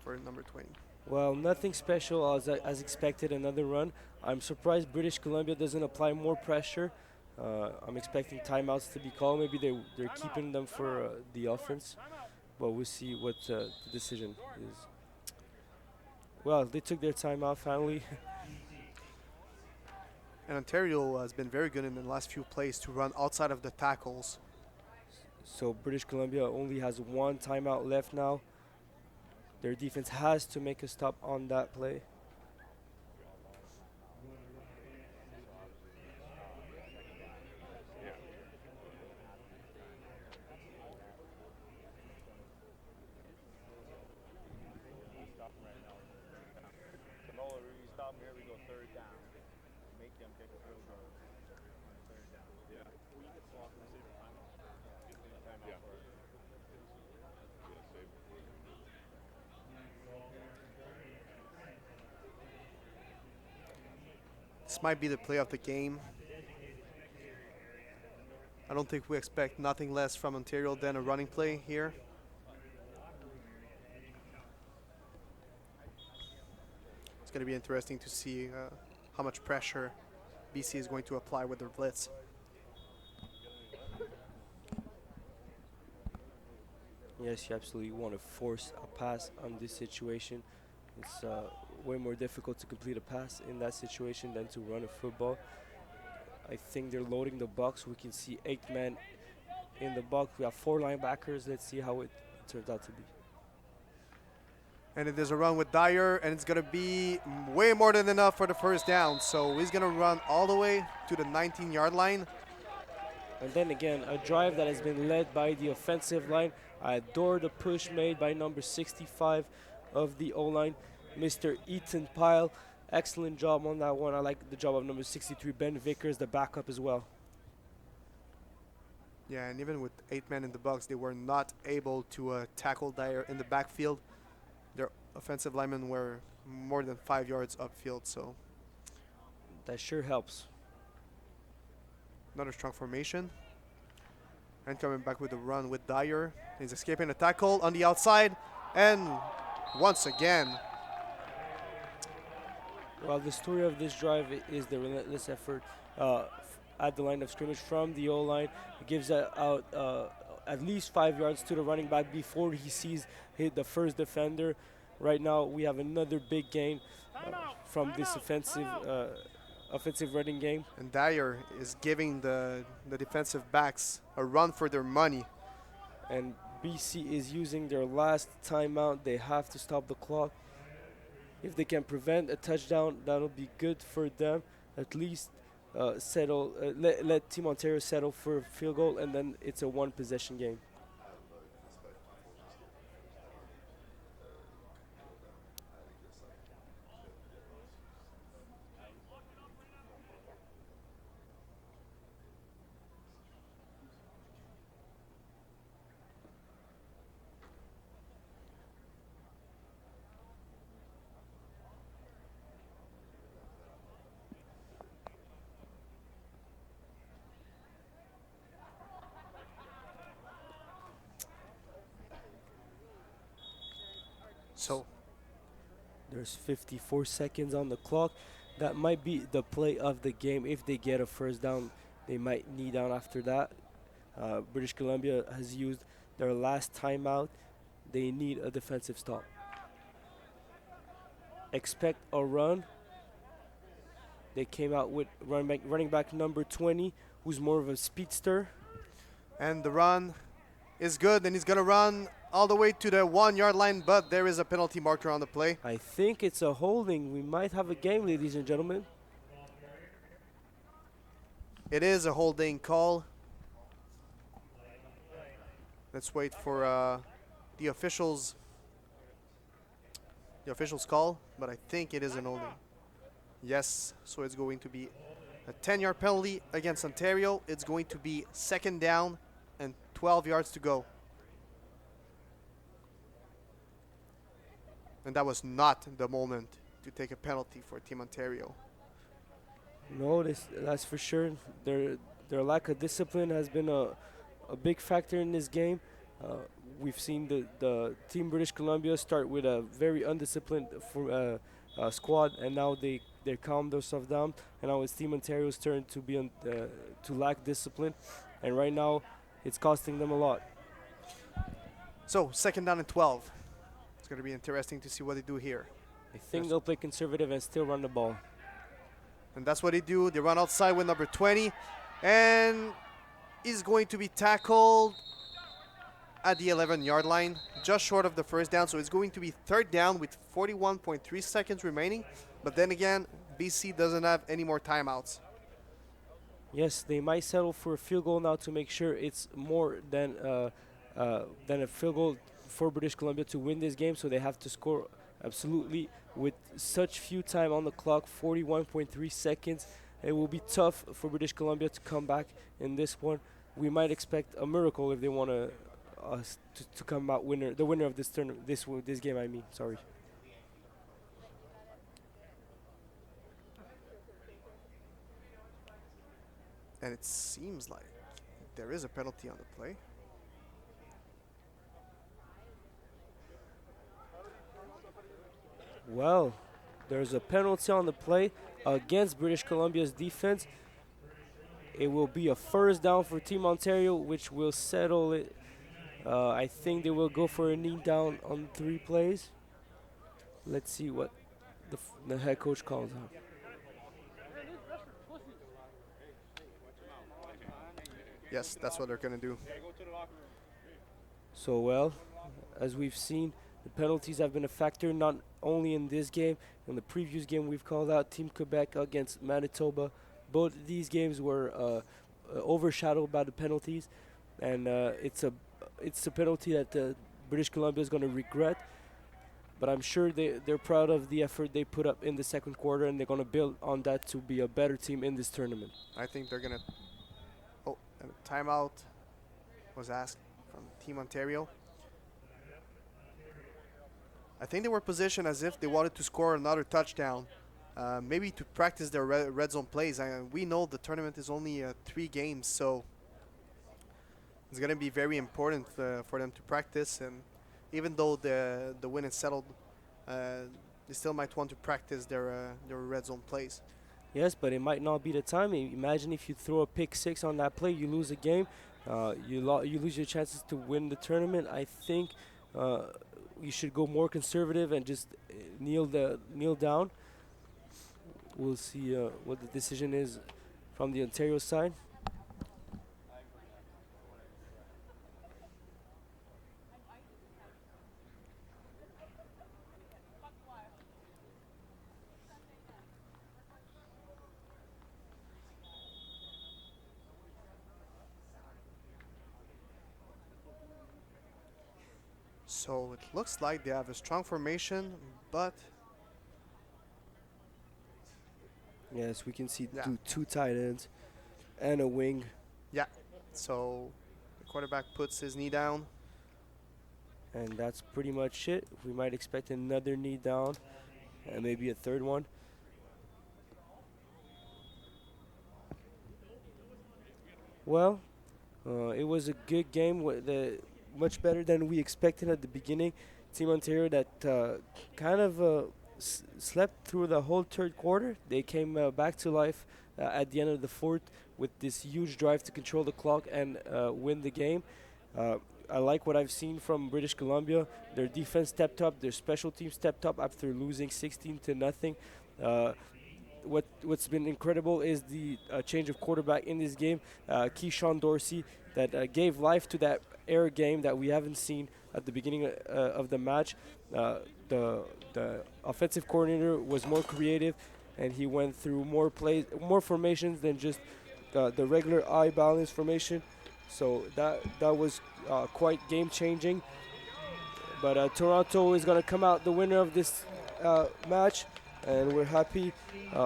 for number 20. Well, nothing special as expected, another run. I'm surprised British Columbia doesn't apply more pressure. I'm expecting timeouts to be called. Maybe they're keeping them for the offense, but we'll see what the decision is. Well, they took their timeout finally. And Ontario has been very good in the last few plays to run outside of the tackles. So British Columbia only has one timeout left now. Their defense has to make a stop on that play. This might be the play of the game. I don't think we expect nothing less from Ontario than a running play here. It's going to be interesting to see how much pressure BC is going to apply with their blitz. Yes, you absolutely want to force a pass on this situation. It's way more difficult to complete a pass in that situation than to run a football. I think they're loading the box. We can see 8 men in the box. We have 4 linebackers. Let's see how it turns out to be. And it is a run with Dyer, and it's going to be way more than enough for the first down. So he's going to run all the way to the 19-yard line. And then again, a drive that has been led by the offensive line. I adore the push made by number 65 of the O-line, Mr. Ethan Pyle. Excellent job on that one. I like the job of number 63, Ben Vickers, the backup as well. Yeah, and even with 8 men in the box, they were not able to tackle Dyer in the backfield. Their offensive linemen were more than 5 yards upfield, so that sure helps. Another strong formation. And coming back with a run with Dyer. He's escaping a tackle on the outside. And once again. Well, the story of this drive is the relentless effort at the line of scrimmage from the O-line. It gives out at least 5 yards to the running back before he sees the first defender. Right now, we have another big gain from this offensive running game. And Dyer is giving the defensive backs a run for their money. And BC is using their last timeout. They have to stop the clock. If they can prevent a touchdown, that'll be good for them. At least let Team Ontario settle for a field goal, and then it's a one-possession game. So there's 54 seconds on the clock. That might be the play of the game. If they get a first down, they might knee down after that. British Columbia has used their last timeout. They need a defensive stop. Expect a run. They came out with running back number 20, who's more of a speedster. And the run is good, and he's going to run all the way to the 1-yard line, but there is a penalty marker on the play. I think it's a holding. We might have a game, ladies and gentlemen. It is a holding call. Let's wait for the officials the officials call, but I think it is an holding. Yes, so it's going to be a 10-yard penalty against Ontario. It's going to be 2nd down and 12 yards to go. And that was not the moment to take a penalty for Team Ontario. No, that's for sure. Their lack of discipline has been a big factor in this game. We've seen the Team British Columbia start with a very undisciplined squad, and now they calmed themselves down. And now it's Team Ontario's turn to be to lack discipline, and right now it's costing them a lot. So 2nd down and 12. It's going to be interesting to see what they do here. I think they'll play conservative and still run the ball. And that's what they do. They run outside with number 20. And he's going to be tackled at the 11-yard line, just short of the 1st down. So it's going to be 3rd down with 41.3 seconds remaining. But then again, BC doesn't have any more timeouts. Yes, they might settle for a field goal now to make sure it's more than a field goal for British Columbia to win this game. So they have to score absolutely with such few time on the clock, 41.3 seconds. It will be tough for British Columbia to come back in this one. We might expect a miracle if they want to come out winner, the winner of this tournament, this game. I mean, sorry. And it seems like there is a penalty on the play. Well, there's a penalty on the play against British Columbia's defense. It will be a 1st down for Team Ontario, which will settle it. I think they will go for a knee down on 3 plays. Let's see what the head coach calls out. Yes, that's what they're going to do. So, well, as we've seen, the penalties have been a factor not only in this game. In the previous game, we've called out Team Quebec against Manitoba. Both of these games were overshadowed by the penalties, and it's a penalty that British Columbia is going to regret. But I'm sure they're proud of the effort they put up in the 2nd quarter, and they're going to build on that to be a better team in this tournament. I think they're going to... Oh, and a timeout was asked from Team Ontario. I think they were positioned as if they wanted to score another touchdown, maybe to practice their red zone plays. We know the tournament is only 3 games, so it's going to be very important for them to practice. And even though the win is settled, they still might want to practice their red zone plays. Yes, but it might not be the time. Imagine if you throw a pick 6 on that play, you lose a game, you lose your chances to win the tournament. I think you should go more conservative and just kneel down. We'll see what the decision is from the Ontario side. So it looks like they have a strong formation, but... Yes, we can see two tight ends and a wing. Yeah, so the quarterback puts his knee down. And that's pretty much it. We might expect another knee down and maybe a 3rd one. Well, it was a good game. Much better than we expected at the beginning. Team Ontario that kind of slept through the whole 3rd quarter. They came back to life at the end of the 4th with this huge drive to control the clock and win the game. I like what I've seen from British Columbia. Their defense stepped up. Their special team stepped up after losing 16-0. What's been incredible is the change of quarterback in this game. Keyshawn Dorsey that gave life to that air game that we haven't seen at the beginning of the match. The offensive coordinator was more creative, and he went through more plays, more formations than just the regular eye balance formation. So that was quite game changing. But Toronto is going to come out the winner of this match, and we're happy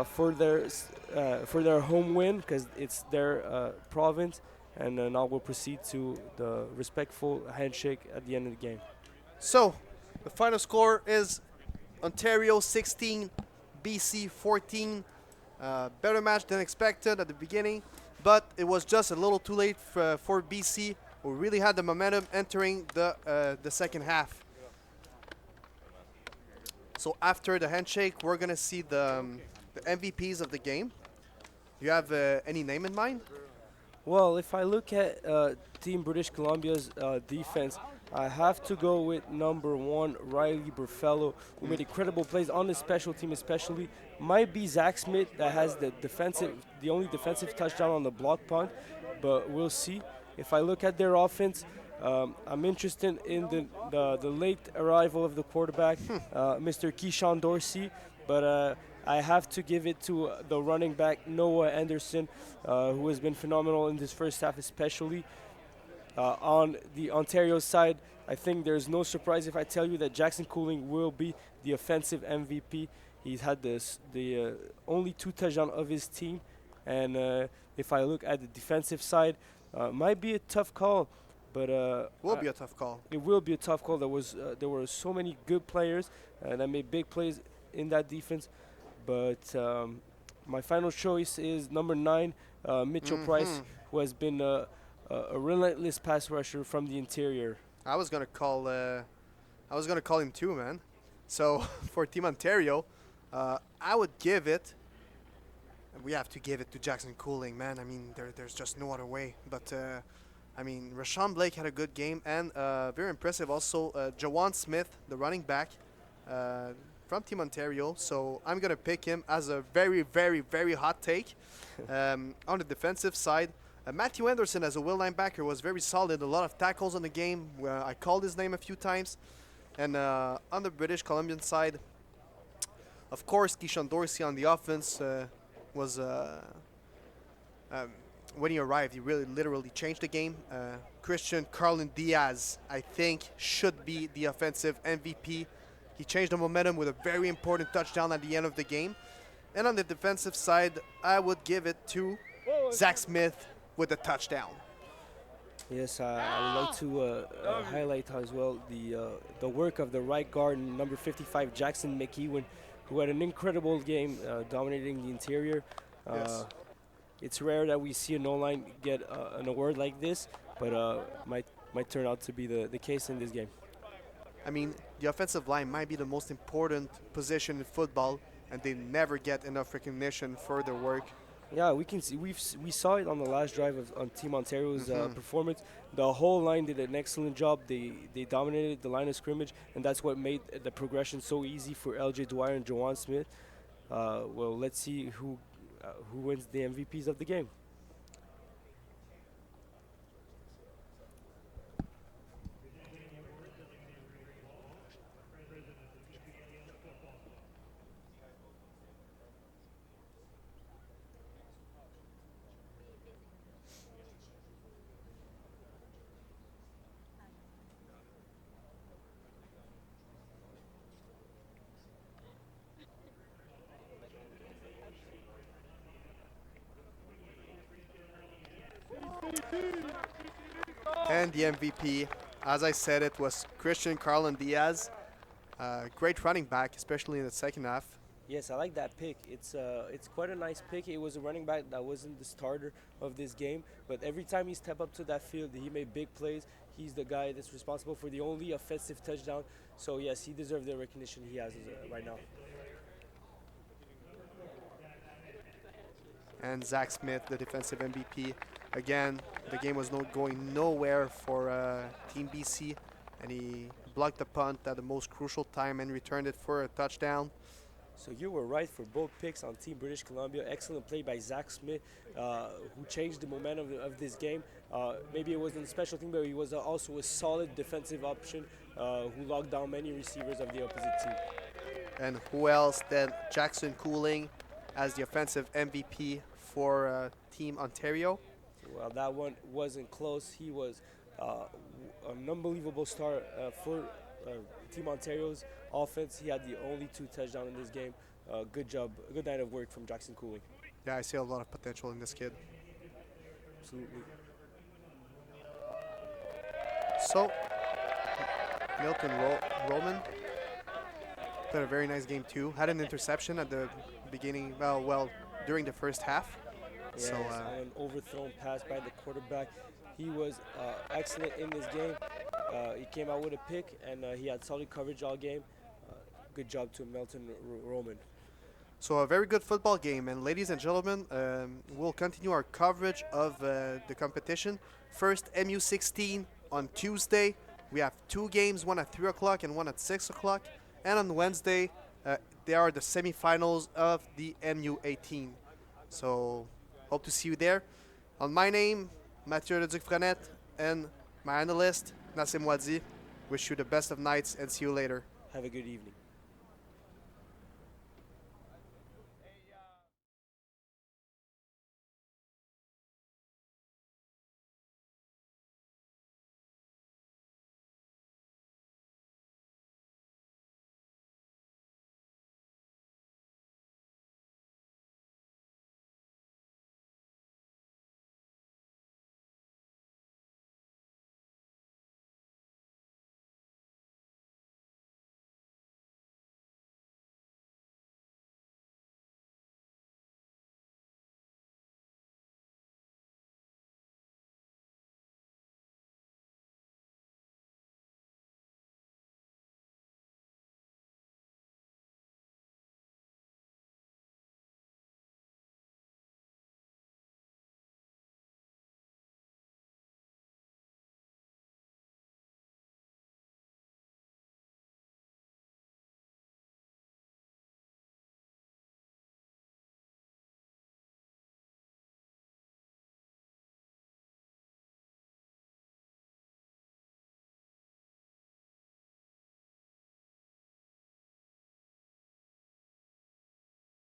for their home win because it's their province. And now we'll proceed to the respectful handshake at the end of the game. So, the final score is Ontario 16, BC 14. Better match than expected at the beginning, but it was just a little too late for BC, who really had the momentum entering the second half. So after the handshake, we're gonna see the MVPs of the game. You have any name in mind? Well, if I look at Team British Columbia's defense, I have to go with number 1, Riley Burfello, who made incredible plays on the special team especially. Might be Zack Smith that has the only defensive touchdown on the block punt, but we'll see. If I look at their offense, I'm interested in the late arrival of the quarterback, Mr. Keyshawn Dorsey, but I have to give it to the running back, Noah Anderson, who has been phenomenal in this first half especially. On the Ontario side, I think there's no surprise if I tell you that Jackson Cooling will be the offensive MVP. He's had the only 2 touchdowns of his team. And if I look at the defensive side, might be a tough call. But Will be a tough call. It will be a tough call. There were so many good players that made big plays in that defense. But my final choice is number 9, Mitchell Price, who has been a relentless pass rusher from the interior. I was gonna call him too, man. So for Team Ontario, I would give it. We have to give it to Jackson Cooling, man. I mean, there's just no other way. But I mean, Rashawn Blake had a good game, and very impressive also Jajuan Smith, the running back from Team Ontario. So I'm gonna pick him as a very, very, very hot take. On the defensive side, Matthew Anderson as a will linebacker was very solid. A lot of tackles on the game. I called his name a few times. And on the British Columbian side, of course, Keyshawn Dorsey on the offense was when he arrived, he really literally changed the game. Christian Carlin Diaz, I think, should be the offensive MVP. He changed the momentum with a very important touchdown at the end of the game. And on the defensive side, I would give it to Zack Smith with a touchdown. Yes, I would like to highlight as well the work of the right guard, number 55, Jackson McEwen, who had an incredible game dominating the interior. Yes. It's rare that we see an O-line get an award like this, but might turn out to be the case in this game. I mean, the offensive line might be the most important position in football, and they never get enough recognition for their work. Yeah, we can see we saw it on the last drive on Team Ontario's performance. The whole line did an excellent job. They dominated the line of scrimmage, and that's what made the progression so easy for LJ Dwyer and Jajuan Smith. Well, let's see who wins the MVPs of the game. And the MVP, as I said, it was Christian Carlin Diaz. Great running back, especially in the second half. Yes, I like that pick. It's quite a nice pick. It was a running back that wasn't the starter of this game, but every time he stepped up to that field, he made big plays. He's the guy that's responsible for the only offensive touchdown. So yes, he deserves the recognition he has right now. And Zack Smith, the defensive MVP. Again, the game was going nowhere for Team BC, and he blocked the punt at the most crucial time and returned it for a touchdown. So you were right for both picks on Team British Columbia. Excellent play by Zack Smith, who changed the momentum of this game. Maybe it wasn't a special team, but he was also a solid defensive option who locked down many receivers of the opposite team. And who else than Jackson Cooling as the offensive MVP for Team Ontario? Well, that one wasn't close. He was an unbelievable star Team Ontario's offense. He had the only 2 touchdowns in this game. Good job, good night of work from Jackson Cooley. Yeah, I see a lot of potential in this kid. Absolutely. So, Milton Roman played a very nice game too. Had an interception at the beginning, during the first half. Yes, So, an overthrown pass by the quarterback. He was excellent in this game. He came out with a pick, and he had solid coverage all game. Good job to Milton Roman. So a very good football game, and ladies and gentlemen, we'll continue our coverage of the competition. First, MU16 on Tuesday. We have 2 games, one at 3 o'clock and one at 6 o'clock. And on Wednesday, there are the semifinals of the MU18. So hope to see you there. On my name, Mathieu Leduc-Frenette, and my analyst, Nassim Wadi. Wish you the best of nights and see you later. Have a good evening.